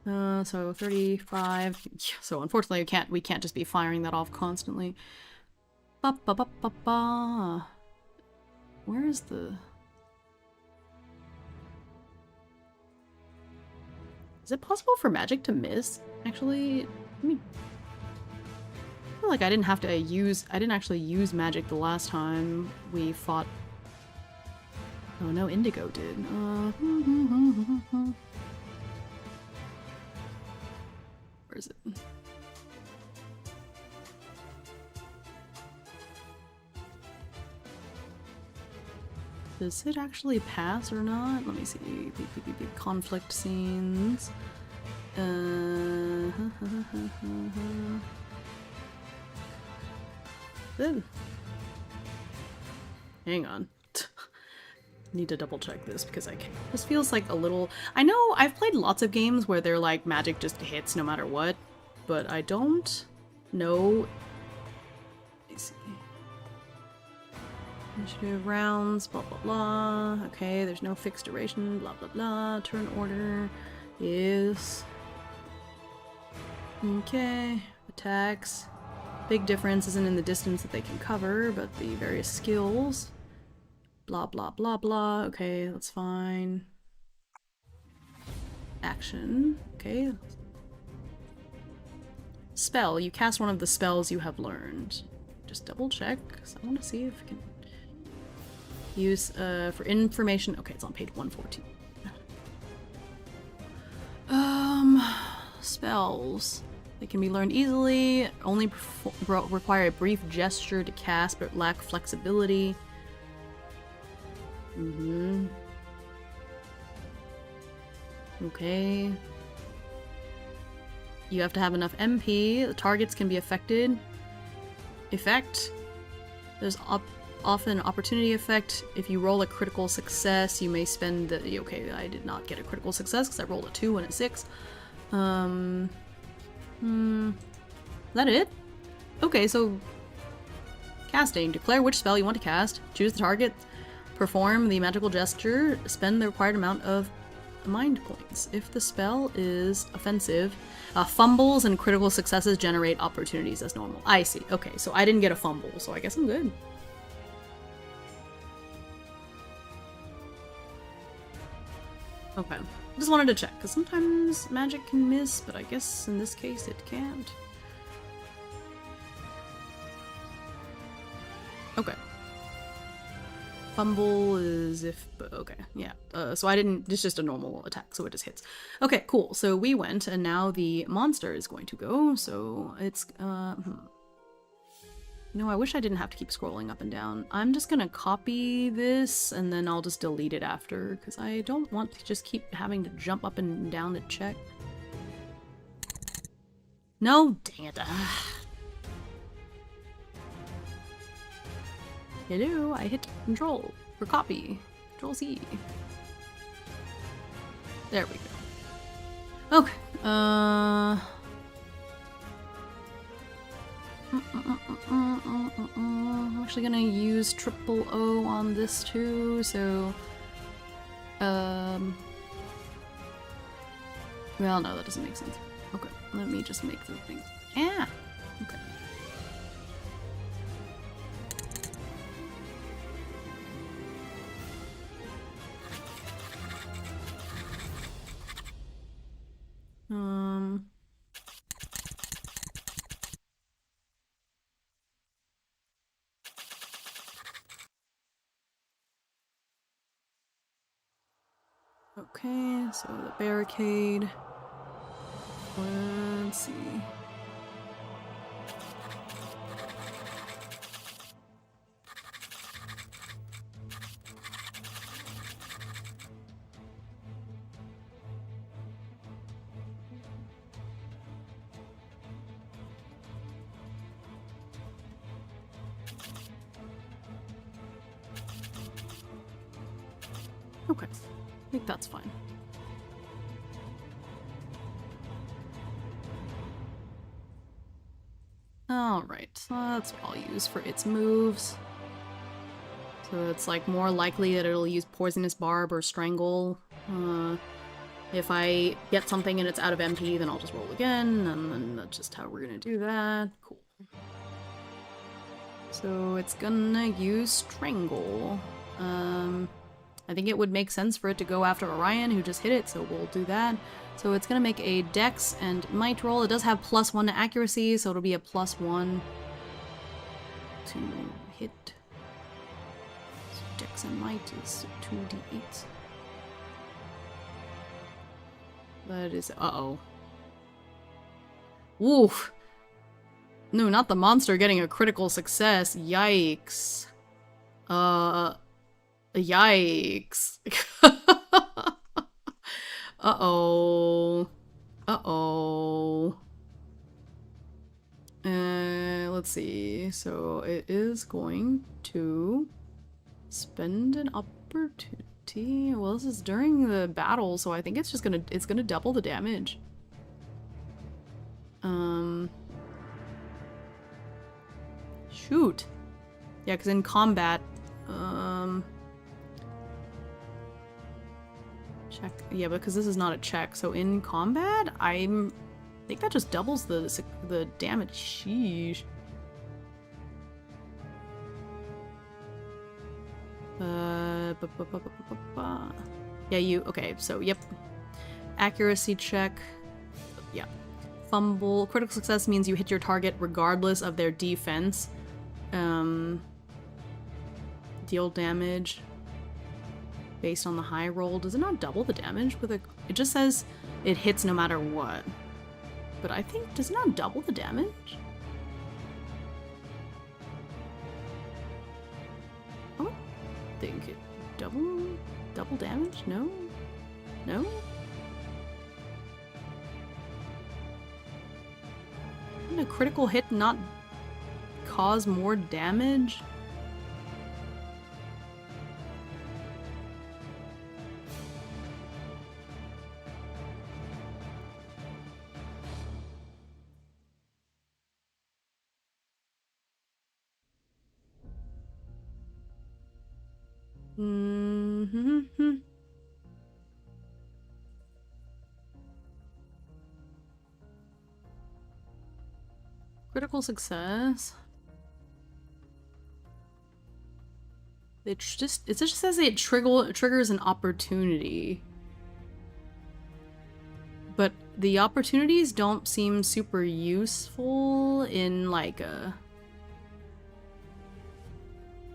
yeah. So 35. So unfortunately we can't just be firing that off constantly. Ba ba ba ba ba. Where is the... Is it possible for magic to miss? Actually, let me... I feel like I didn't actually use magic the last time we fought... Oh no, Indigo did. Where is it? Does it actually pass or not? Let me see. Conflict scenes. Hang on. Need to double check this because this feels like a little... I know I've played lots of games where they're like magic just hits no matter what, but I don't know. Let me see. Initiative rounds, blah blah blah. Okay, there's no fixed duration, blah blah blah. Turn order is... Okay, attacks. Big difference isn't in the distance that they can cover, but the various skills. Blah blah blah blah. Okay, that's fine. Action. Okay. Spell. You cast one of the spells you have learned. Just double check, because I want to see if I can use for information. Okay, it's on page 114. Spells. They can be learned easily, only require a brief gesture to cast, but lack flexibility. Okay. You have to have enough MP. The targets can be affected. Effect. There's often an opportunity effect. If you roll a critical success, you may spend the... Okay, I did not get a critical success because I rolled a 2 and a 6. Is that it? Okay, so... Casting. Declare which spell you want to cast. Choose the target. Perform the magical gesture. Spend the required amount of mind points. If the spell is offensive, fumbles and critical successes generate opportunities as normal. I see. Okay, so I didn't get a fumble, so I guess I'm good. Okay. Just wanted to check, because sometimes magic can miss, but I guess in this case it can't. Okay. Fumble is if... Okay, yeah. So I didn't... It's just a normal attack, so it just hits. Okay, cool. So we went, and now the monster is going to go, so it's... No, I wish I didn't have to keep scrolling up and down. I'm just gonna copy this, and then I'll just delete it after, because I don't want to just keep having to jump up and down to check. No, dang it. Hello, I hit Control for copy. Control C. There we go. Okay. I'm actually gonna use triple O on this too, so... Well, no, that doesn't make sense. Okay, let me just make the thing... Yeah! Okay. Okay, so the barricade. Let's see. Okay, I think that's fine. Alright, so that's what I'll use for its moves. So it's like more likely that it'll use Poisonous Barb or Strangle. If I get something and it's out of MP, then I'll just roll again, and then that's just how we're gonna do that. Cool. So it's gonna use Strangle. I think it would make sense for it to go after Orion, who just hit it, so we'll do that. So it's gonna make a Dex and Might roll. It does have +1 to accuracy, so it'll be a +1 to hit. So Dex and Might is 2d8. That is... uh-oh. Woof! No, not the monster getting a critical success. Yikes. Yikes. Uh-oh. Uh-oh. Let's see. So it is going to spend an opportunity. Well, this is during the battle, so I think it's just gonna double the damage. Shoot. Yeah, because in combat, check. Yeah, because this is not a check. So in combat, I think that just doubles the damage. Sheesh. Yeah, you. Okay, so yep. Accuracy check. Yeah. Fumble. Critical success means you hit your target regardless of their defense. Deal damage based on the high roll. Does it not double the damage with a... It just says it hits no matter what. But I think... Does it not double the damage? I don't think it double damage? No? No? Can a critical hit not cause more damage? Critical success. It just says it triggers an opportunity. But the opportunities don't seem super useful in like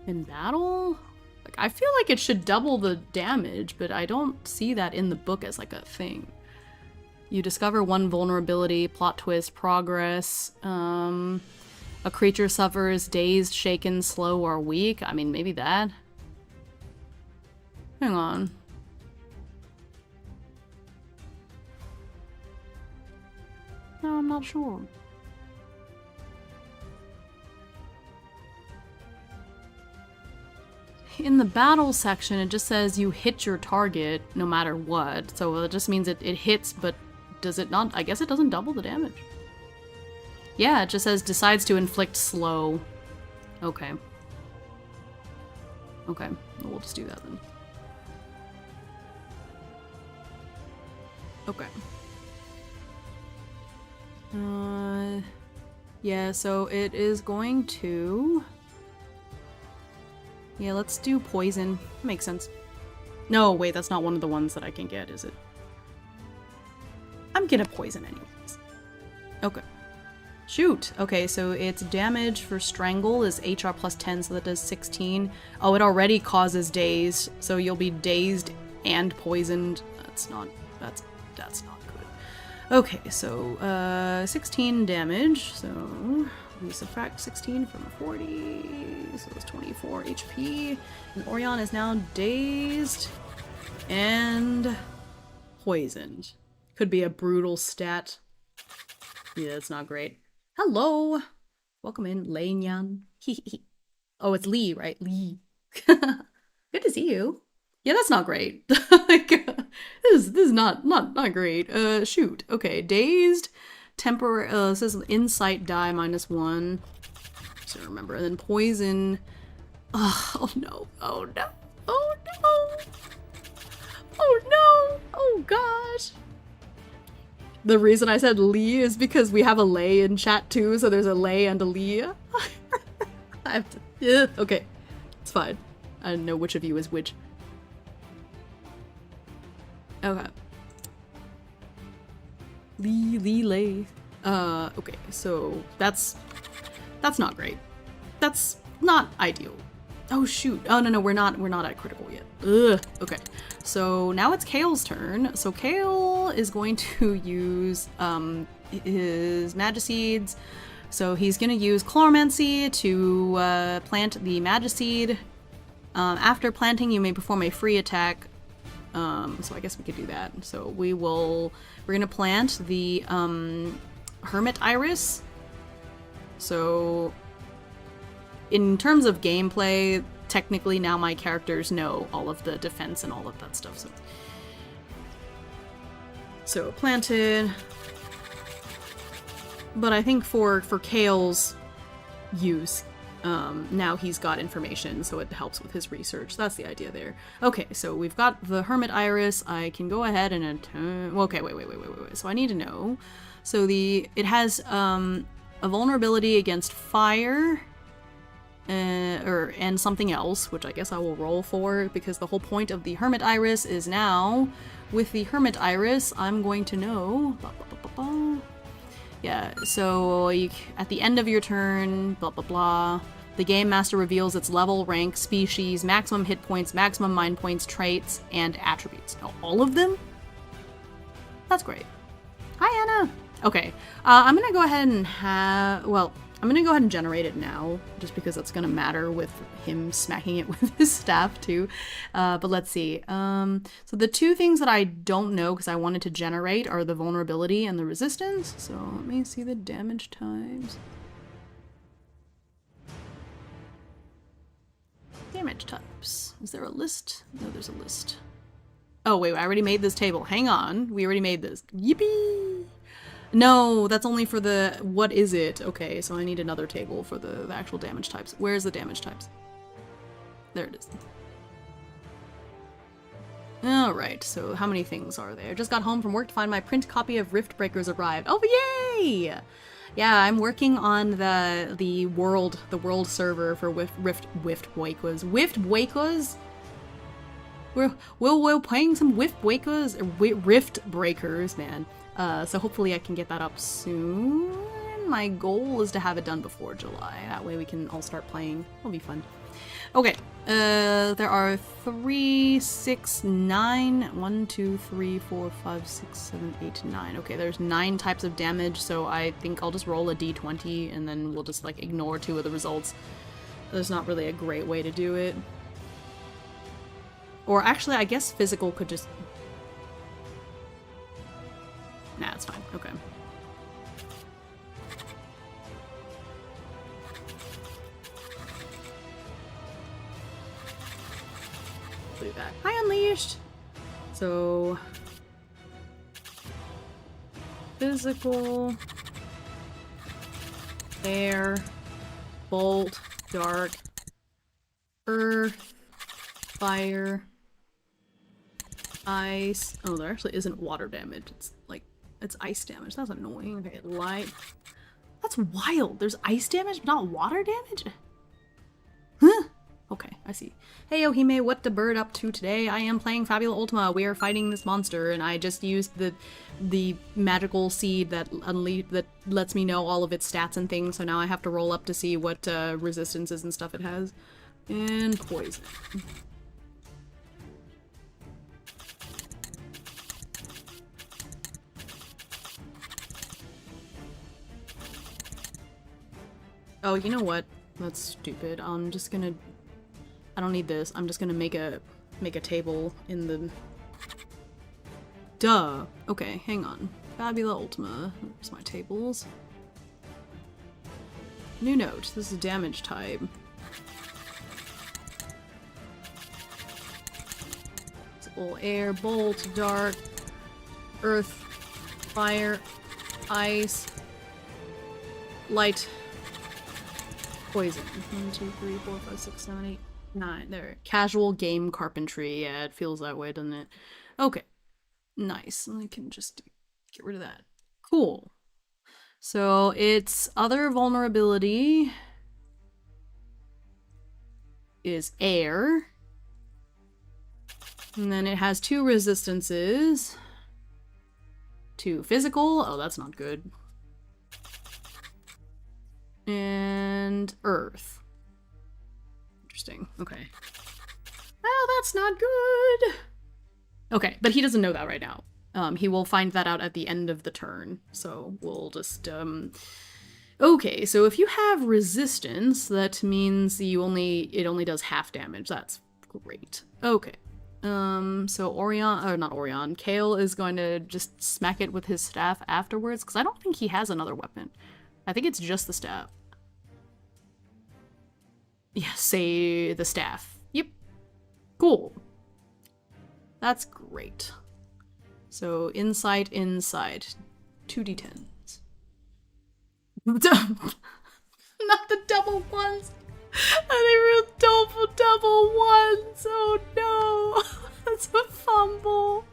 in battle? Like, I feel like it should double the damage, but I don't see that in the book as like a thing. You discover one vulnerability, plot twist, progress. A creature suffers dazed, shaken, slow, or weak. I mean, maybe that. Hang on. No, I'm not sure. In the battle section, it just says you hit your target no matter what. So it just means it hits, but does it not? I guess it doesn't double the damage. Yeah, it just says decides to inflict slow. Okay. Okay, we'll just do that then. Okay. Yeah, so it is going to... Yeah, let's do poison. Makes sense. No, wait, that's not one of the ones that I can get, is it? I'm gonna poison anyways. Okay. Shoot! Okay, so its damage for Strangle is HR plus 10, so that does 16. Oh, it already causes dazed, so you'll be dazed and poisoned. That's not good. Okay, so 16 damage, so we subtract 16 from 40, so it's 24 HP. And Orion is now dazed and poisoned. Could be a brutal stat. Yeah, that's not great. Hello! Welcome in, Leinyan. Oh, it's Lee, right? Lee. Good to see you. Yeah, that's not great. Like, this is not great. Shoot. Okay, dazed. Temporary, it says insight die -1. So remember, and then poison. Oh no, oh no, oh no, oh no, oh god. gosh. The reason I said Lee is because we have a Lay in chat too, so there's a Lay and a Lee. I have to, yeah, okay. It's fine. I don't know which of you is which. Okay. Lee, Lay. Okay, so that's not great. That's not ideal. Oh shoot. Oh no, we're not at critical yet. Ugh. Okay. So now it's Cale's turn. So Cale is going to use his Magiseeds. So he's gonna use Chloromancy to plant the Magiseed. After planting, you may perform a free attack. So I guess we could do that. So we're gonna plant the Hermit Iris. So in terms of gameplay, technically now my characters know all of the defense and all of that stuff. So planted. But I think for Cale's use, now he's got information, so it helps with his research. That's the idea there. Okay, so we've got the Hermit Iris. I can go ahead and okay, wait. So I need to know. So it has a vulnerability against fire, and something else, which I guess I will roll for, because the whole point of the Hermit Iris is now, with the Hermit Iris, I'm going to know. Yeah, so at the end of your turn, blah blah blah, the Game Master reveals its level, rank, species, maximum hit points, maximum mind points, traits, and attributes. Now, all of them? That's great. Hi, Anna! Okay, I'm gonna go ahead and I'm gonna go ahead and generate it now, just because that's gonna matter with him smacking it with his staff too. But let's see. So the two things that I don't know because I wanted to generate are the vulnerability and the resistance. So let me see the damage types. Damage types. Is there a list? No, there's a list. Oh wait, I already made this table. Hang on, we already made this. Yippee! No, that's only for the, what is it? Okay, so I need another table for the actual damage types. Where's the damage types? There it is. Alright, so how many things are there? Just got home from work to find my print copy of Rift Breakers arrived. Oh, yay! Yeah, I'm working on the world server for Rift Breakers. We're playing some Rift Breakers, man. So hopefully I can get that up soon. My goal is to have it done before July. That way we can all start playing. It'll be fun. Okay, there are 3, 6, 9, 1, 2, 3, 4, 5, 6, 7, 8, 9. Okay, there's 9 types of damage, so I think I'll just roll a d20 and then we'll just like ignore 2 of the results. There's not really a great way to do it. Or actually, I guess physical could just... Nah, it's fine. Okay. Do that. Hi, Unleashed! So... Physical... Air... Bolt... Dark... Earth... Fire... Ice... Oh, there actually isn't water damage. It's like... It's ice damage. That's annoying. Okay, light... That's wild! There's ice damage, but not water damage? Huh? Okay, I see. Hey, Ohime, what the bird up to today? I am playing Fabula Ultima. We are fighting this monster, and I just used the magical seed that lets me know all of its stats and things, so now I have to roll up to see what resistances and stuff it has. And poison. Oh, you know what? That's stupid. I'm just gonna... I don't need this. I'm just gonna make a table in the... Duh! Okay, hang on. Fabula Ultima. Where's my tables? New note. This is damage type. Physical, air, bolt, dark, earth, fire, ice, light, poison. 1, 2, 3, 4, 5, 6, 7, 8, 9. There. Casual game carpentry. Yeah, it feels that way, doesn't it? Okay. Nice. I can just get rid of that. Cool. So its other vulnerability is air. And then it has 2 resistances to physical. Oh, that's not good. And earth. Interesting. Okay. Well, that's not good. Okay, but he doesn't know that right now. He will find that out at the end of the turn. So we'll just, Okay, so if you have resistance, that means it only does half damage. That's great. Okay. So Cale is going to just smack it with his staff afterwards, because I don't think he has another weapon. I think it's just the staff. Yeah, say the staff. Yep. Cool. That's great. So insight. 2d10s. Not the double ones! I think we're double ones! Oh no! That's a fumble!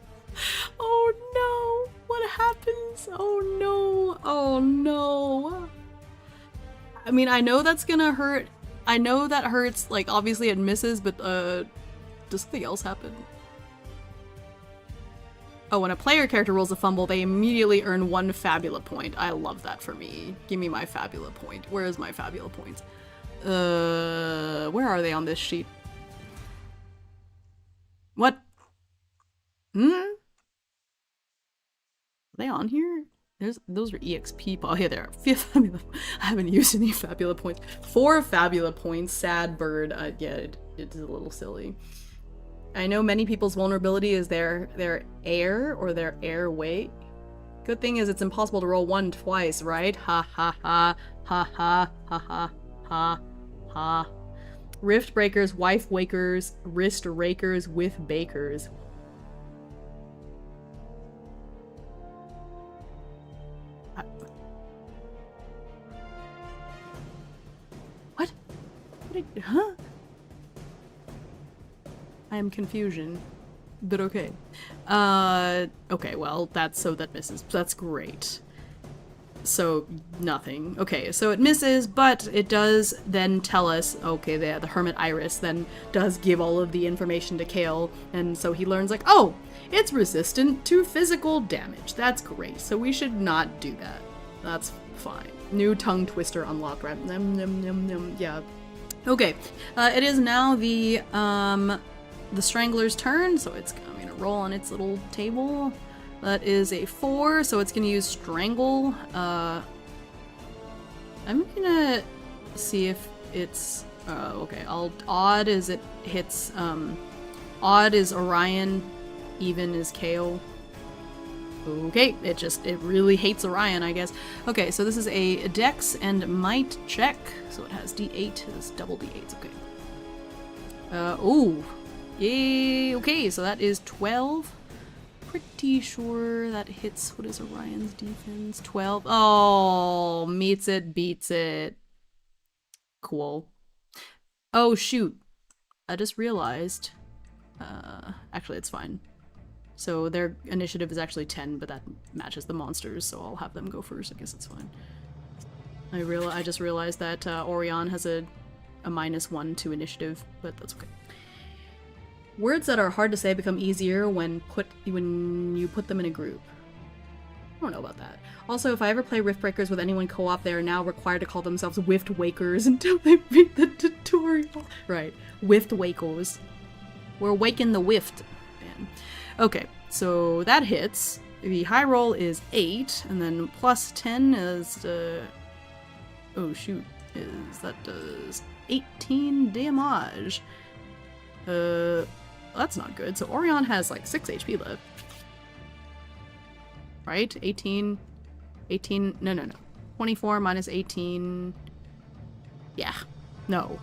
Oh no! What happens? Oh no! Oh no! I mean, I know that's gonna hurt. I know that hurts, like, obviously it misses, but, does something else happen? Oh, when a player character rolls a fumble, they immediately earn 1 Fabula point. I love that for me. Give me my Fabula point. Where is my Fabula point? Where are they on this sheet? What? Are they on here? Those are EXP. Oh, here they are. I haven't used any Fabula points. 4 Fabula points. Sad bird. Yeah, it's a little silly. I know many people's vulnerability is their air or their airway. Good thing is it's impossible to roll 1 twice, right? Ha ha ha ha ha ha ha ha ha. Rift breakers, wife wakers, wrist rakers with bakers. What? Huh? I am confusion. But okay. Okay, well, that misses. That's great. So, nothing. Okay, so it misses, but it does then tell us, okay, the Hermit Iris then does give all of the information to Cale, and so he learns, like, oh, it's resistant to physical damage. That's great, so we should not do that. That's fine. New tongue twister unlocked, right? Yeah. Okay, it is now the Strangler's turn, so it's gonna roll on its little table. That is a 4, so it's gonna use Strangle. I'm gonna see if it's okay. Odd is it hits. Odd is Orion, even is Cale. Okay, it really hates Orion, I guess. Okay, so this is a Dex and Might check, so it has D8. It's double D8s. Okay. Oh. Yay! Okay, so that is 12. Pretty sure that hits. What is Orion's defense? 12. Oh, meets it, beats it. Cool. Oh, shoot. I just realized. Actually, it's fine. So their initiative is actually 10, but that matches the monsters, so I'll have them go first. I guess it's fine. I just realized that Orion has a -1 to initiative, but that's okay. Words that are hard to say become easier when you put them in a group. I don't know about that. Also, if I ever play Rift Breakers with anyone co-op, they are now required to call themselves Wift Wakers until they beat the tutorial. Right. Wift Wakers. We're waking the Wift. Man. Okay, so that hits. The high roll is 8, and then plus 10 is oh shoot. That does 18 damage. That's not good. So Orion has like 6 HP left. Right? 18. No. 24 minus 18. Yeah. No.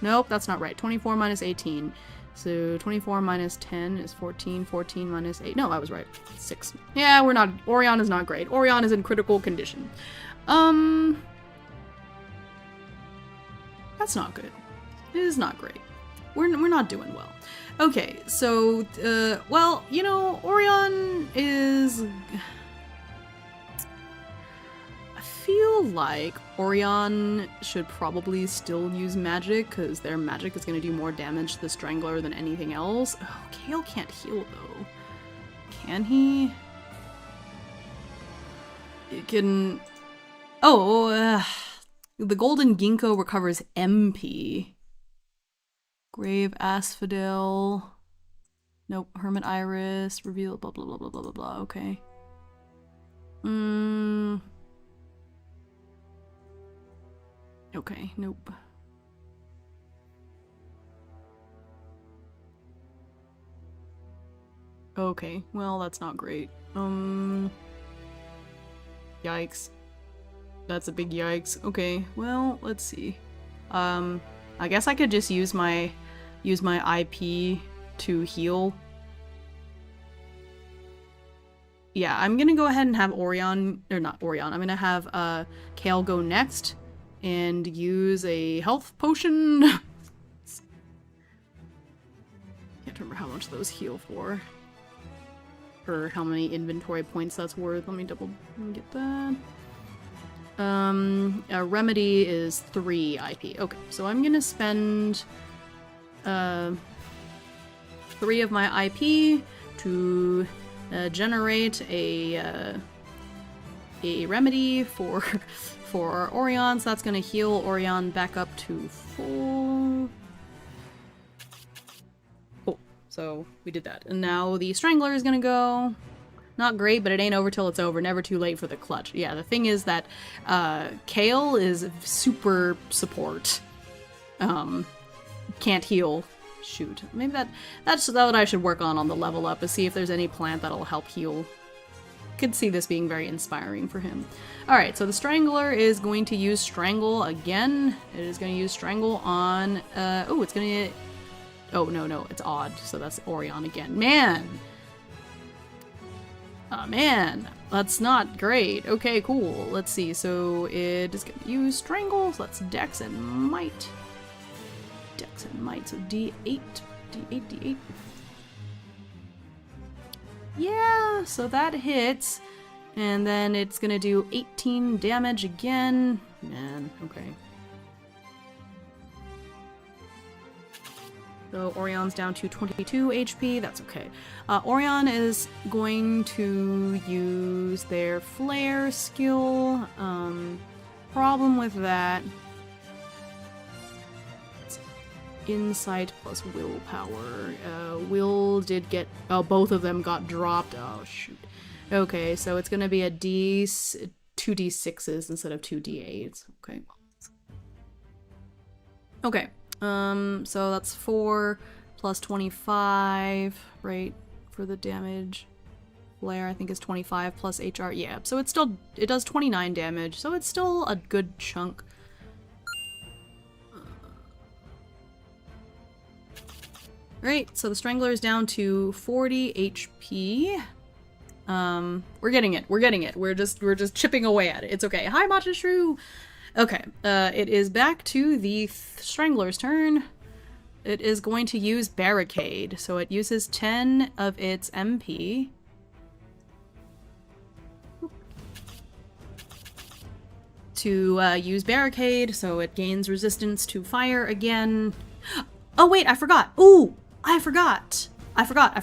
Nope, that's not right. 24 minus 18. So 24 minus 10 is 14. 14 minus 8. No, I was right. 6. Yeah, Orion is not great. Orion is in critical condition. That's not good. It is not great. We're not doing well. Okay, so, well, you know, Orion is... I feel like Orion should probably still use magic, because their magic is going to do more damage to the Strangler than anything else. Oh, Cale can't heal, though. Can he? It can... Oh, the Golden Ginkgo recovers MP. Grave Asphodel. Nope. Hermit Iris. Reveal. Blah, blah, blah, blah, blah, blah, blah. Okay. Okay. Nope. Okay. Well, that's not great. Yikes. That's a big yikes. Okay. Well, let's see. I guess I could just use my IP to heal. Yeah, I'm gonna go ahead and have Orion, or not Orion, I'm gonna have Cale go next and use a health potion. Can't remember how much those heal for. Or how many inventory points that's worth. Let me get that. A remedy is 3 IP. Okay, so I'm gonna spend 3 of my IP to generate a remedy for Orion. So that's gonna heal Orion back up to full. Cool. So we did that, and now the Strangler is gonna go. Not great, but it ain't over till it's over. Never too late for the clutch. Yeah, the thing is that Cale is super support. Can't heal. Shoot. Maybe that's what I should work on the level up, is see if there's any plant that'll help heal. Could see this being very inspiring for him. Alright, so the Strangler is going to use Strangle again. It is going to use Strangle on... oh, it's going to... Oh, no, it's Odd. So that's Orion again. Man! Oh, man, that's not great. Okay, cool. Let's see. So it is going to use Strangle. So that's Dex and Might. Dex and Might. So D8. D8. Yeah, so that hits. And then it's going to do 18 damage again. Man, okay. So Orion's down to 22 HP, that's okay. Orion is going to use their Flare skill. Problem with that... Insight plus Willpower. Will did get... Oh, both of them got dropped. Oh, shoot. Okay, so it's gonna be a 2d6s instead of 2d8s. Okay. Okay. So that's 4 plus 25, right, for the damage. Flare, I think, is 25 plus HR. Yeah, so it does 29 damage, so it's still a good chunk. Right, so the Strangler is down to 40 HP. We're getting it. We're just chipping away at it. It's okay. Hi, Machishru! Okay, it is back to the Strangler's turn. It is going to use Barricade, so it uses 10 of its MP. To use Barricade, so it gains resistance to fire again. Oh wait, I forgot! Ooh! I forgot! I forgot!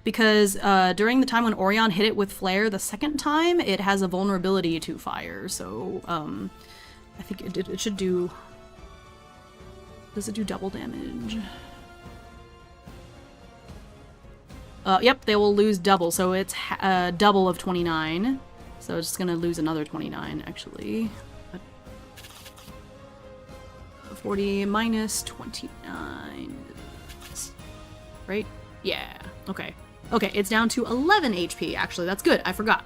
Because during the time when Orion hit it with Flare the second time, it has a vulnerability to fire, so I think it should do... Does it do double damage? Yep, they will lose double, so it's double of 29. So it's just gonna lose another 29, actually. 40 minus 29. Right? Yeah. Okay. Okay, it's down to 11 HP, actually. That's good. I forgot.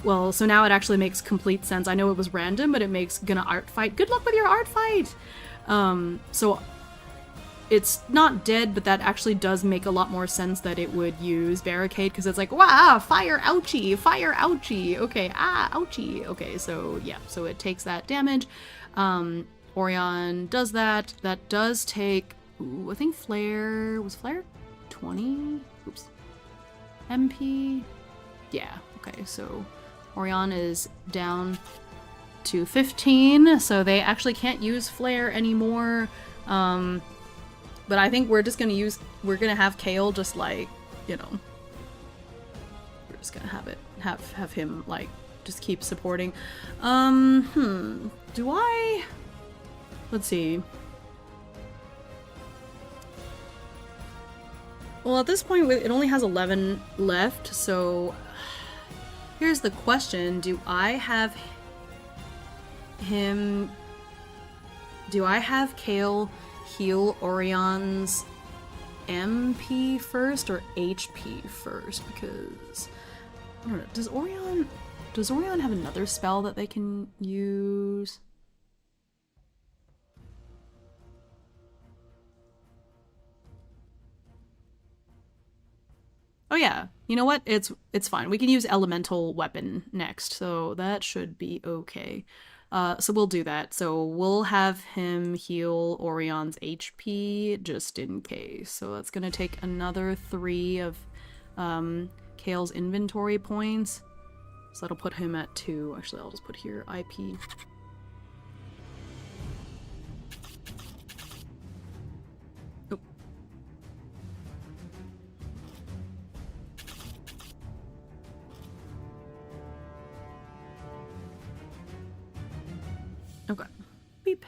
Well, so now it actually makes complete sense. I know it was random, but it makes gonna art fight. Good luck with your art fight! So it's not dead, but that actually does make a lot more sense that it would use Barricade, because it's like, wow, fire, ouchie, fire, ouchie. Okay, ouchie. Okay, so yeah, so it takes that damage. Orion does that. That does take, ooh, I think Flare, was Flare 20? Oops. MP? Yeah, okay, so Orion is down to 15, so they actually can't use Flare anymore. But I think we're just gonna we're gonna have Cale just like, you know, we're just gonna have him like just keep supporting. Do I? Let's see. Well, at this point, it only has 11 left, so here's the question. Do I have Cale heal Orion's MP first or HP first? Because I don't know. Does Orion have another spell that they can use? Oh yeah, you know what? It's fine. We can use elemental weapon next, so that should be okay. So we'll do that. So we'll have him heal Orion's HP just in case. So that's gonna take another 3 of Cale's inventory points. So that'll put him at 2. Actually, I'll just put here IP. Oh. Okay. Beep.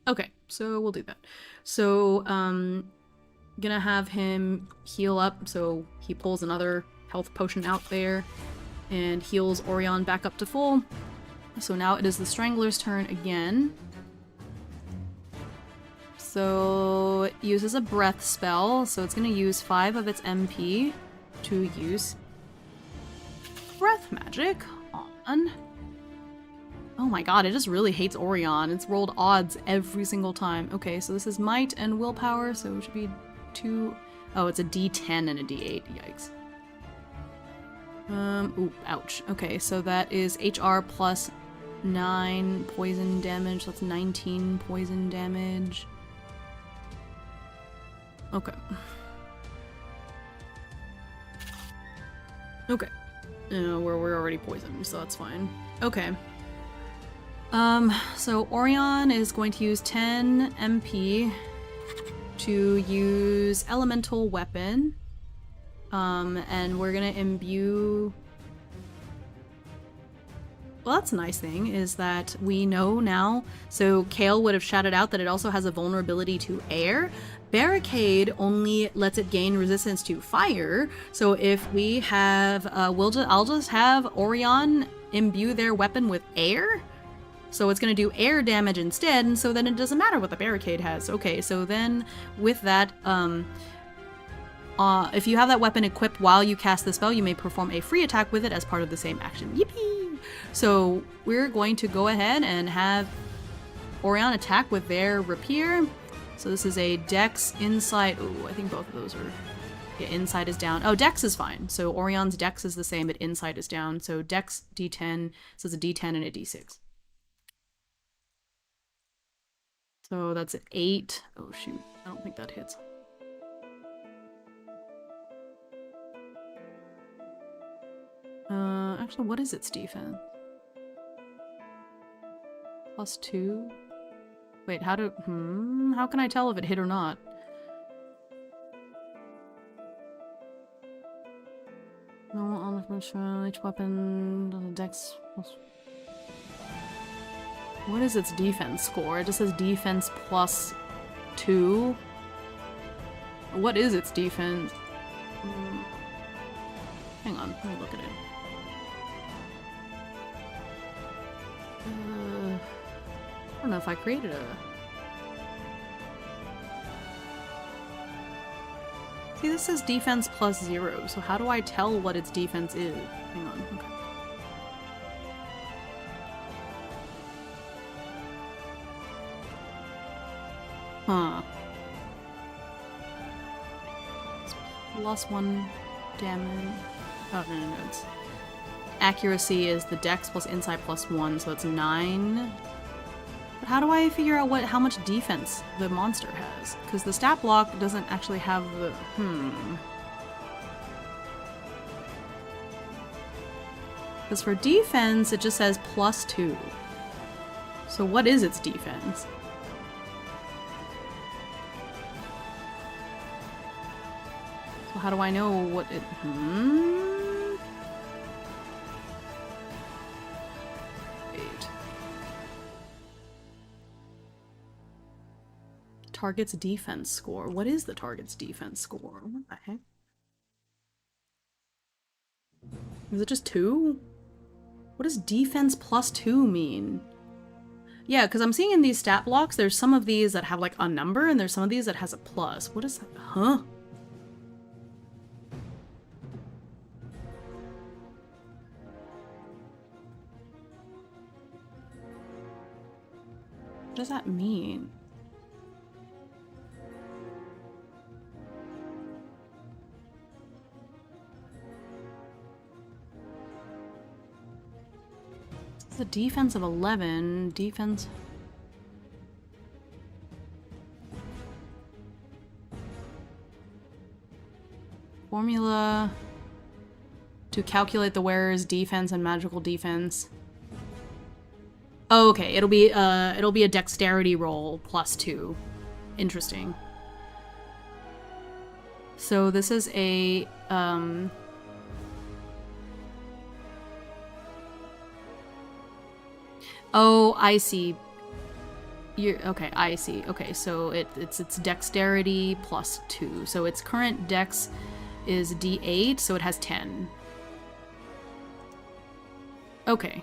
Okay, so we'll do that. So, gonna have him heal up, so he pulls another health potion out there and heals Orion back up to full. So now it is the Strangler's turn again. So it uses a breath spell, so it's gonna use 5 of its MP to use breath magic on. Oh my god, it just really hates Orion. It's rolled odds every single time. Okay, so this is might and willpower, so it should be 2. Oh, it's a D10 and a D8. Yikes. Ooh, ouch. Okay, so that is HR plus 9 poison damage. That's 19 poison damage. Okay. Okay. We're already poisoned, so that's fine. Okay. So Orion is going to use 10 MP to use Elemental Weapon. And we're gonna imbue... Well, that's a nice thing, is that we know now, so Cale would have shouted out that it also has a vulnerability to air. Barricade only lets it gain resistance to fire, so if we have, I'll just have Orion imbue their weapon with air, so it's gonna do air damage instead, and so then it doesn't matter what the barricade has. Okay, so then with that, if you have that weapon equipped while you cast the spell, you may perform a free attack with it as part of the same action. Yippee! So we're going to go ahead and have Orion attack with their rapier. So this is a Dex Insight. Ooh, I think both of those are... Yeah, Insight is down. Oh, Dex is fine. So Orion's Dex is the same, but Insight is down. So Dex D10, so it's a D10 and a D6. So that's an 8. Oh shoot, I don't think that hits. Actually, what is its defense? +2? Wait, how can I tell if it hit or not? Normal armor from each weapon does a dex plus... What is its defense score? It just says defense +2. What is its defense? Hang on, let me look at it. I don't know if I created a... See, this says defense +0, so how do I tell what its defense is? Hang on, okay. Huh. It's +1 damage. Oh, no, it's... Accuracy is the dex plus insight +1, so it's 9. But how do I figure out how much defense the monster has? Because the stat block doesn't actually have the... Because for defense, it just says +2. So what is its defense? So how do I know what it... Wait. Target's defense score. What is the target's defense score? What the heck? Is it just 2? What does defense +2 mean? Yeah, because I'm seeing in these stat blocks, there's some of these that have like a number, and there's some of these that has a plus. What is that? Huh? What does that mean? It's a defense of 11. Defense... Formula to calculate the wearer's defense and magical defense. Oh, okay. It'll be a dexterity roll +2. Interesting. So this is a Oh, I see. Okay, I see. Okay, so it's dexterity +2. So its current dex is D8, so it has 10. Okay,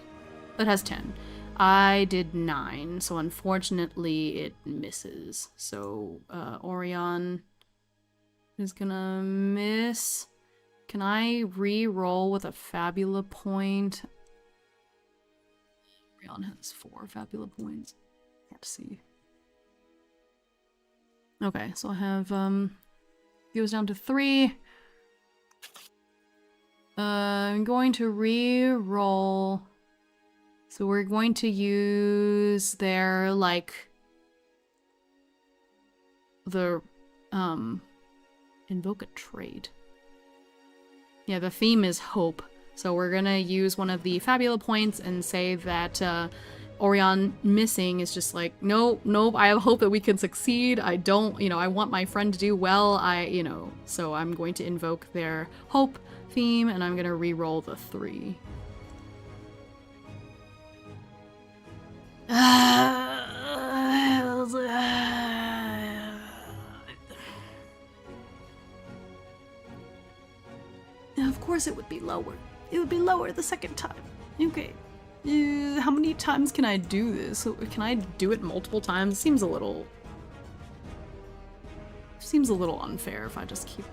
it has 10. I did 9, so unfortunately it misses. So Orion is gonna miss. Can I re-roll with a Fabula point? Orion has 4 Fabula points. Let's see. Okay, so I have goes down to 3. I'm going to re-roll. So we're going to use their, like, the, invoke a trait. Yeah, the theme is hope. So we're gonna use one of the Fabula points and say that, Orion missing is just like, nope, I have hope that we can succeed. I don't, I want my friend to do well. So I'm going to invoke their hope theme and I'm gonna re-roll the 3. Of course it would be lower. It would be lower the second time. Okay. How many times can I do this? Can I do it multiple times? Seems a little unfair if I just keep...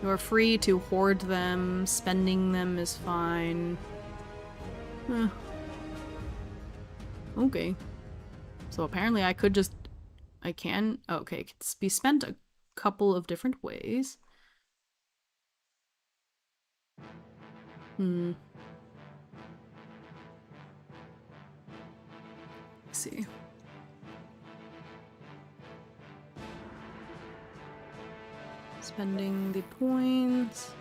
You are free to hoard them. Spending them is fine. Okay. So apparently I could just... I can... Oh, okay, it can be spent a couple of different ways. Let's see. Spending the points.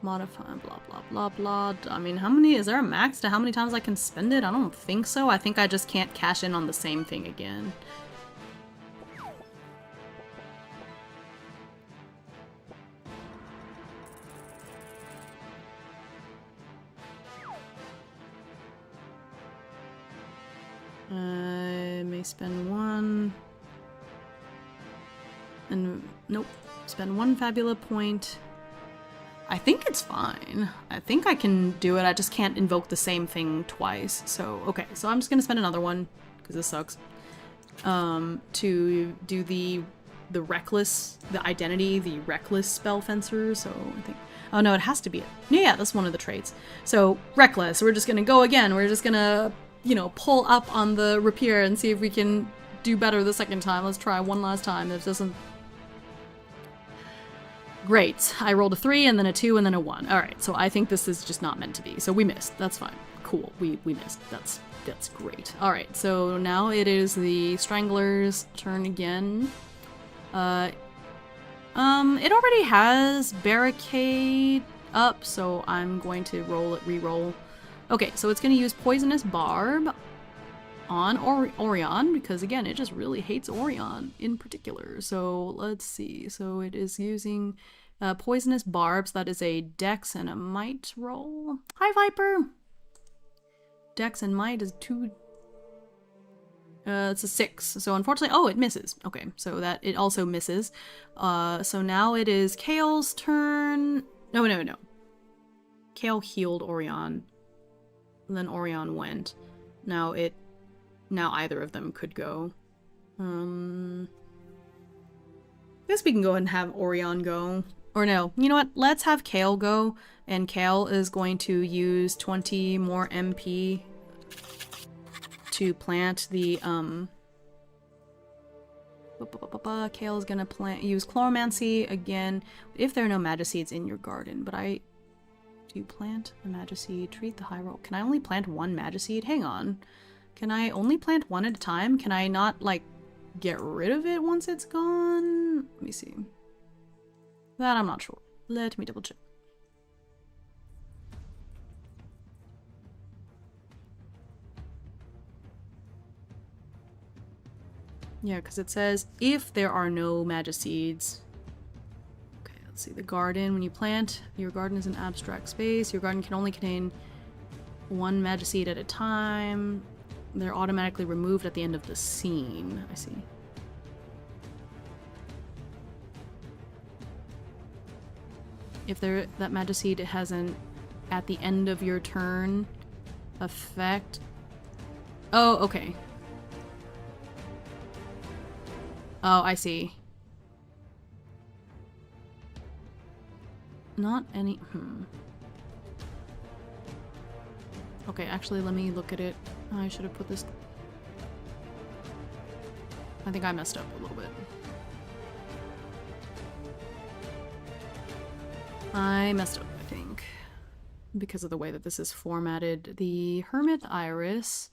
Modify, blah, blah, blah, blah. I mean, how many... Is there a max to how many times I can spend it? I don't think so. I think I just can't cash in on the same thing again. I may spend 1. And nope. Spend 1 Fabula point. I think it's fine. I think I can do it. I just can't invoke the same thing twice. So, okay. So I'm just gonna spend another one, because this sucks. To do the reckless, the identity, the reckless spell fencer. So I think... Oh no, it has to be it. Yeah, that's one of the traits. So, reckless. We're just gonna go again. We're just gonna... pull up on the rapier and see if we can do better the second time. Let's try one last time. If this doesn't... Great. I rolled a 3 and then a 2 and then a 1. Alright, so I think this is just not meant to be. So we missed. That's fine. Cool. We missed. That's great. Alright, so now it is the Strangler's turn again. It already has Barricade up, so I'm going to re-roll. Okay, so it's going to use Poisonous Barb on Orion, because again, it just really hates Orion in particular. So let's see. So it is using Poisonous Barbs. That is a Dex and a Might roll. Hi, Viper! Dex and Might is 2... it's a 6. So unfortunately... Oh, it misses. Okay, so that it also misses. So now it is Cale's turn. No. Cale healed Orion. And then Orion went. Now either of them could go. I guess we can go ahead and have Orion go. Or no, you know what? Let's have Cale go. And Cale is going to use 20 more MP to plant the, Cale is gonna use Chloromancy again. If there are no Magiseeds in your garden, but do you plant a Magiseed? Treat the high roll. Can I only plant one Magiseed? Hang on. Can I only plant one at a time? Can I not, like, get rid of it once it's gone? Let me see. That I'm not sure. Let me double check. Yeah, because it says if there are no Magiseeds. Okay, let's see. The garden. When you plant, your garden is an abstract space. Your garden can only contain one Magiseed at a time. They're automatically removed at the end of the scene. I see. If that Magiseed has an at the end of your turn effect. Oh, okay. Oh, I see. Not any... Okay, actually, let me look at it. I should have put this... I think I messed up a little bit. I messed up, I think. Because of the way that this is formatted. The Hermit Iris...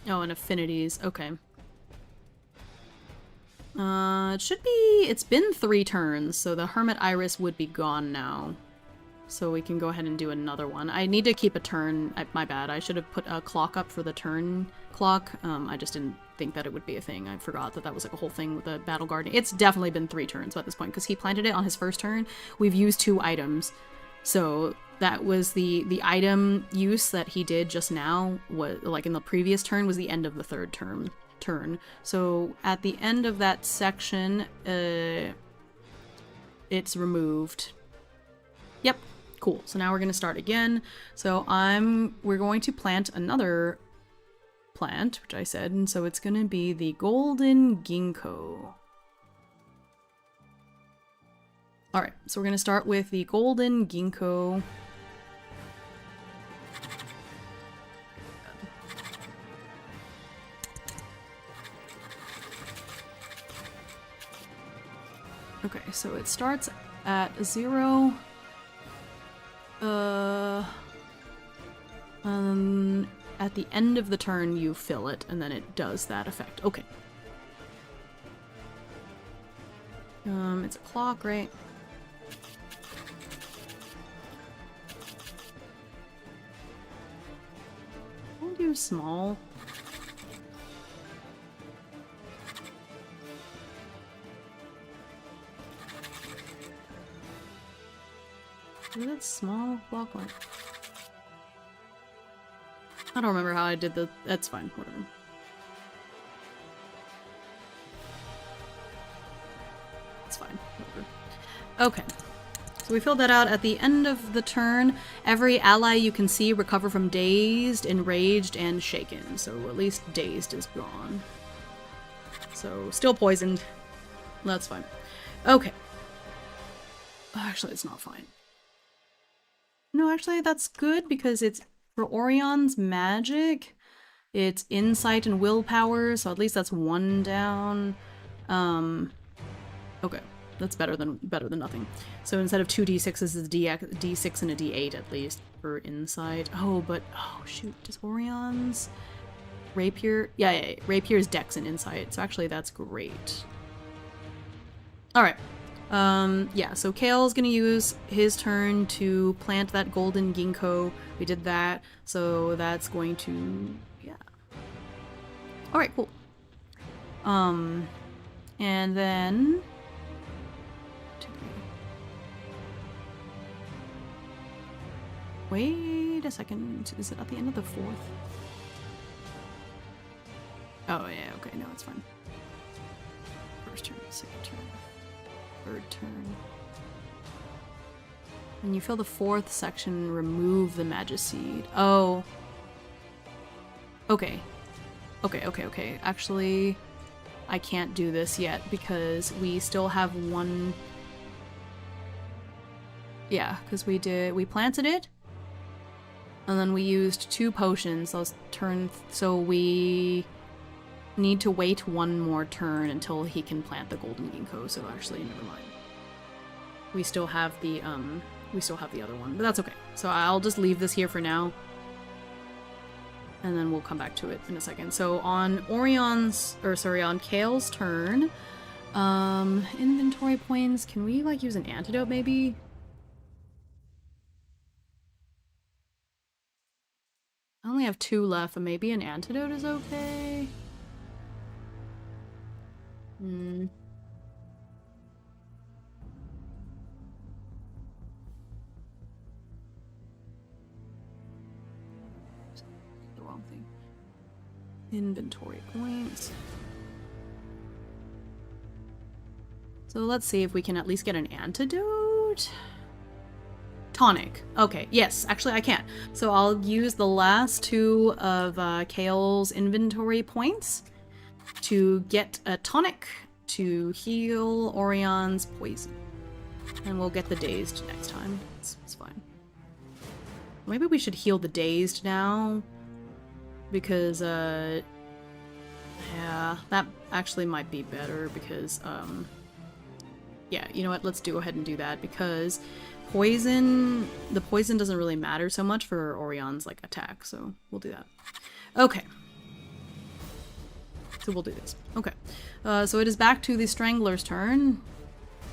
Oh, and affinities. Okay. It should be... It's been 3 turns, so the Hermit Iris would be gone now. So we can go ahead and do another one. I need to keep a turn... My bad. I should have put a clock up for the turn clock. I just didn't think that it would be a thing. I forgot that that was like a whole thing with the Battle Garden. It's definitely been 3 turns at this point, because he planted it on his first turn. We've used 2 items. So... That was the item use that he did just now, was like in the previous turn, was the end of the 3rd turn. So at the end of that section, it's removed. Yep, cool. So now we're gonna start again. So we're going to plant another plant, which I said, and so it's gonna be the Golden Ginkgo. Alright, so we're gonna start with the Golden Ginkgo. Okay, so it starts at 0. At the end of the turn, you fill it, and then it does that effect. Okay. It's a clock, right? I'll do small. Is it small block one? I don't remember how I did the... That's fine, whatever. It's fine, whatever. Okay. So we filled that out at the end of the turn. Every ally you can see recover from dazed, enraged, and shaken. So at least dazed is gone. So still poisoned. That's fine. Okay. Actually, it's not fine. No, actually that's good because it's for Orion's magic. It's insight and willpower, so at least that's 1 down. Okay. That's better than nothing. So instead of 2 d6s, it's a d6 and a d8 at least for insight. Oh, but oh shoot, does Orion's rapier? Yeah, rapier's dex and insight. So actually that's great. All right. Yeah, so Cale's gonna use his turn to plant that golden ginkgo. We did that, so that's going to, yeah. All right, cool. And then wait a second. Is it at the end of the 4th? Oh yeah, okay, no, it's fine. First turn, second turn. 3rd turn. When you fill the 4th section, remove the Magiseed. Oh. Okay. Okay. Actually, I can't do this yet because we still have 1... Yeah, because we planted it, and then we used 2 potions. So we need to wait 1 more turn until he can plant the golden ginkgo, so actually never mind. We still have the other one, but that's okay. So I'll just leave this here for now. And then we'll come back to it in a second. So on on Cale's turn, inventory points, can we like use an antidote maybe? I only have 2 left, but maybe an antidote is okay. The wrong thing. Inventory points. So let's see if we can at least get an antidote. Tonic. Okay, yes, actually I can. So I'll use the last 2 of Cale's inventory points to get a tonic to heal Orion's poison. And we'll get the dazed next time. It's fine. Maybe we should heal the dazed now. Because, yeah, that actually might be better because, yeah, you know what? Let's go ahead and do that because the poison doesn't really matter so much for Orion's, like, attack, so we'll do that. Okay. So we'll do this. Okay. So it is back to the Strangler's turn.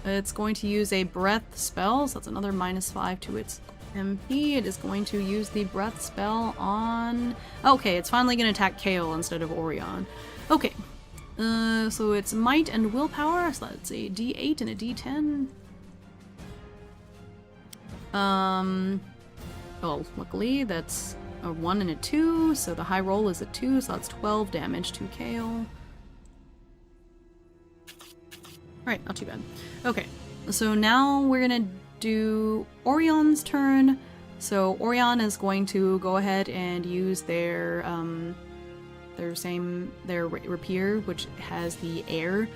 It's going to use a breath spell, so that's another -5 to its MP. It is going to use the breath spell on... Okay, it's finally going to attack Cale instead of Orion. Okay. So it's might and willpower, so that's a d8 and a d10. Well, luckily that's a 1 and a 2, so the high roll is a 2, so that's 12 damage to Cale. Alright, not too bad. Okay, so now we're gonna do Orion's turn. So Orion is going to go ahead and use their rapier, which has the air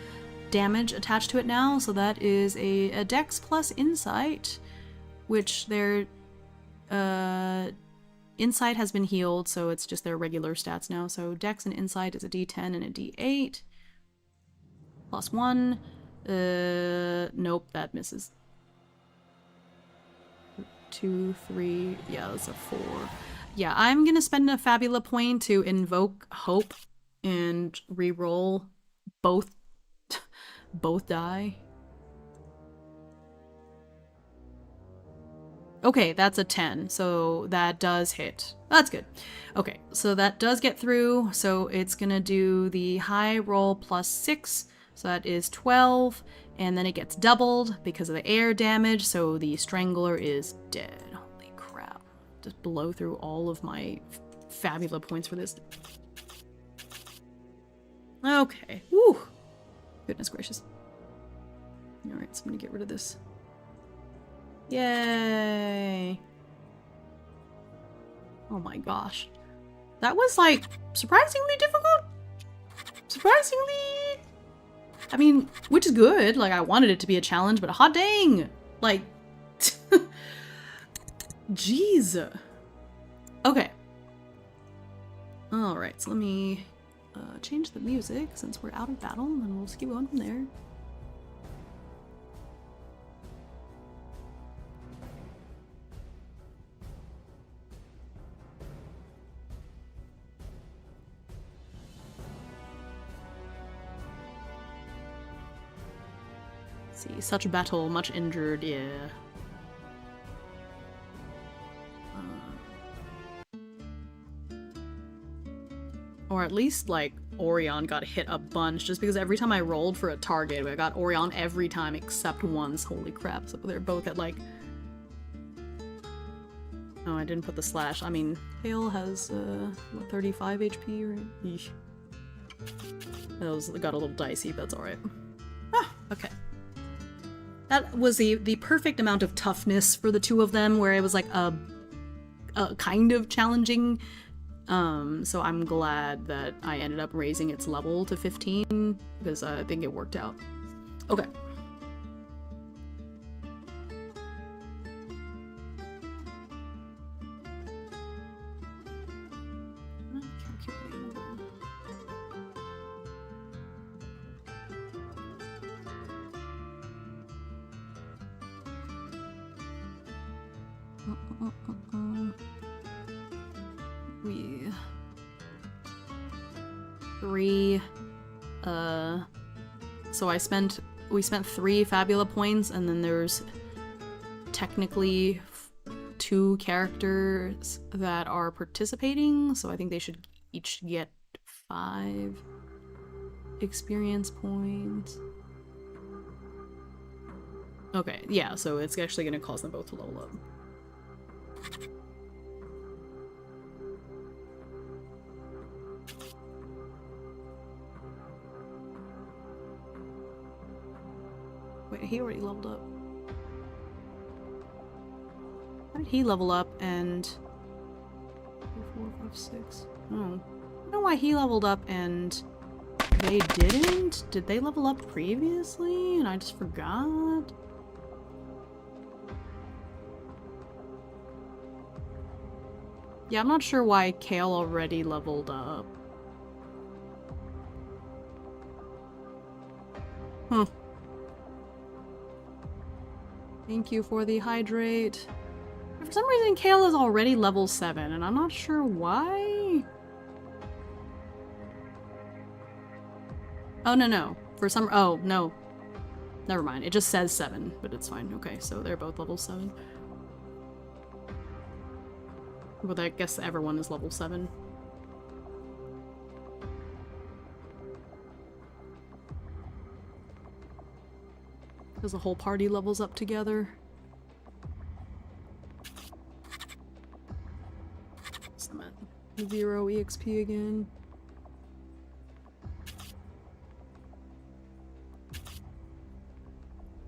damage attached to it now. So that is a Dex plus Insight, which their Insight has been healed, so it's just their regular stats now. So Dex and Insight is a d10 and a d8. Plus 1. Nope, that misses. 2, 3, yeah, that's a 4. Yeah, I'm gonna spend a Fabula point to invoke Hope and re-roll both die. Okay, that's a 10, so that does hit. That's good. Okay, so that does get through, so it's gonna do the high roll plus 6, so that is 12, and then it gets doubled because of the air damage, so the Strangler is dead. Holy crap. Just blow through all of my Fabula points for this. Okay, woo! Goodness gracious. Alright, so I'm gonna get rid of this. Yay! Oh my gosh. That was, like, surprisingly difficult? Surprisingly... I mean, which is good. Like, I wanted it to be a challenge, but hot dang! Like... Jeez. Okay. Alright, so let me change the music since we're out of battle, and then we'll just keep going from there. Let's see, such a battle, much injured, yeah. Or at least, like, Orion got hit a bunch, just because every time I rolled for a target, I got Orion every time except once. Holy crap. So they're both at, like... Oh, I didn't put the slash. I mean, Cale has, what, 35 HP, right? Yeesh. That got a little dicey, but that's alright. Ah, okay. That was the perfect amount of toughness for the two of them, where it was, like, a kind of challenging... so I'm glad that I ended up raising its level to 15, because I think it worked out. Okay. So we spent 3 Fabula points, and then there's technically 2 characters that are participating, so I think they should each get 5 experience points. Okay, yeah, so it's actually gonna cause them both to level up. Wait, he already leveled up. How did he level up and... 3, 4, 5, 6... Oh. I don't know why he leveled up and they didn't? Did they level up previously and I just forgot? Yeah, I'm not sure why Cale already leveled up. Huh. Thank you for the hydrate. For some reason, Cale is already level 7, and I'm not sure why. Oh, no. For some... Oh, no. Never mind. It just says 7, but it's fine. Okay, so they're both level 7. Well, I guess everyone is level 7. Because the whole party levels up together. So I'm at 0 EXP again.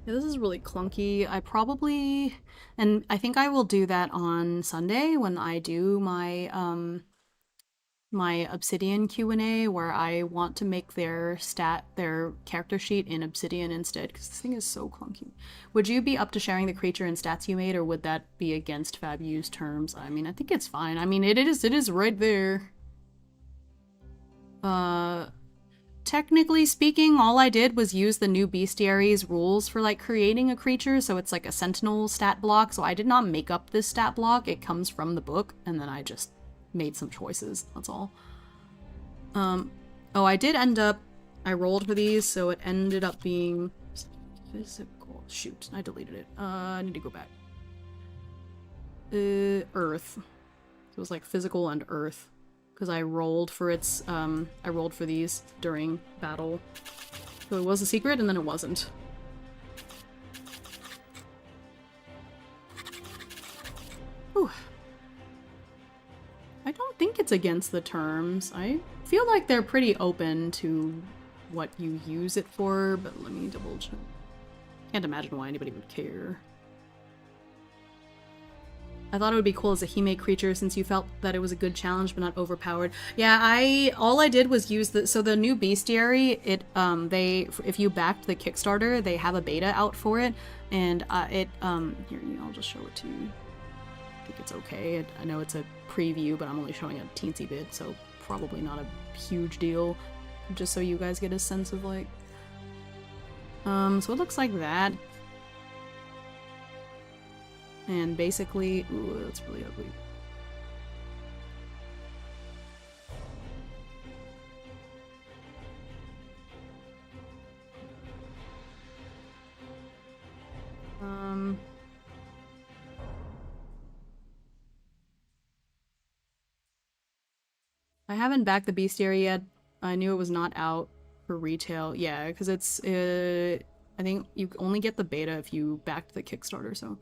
Yeah, this is really clunky. I probably... And I think I will do that on Sunday when I do my, my Obsidian Q&A, where I want to make their character sheet in Obsidian instead, because this thing is so clunky. Would you be up to sharing the creature and stats you made, or would that be against FabU's terms? I mean, I think it's fine. I mean, it is right there. Technically speaking, all I did was use the new bestiary's rules for, like, creating a creature, so it's like a sentinel stat block, so I did not make up this stat block. It comes from the book, and then I just made some choices, that's all. Oh, I did end up... I rolled for these, so it ended up being... Physical... Shoot, I deleted it. I need to go back. Earth. So it was like physical and earth. Because I rolled for its, I rolled for these during battle. So it was a secret, and then it wasn't. Whew. I don't think it's against the terms. I feel like they're pretty open to what you use it for, but let me double check. Can't imagine why anybody would care. I thought it would be cool as a Hime creature since you felt that it was a good challenge but not overpowered. Yeah, all I did was use so the new bestiary, if you backed the Kickstarter, they have a beta out for it, and here, I'll just show it to you. think it's okay. I know it's a preview, but I'm only showing a teensy bit, so probably not a huge deal. Just so you guys get a sense of like... so it looks like that. And basically... Ooh, that's really ugly. I haven't backed the bestiary yet. I knew it was not out for retail. Yeah, because it's, I think you only get the beta if you backed the Kickstarter, so.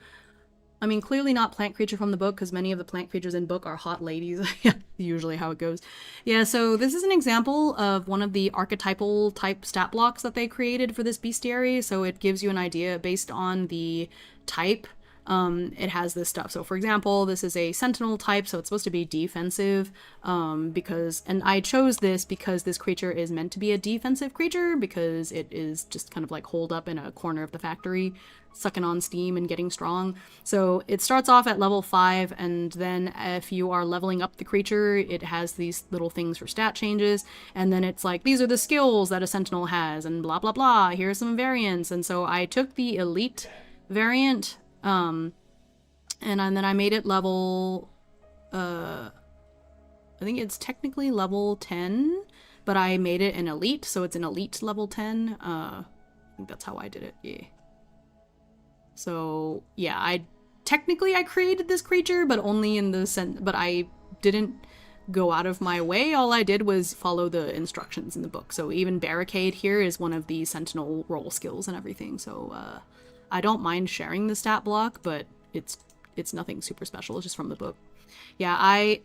I mean, clearly not plant creature from the book, because many of the plant creatures in book are hot ladies. Yeah, usually how it goes. Yeah, so this is an example of one of the archetypal type stat blocks that they created for this bestiary. So it gives you an idea based on the type. It has this stuff. So for example, this is a sentinel type, so it's supposed to be defensive, and I chose this because this creature is meant to be a defensive creature because it is just kind of like holed up in a corner of the factory, sucking on steam and getting strong. So it starts off at level 5, and then if you are leveling up the creature, it has these little things for stat changes, and then it's like, these are the skills that a sentinel has, and blah blah blah, here's some variants. And so I took the elite variant, and then I made it level, I think it's technically level 10, but I made it an elite, so it's an elite level 10. I think that's how I did it, yeah. So, yeah, I created this creature, but only in the sense, but I didn't go out of my way. All I did was follow the instructions in the book. So even Barricade here is one of the Sentinel roll skills and everything, so, I don't mind sharing the stat block, but it's nothing super special. It's just from the book. Yeah, I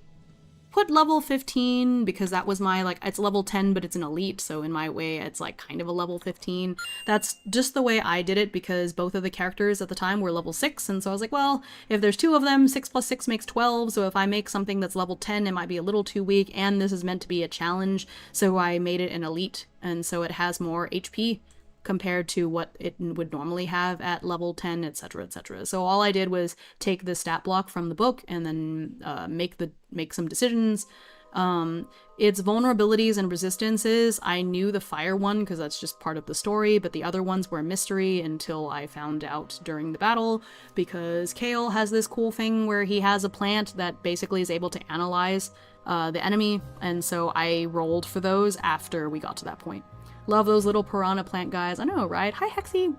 put level 15 because that was my, like, it's level 10, but it's an elite, so in my way, it's like kind of a level 15. That's just the way I did it because both of the characters at the time were level 6, and so I was like, well, if there's 2 of them, 6 plus 6 makes 12, so if I make something that's level 10, it might be a little too weak, and this is meant to be a challenge, so I made it an elite, and so it has more HP compared to what it would normally have at level 10, etc, etc. So all I did was take the stat block from the book and then make some decisions. Its vulnerabilities and resistances, I knew the fire one because that's just part of the story, but the other ones were a mystery until I found out during the battle, because Cale has this cool thing where he has a plant that basically is able to analyze the enemy, and so I rolled for those after we got to that point. Love those little piranha plant guys. I know, right? Hi, Hexy!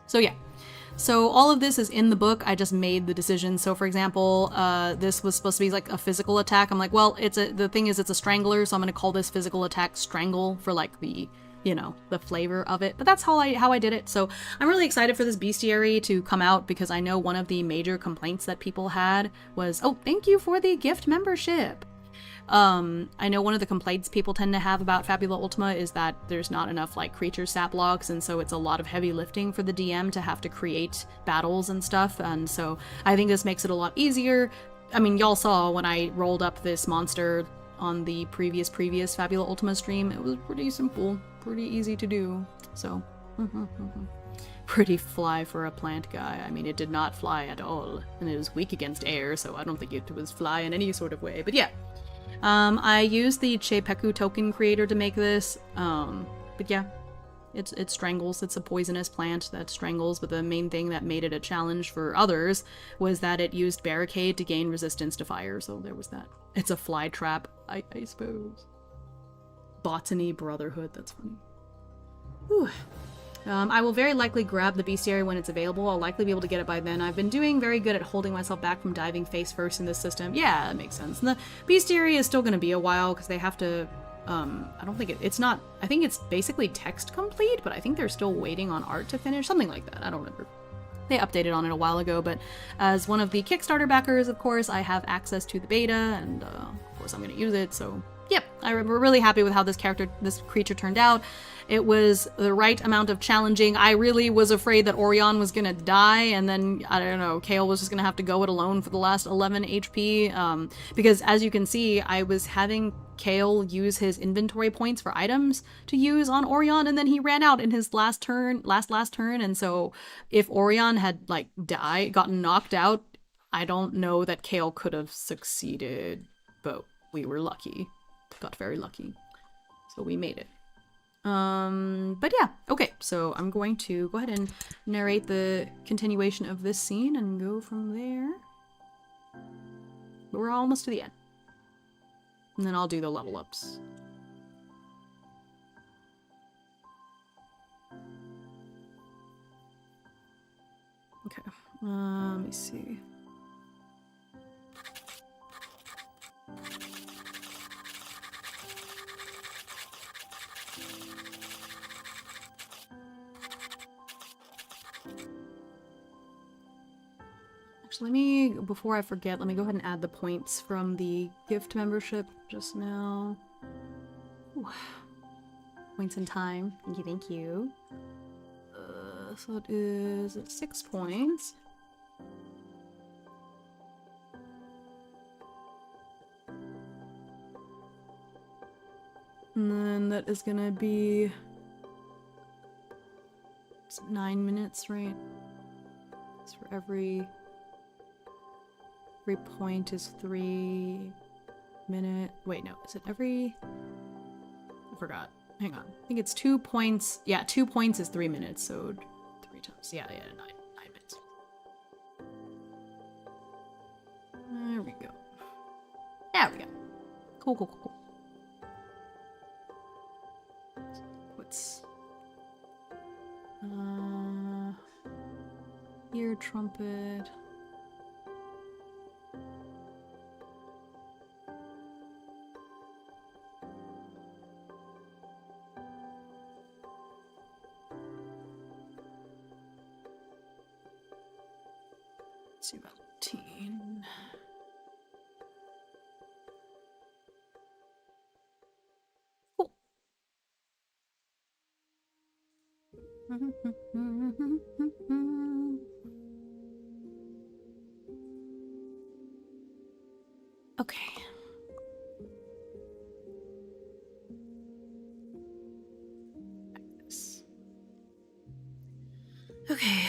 So yeah. So all of this is in the book. I just made the decision. So for example, this was supposed to be like a physical attack. I'm like, well, the thing is it's a strangler, so I'm going to call this physical attack Strangle for like the, you know, the flavor of it. But that's how I did it. So I'm really excited for this bestiary to come out because I know one of the major complaints that people had was, oh, thank you for the gift membership. I know one of the complaints people tend to have about Fabula Ultima is that there's not enough like creature stat blocks, and so it's a lot of heavy lifting for the DM to have to create battles and stuff, and so I think this makes it a lot easier. I mean, y'all saw when I rolled up this monster on the previous Fabula Ultima stream, it was pretty simple, pretty easy to do, so pretty fly for a plant guy. I mean, it did not fly at all, and it was weak against air, so I don't think it was fly in any sort of way, but yeah. I used the Chepeku token creator to make this, but yeah, it strangles. It's a poisonous plant that strangles, but the main thing that made it a challenge for others was that it used Barricade to gain resistance to fire, so there was that. It's a fly trap, I suppose. Botany Brotherhood, that's funny. Whew. I will very likely grab the bestiary when it's available. I'll likely be able to get it by then. I've been doing very good at holding myself back from diving face first in this system. Yeah, that makes sense. And the bestiary is still going to be a while because they have to, I don't think it's not, I think it's basically text complete, but I think they're still waiting on art to finish. Something like that. I don't remember. They updated on it a while ago, but as one of the Kickstarter backers, of course, I have access to the beta, and of course I'm going to use it, so yep, we're really happy with how this creature turned out. It was the right amount of challenging. I really was afraid that Orion was gonna die, and then, I don't know, Cale was just gonna have to go it alone for the last 11 HP, because as you can see, I was having Cale use his inventory points for items to use on Orion, and then he ran out in his last turn, and so if Orion had, like, gotten knocked out, I don't know that Cale could have succeeded, but we were lucky. Got very lucky. So we made it. But yeah, okay, so I'm going to go ahead and narrate the continuation of this scene and go from there. But we're almost to the end. And then I'll do the level ups. Okay, let me see. Actually, let me, before I forget, let me go ahead and add the points from the gift membership just now. Ooh. Points in time. Thank you, thank you. So it is 6 points. And then that is gonna be 9 minutes, right? So for every point is 3 minutes. Wait, no, is it every? I forgot. Hang on. I think it's 2 points. Yeah, 2 points is 3 minutes, so 3 times. Yeah, 9 minutes. There we go. There we go. Cool, cool, cool, cool. What's ear trumpet. Let's see about 18. Cool. Okay. Like this. Okay.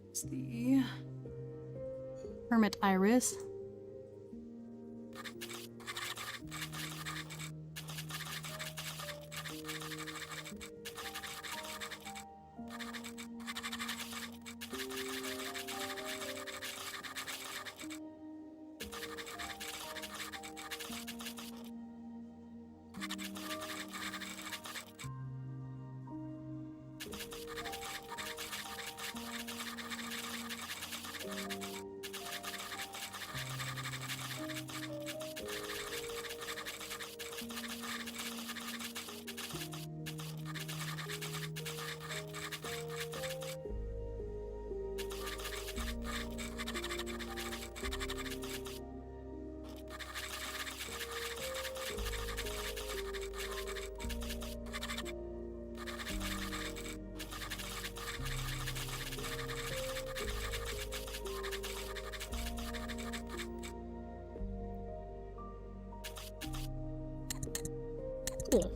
It's the Hermit Iris. Cool.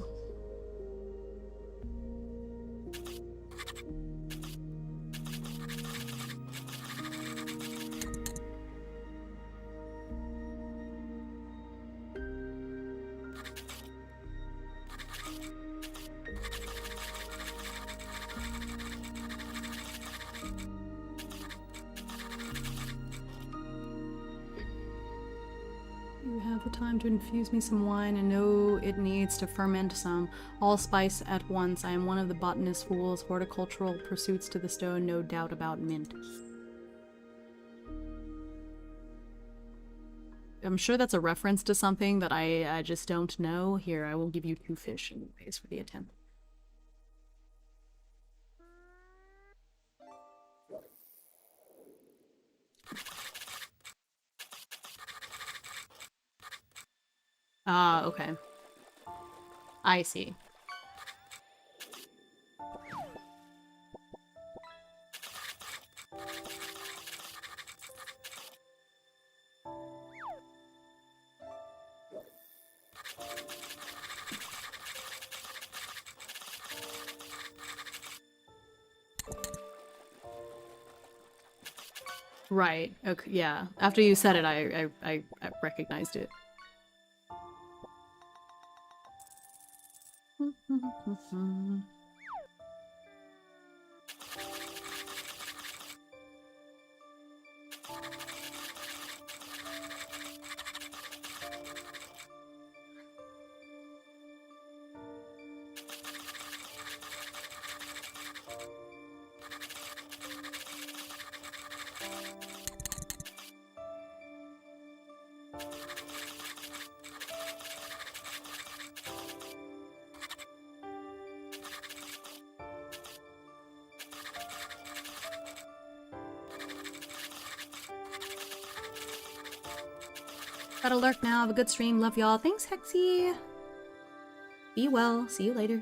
You have the time to infuse me some wine and know it needs to ferment some. All spice at once. I am one of the botanist fools. Horticultural pursuits to the stone, no doubt about mint. I'm sure that's a reference to something that I just don't know. Here, I will give you 2 fish anyways for the attempt. Ah, okay. I see. Right. Okay. Yeah. After you said it, I recognized it. Gotta lurk now. Have a good stream. Love y'all. Thanks, Hexy. Be well. See you later.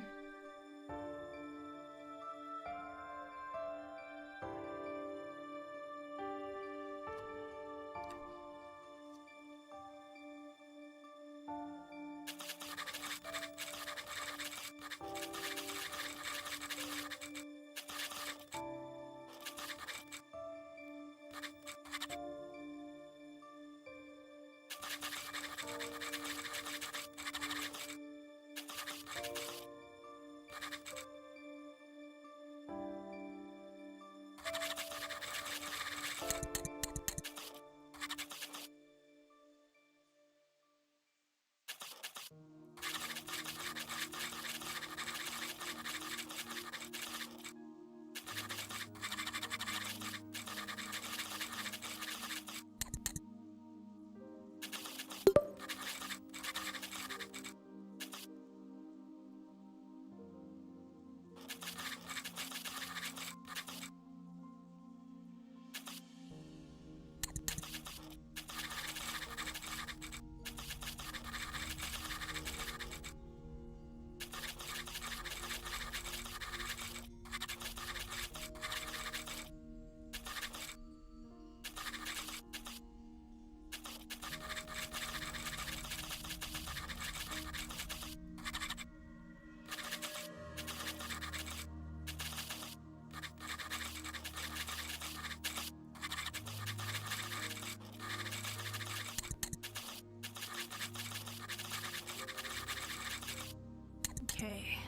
Okay.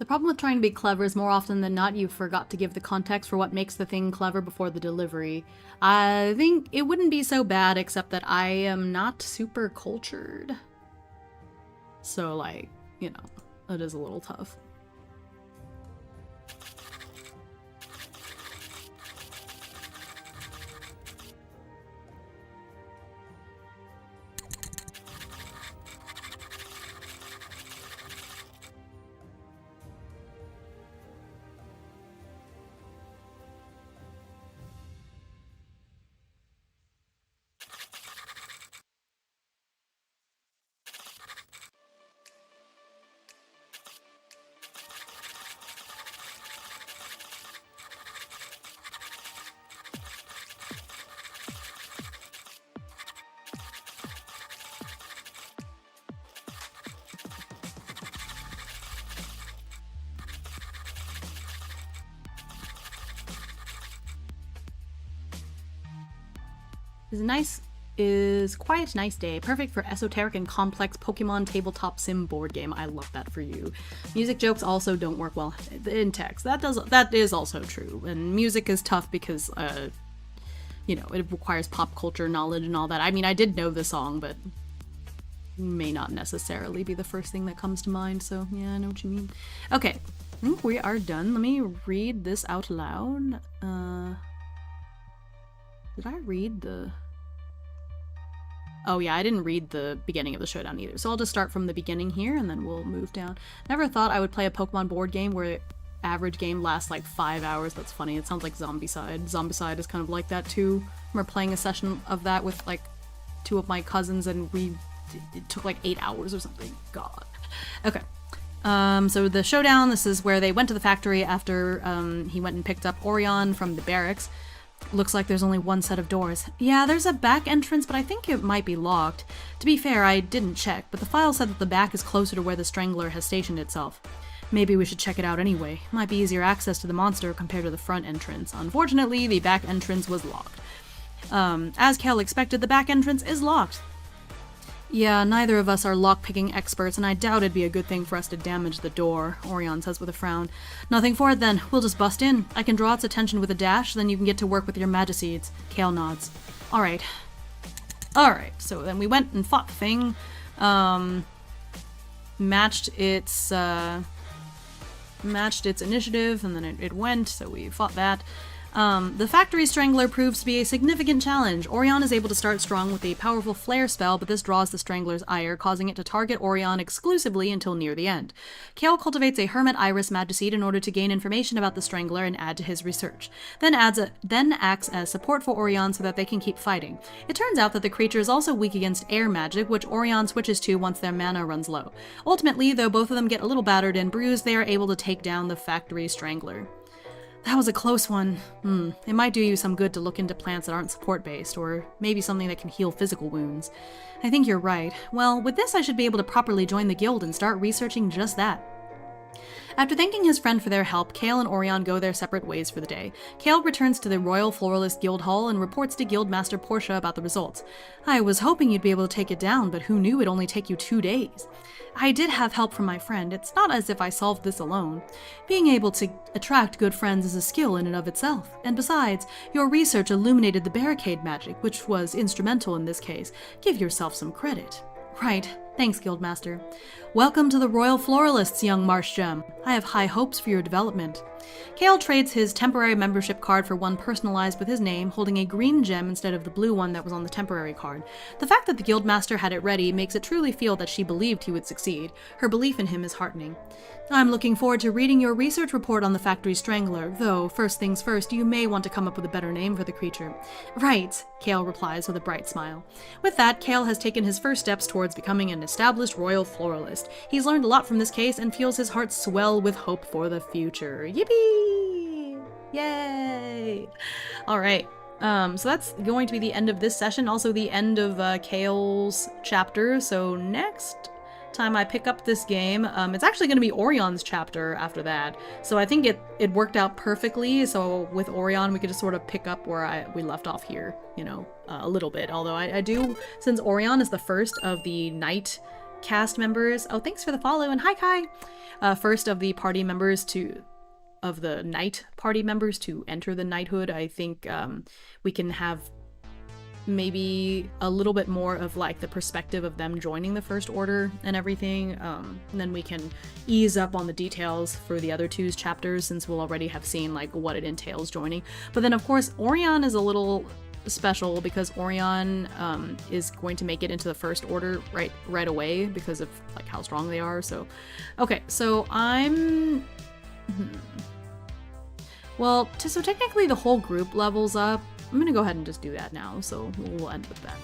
The problem with trying to be clever is more often than not you forgot to give the context for what makes the thing clever before the delivery. I think it wouldn't be so bad, except that I am not super cultured. So, like, you know, it is a little tough. Is quite a nice day, perfect for esoteric and complex Pokemon tabletop sim board game. I love that for you. Music jokes also don't work well in text. That is also true. And music is tough because you know, it requires pop culture knowledge and all that. I mean, I did know the song, but may not necessarily be the first thing that comes to mind, so yeah, I know what you mean. Okay, I think we are done. Let me read this out loud. Did I read the... Oh yeah, I didn't read the beginning of the showdown either, so I'll just start from the beginning here and then we'll move down. Never thought I would play a Pokemon board game where average game lasts like 5 hours. That's funny. It sounds like Zombicide. Zombicide is kind of like that too. We're playing a session of that with like 2 of my cousins and it took like 8 hours or something. God. Okay. So the showdown, this is where they went to the factory after he went and picked up Orion from the barracks. Looks like there's only one set of doors. Yeah, there's a back entrance, but I think it might be locked. To be fair, I didn't check, but the file said that the back is closer to where the Strangler has stationed itself. Maybe we should check it out anyway. Might be easier access to the monster compared to the front entrance. Unfortunately, the back entrance was locked. As Cale expected, the back entrance is locked. Yeah, neither of us are lockpicking experts, and I doubt it'd be a good thing for us to damage the door, Orion says with a frown. Nothing for it then. We'll just bust in. I can draw its attention with a dash, then you can get to work with your Magiseeds. Cale nods. Alright. Alright, so then we went and fought the thing. Matched its initiative, and then it went, so we fought that. The Factory Strangler proves to be a significant challenge. Orion is able to start strong with a powerful flare spell, but this draws the Strangler's ire, causing it to target Orion exclusively until near the end. Cale cultivates a Hermit Iris Magiseed in order to gain information about the Strangler and add to his research, then acts as support for Orion so that they can keep fighting. It turns out that the creature is also weak against air magic, which Orion switches to once their mana runs low. Ultimately, though both of them get a little battered and bruised, they are able to take down the Factory Strangler. That was a close one. It might do you some good to look into plants that aren't support-based, or maybe something that can heal physical wounds. I think you're right. Well, with this I should be able to properly join the guild and start researching just that. After thanking his friend for their help, Cale and Orion go their separate ways for the day. Cale returns to the Royal Floralist Guild Hall and reports to Guildmaster Portia about the results. I was hoping you'd be able to take it down, but who knew it'd only take you 2 days. I did have help from my friend. It's not as if I solved this alone. Being able to attract good friends is a skill in and of itself. And besides, your research illuminated the barricade magic, which was instrumental in this case. Give yourself some credit. Right. Thanks, Guildmaster. Welcome to the Royal Floralists, young Marsh Gem. I have high hopes for your development. Cale trades his temporary membership card for one personalized with his name, holding a green gem instead of the blue one that was on the temporary card. The fact that the Guildmaster had it ready makes it truly feel that she believed he would succeed. Her belief in him is heartening. I'm looking forward to reading your research report on the Factory Strangler, though, first things first, you may want to come up with a better name for the creature. Right, Cale replies with a bright smile. With that, Cale has taken his first steps towards becoming an established Royal Floralist. He's learned a lot from this case and feels his heart swell with hope for the future. Yippee! Yay! Alright, so that's going to be the end of this session, also the end of Cale's chapter, so next time I pick up this game, it's actually going to be Orion's chapter after that. So I think it worked out perfectly, so with Orion we could just sort of pick up where we left off here, you know, a little bit. Although I do, since Orion is the first of the Night cast members. Oh, thanks for the follow, and hi Kai. First of the party members of the knight party members to enter the knighthood. I think we can have maybe a little bit more of like the perspective of them joining the First Order and everything, and then we can ease up on the details for the other two's chapters, since we'll already have seen like what it entails joining. But then of course Orion is a little special because Orion is going to make it into the First Order right away because of like how strong they are. So okay, so I'm well, so technically the whole group levels up. I'm gonna go ahead and just do that now, so we'll end with that.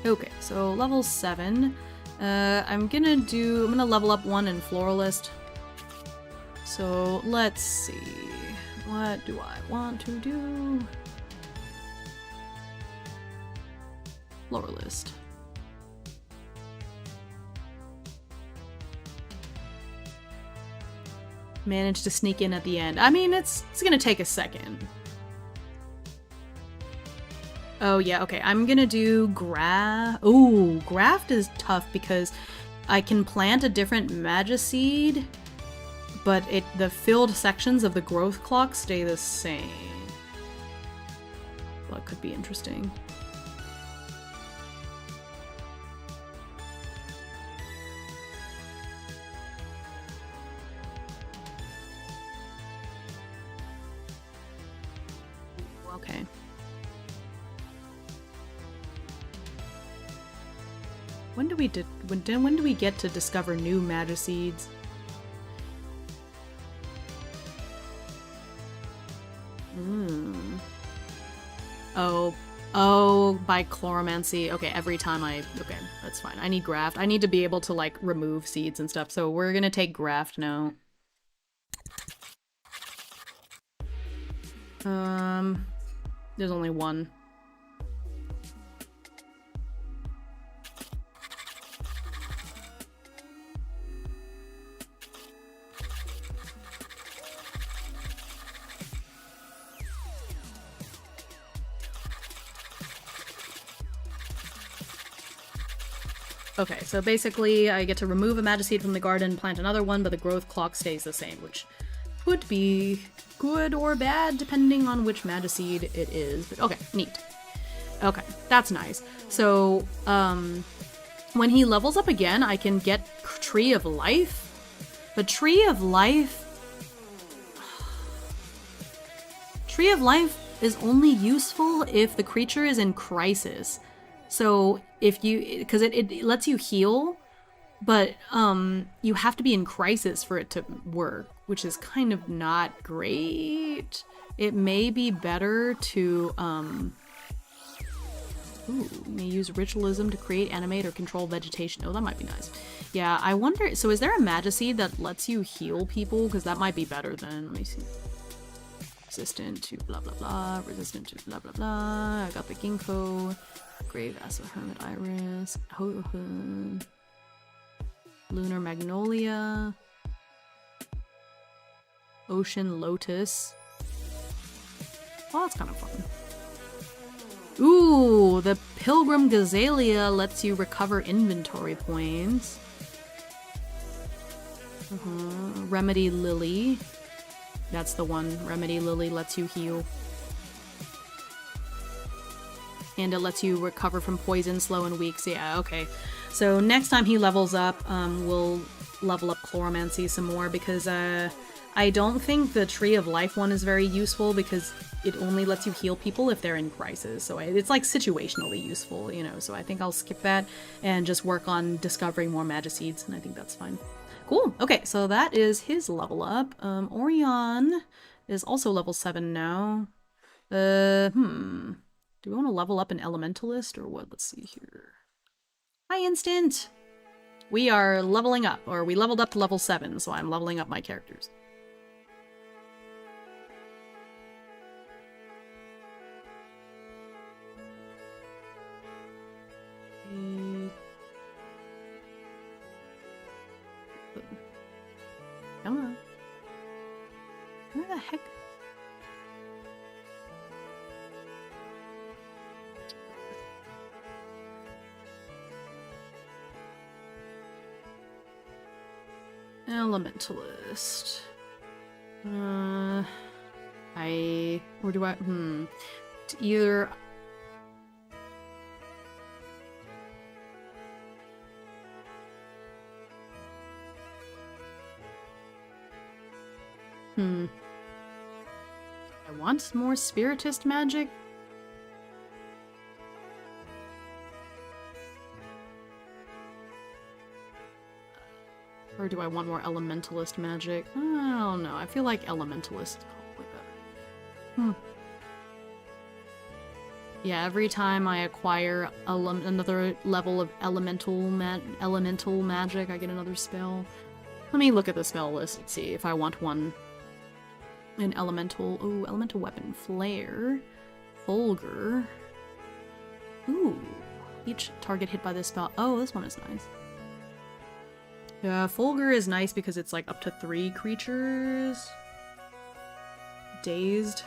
Okay, so level 7. I'm gonna level up 1 in Floralist. So let's see. What do I want to do? Floralist. Managed to sneak in at the end. I mean, it's gonna take a second. Oh yeah, okay. I'm gonna do graft. Ooh, graft is tough because I can plant a different Magiseed, but the filled sections of the growth clock stay the same. Well, it could be interesting. Okay. When do we get to discover new Magiseeds? Oh, by Chloromancy. Okay, every time okay, that's fine. I need graft. I need to be able to like remove seeds and stuff. So we're gonna take graft now. There's only one. Okay, so basically I get to remove a Magiseed from the garden, plant another one, but the growth clock stays the same, which could be good or bad depending on which Magiseed it is. But okay, neat. Okay, that's nice. So, when he levels up again, I can get Tree of Life. But Tree of Life is only useful if the creature is in crisis. So because it lets you heal, but you have to be in crisis for it to work, which is kind of not great. It may be better to you may use ritualism to create, animate, or control vegetation. Oh, that might be nice. Yeah, I wonder, so is there a Magiseed that lets you heal people? Because that might be better than, let me see. Resistant to blah blah blah, resistant to blah blah blah. I got the Ginkgo. Grave Acid Hermit Iris, Lunar Magnolia, Ocean Lotus. Oh, that's kind of fun. Ooh, the Pilgrim Gazalea lets you recover inventory points. Remedy Lily. That's the one. Remedy Lily lets you heal. And it lets you recover from poison, slow, and weak. So yeah, okay. So next time he levels up, we'll level up Chloromancy some more, because I don't think the Tree of Life one is very useful, because it only lets you heal people if they're in crisis. So it's like situationally useful, you know, so I think I'll skip that and just work on discovering more Magiseeds, and I think that's fine. Cool. Okay, so that is his level up. Orion is also level 7 now. Do we want to level up an Elementalist or what? Let's see here. Hi, Instant! We are leveling up, or we leveled up to level 7, so I'm leveling up my characters. Come on. Where the heck? Elementalist. To either... I want more spiritist magic. Or do I want more elementalist magic? I don't know. I feel like elementalist is probably better. Yeah, every time I acquire another level of elemental magic, I get another spell. Let me look at the spell list and see if I want one. An elemental... Ooh, elemental weapon. Flare. Fulgur. Ooh. Each target hit by this spell... Oh, this one is nice. Yeah, Fulgur is nice because it's like up to 3 creatures. Dazed.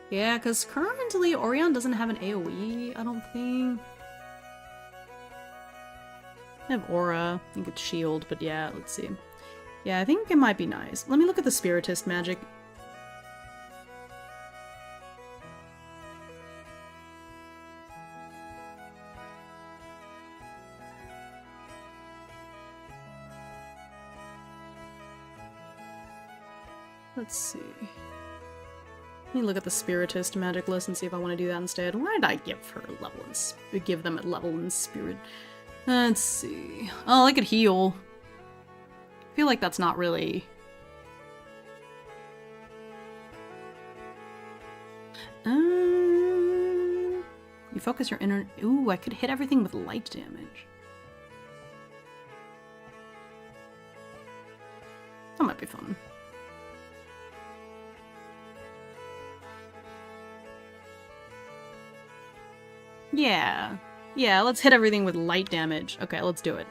Yeah, because currently Orion doesn't have an AoE, I don't think. I have Aura. I think it's Shield, but yeah, let's see. Yeah, I think it might be nice. Let me look at the Spiritist magic. Let's see. Let me look at the Spiritist magic list and see if I want to do that instead. Why did I give her a level in give them a level in Spirit? Let's see. Oh, I could heal. I feel like that's not really... You focus your inner... Ooh, I could hit everything with light damage. That might be fun. Yeah. Yeah, let's hit everything with light damage. Okay, let's do it.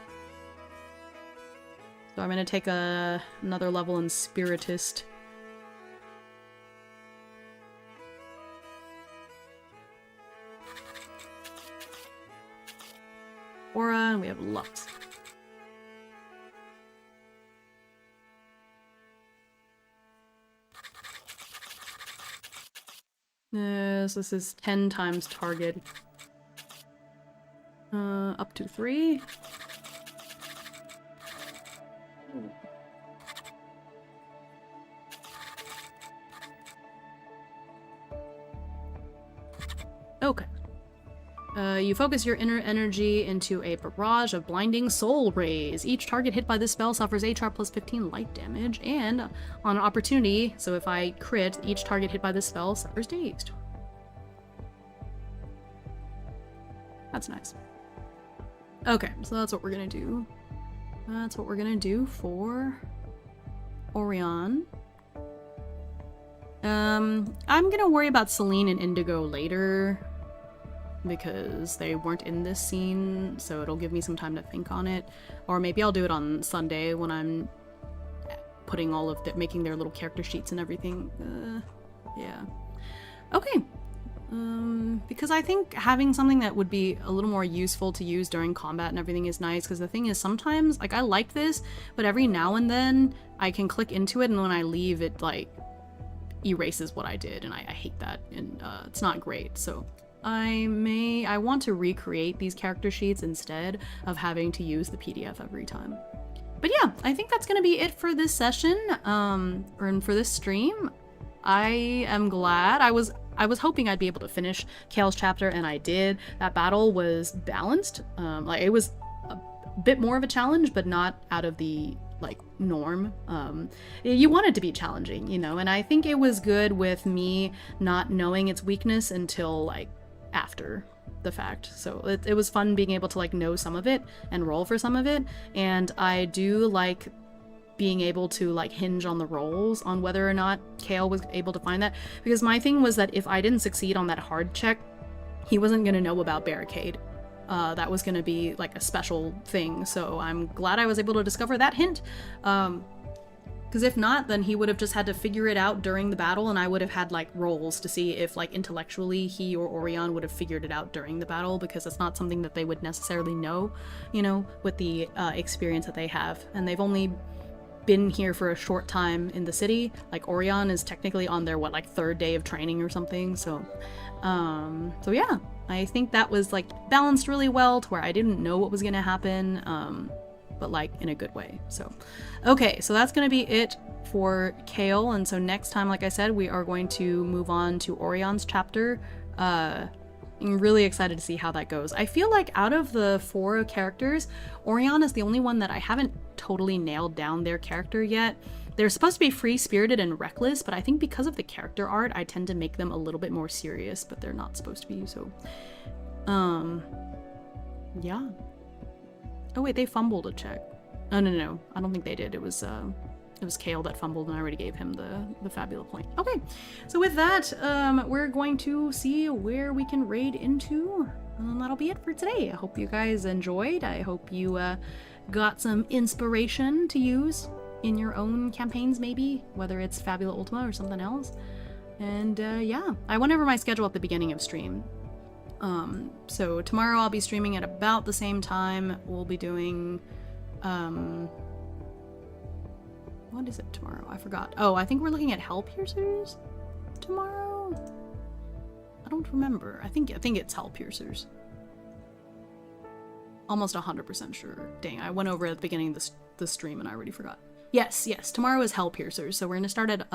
So I'm gonna take another level in Spiritist. Aura, and we have Lux. Yes, this is 10 times target. Up to 3. Okay. You focus your inner energy into a barrage of blinding soul rays. Each target hit by this spell suffers HR plus 15 light damage, and on an opportunity, so if I crit, each target hit by this spell suffers dazed. That's nice. Okay, so that's what we're gonna do. That's what we're gonna do for Orion. I'm gonna worry about Celine and Indigo later, because they weren't in this scene, so it'll give me some time to think on it. Or maybe I'll do it on Sunday when I'm putting all of making their little character sheets and everything. Yeah. Okay. Because I think having something that would be a little more useful to use during combat and everything is nice, because the thing is sometimes, like, I like this, but every now and then I can click into it and when I leave it, like, erases what I did, and I hate that, and it's not great, so I want to recreate these character sheets instead of having to use the PDF every time. But yeah, I think that's gonna be it for this session, or for this stream. I am glad. I was hoping I'd be able to finish Cale's chapter, and I did. That battle was balanced. Like, it was a bit more of a challenge, but not out of the, like, norm. You want it to be challenging, you know, and I think it was good with me not knowing its weakness until, like, after the fact. So it was fun being able to, like, know some of it and roll for some of it, and I do like being able to, like, hinge on the rolls on whether or not Cale was able to find that, because my thing was that if I didn't succeed on that hard check, he wasn't gonna know about Barricade. That was gonna be, like, a special thing, so I'm glad I was able to discover that hint. Because if not, then he would have just had to figure it out during the battle, and I would have had, like, rolls to see if, like, intellectually he or Orion would have figured it out during the battle, because it's not something that they would necessarily know, you know, with the experience that they have. And they've only been here for a short time in the city. Like, Orion is technically on their, what, like, 3rd day of training or something, so yeah. I think that was, like, balanced really well to where I didn't know what was gonna happen, but, like, in a good way. So, okay, so that's gonna be it for Cale, and so next time, like I said, we are going to move on to Orion's chapter. I'm really excited to see how that goes. I feel like out of the 4 characters, Orion is the only one that I haven't totally nailed down their character yet. They're supposed to be free-spirited and reckless, but I think because of the character art, I tend to make them a little bit more serious, but they're not supposed to be, so... yeah. Oh wait, they fumbled a check. Oh, no, I don't think they did. It was Cale that fumbled, and I already gave him the Fabula point. Okay, so with that, we're going to see where we can raid into, and that'll be it for today. I hope you guys enjoyed. I hope you got some inspiration to use in your own campaigns, maybe, whether it's Fabula Ultima or something else. And yeah, I went over my schedule at the beginning of stream. So tomorrow I'll be streaming at about the same time. We'll be doing, what is it tomorrow? I forgot. Oh, I think we're looking at Hell Piercers tomorrow? I don't remember. I think it's Hell Piercers. Almost 100% sure. Dang, I went over at the beginning of the stream and I already forgot. Yes, tomorrow is Hell Piercers. So we're gonna start at,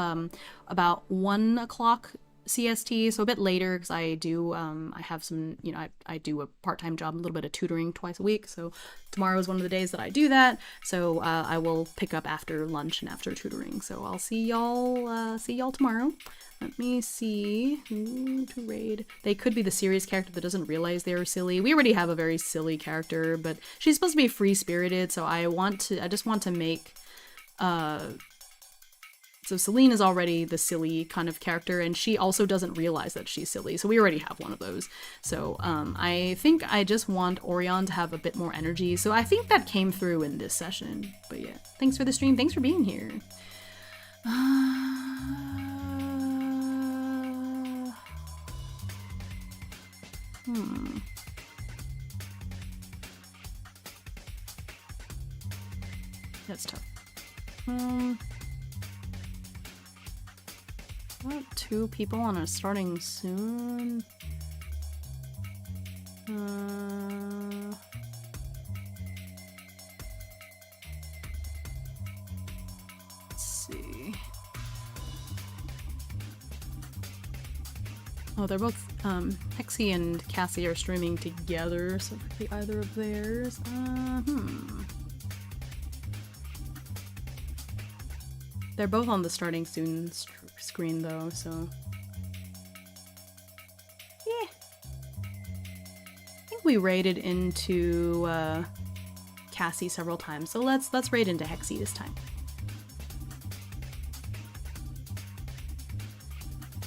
about 1 o'clock CST, so a bit later, because I do, I have some, you know, I do a part-time job, a little bit of tutoring twice a week, so tomorrow is one of the days that I do that, so I will pick up after lunch and after tutoring, so I'll see y'all tomorrow. Let me see who to raid. They could be the serious character that doesn't realize they're silly. We already have a very silly character, but she's supposed to be free-spirited, so I just want to make, so Celine is already the silly kind of character, and she also doesn't realize that she's silly, so we already have one of those. So I think I just want Orion to have a bit more energy, so I think that came through in this session. But yeah, thanks for the stream, thanks for being here. That's tough. What, 2 people on a starting soon? Let's see. Oh, they're both, Hexy and Cassie are streaming together, so it could be either of theirs. They're both on the starting soon screen though, so yeah. I think we raided into Cassie several times, so let's raid into Hexy this time.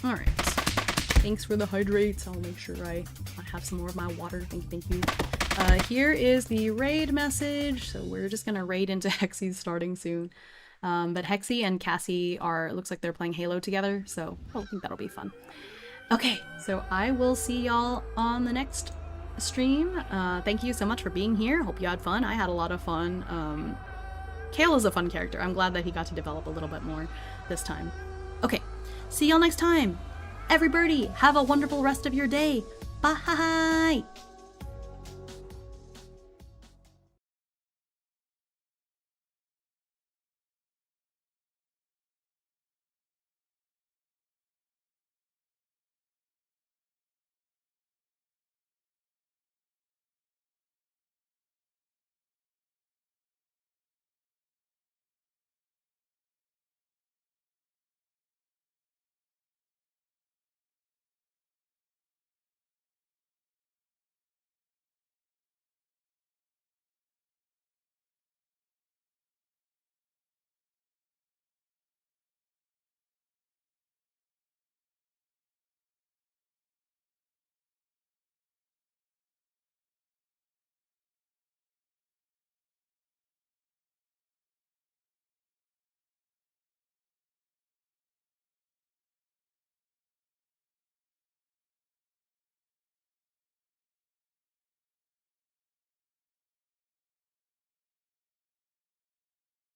Alright. Thanks for the hydrates. I'll make sure I have some more of my water. Thank you. Here is the raid message. So we're just gonna raid into Hexy starting soon. But Hexy and Cassie looks like they're playing Halo together, so I think that'll be fun. Okay, so I will see y'all on the next stream. Thank you so much for being here. Hope you had fun. I had a lot of fun. Cale is a fun character. I'm glad that he got to develop a little bit more this time. Okay, see y'all next time. Everybody, have a wonderful rest of your day. Bye!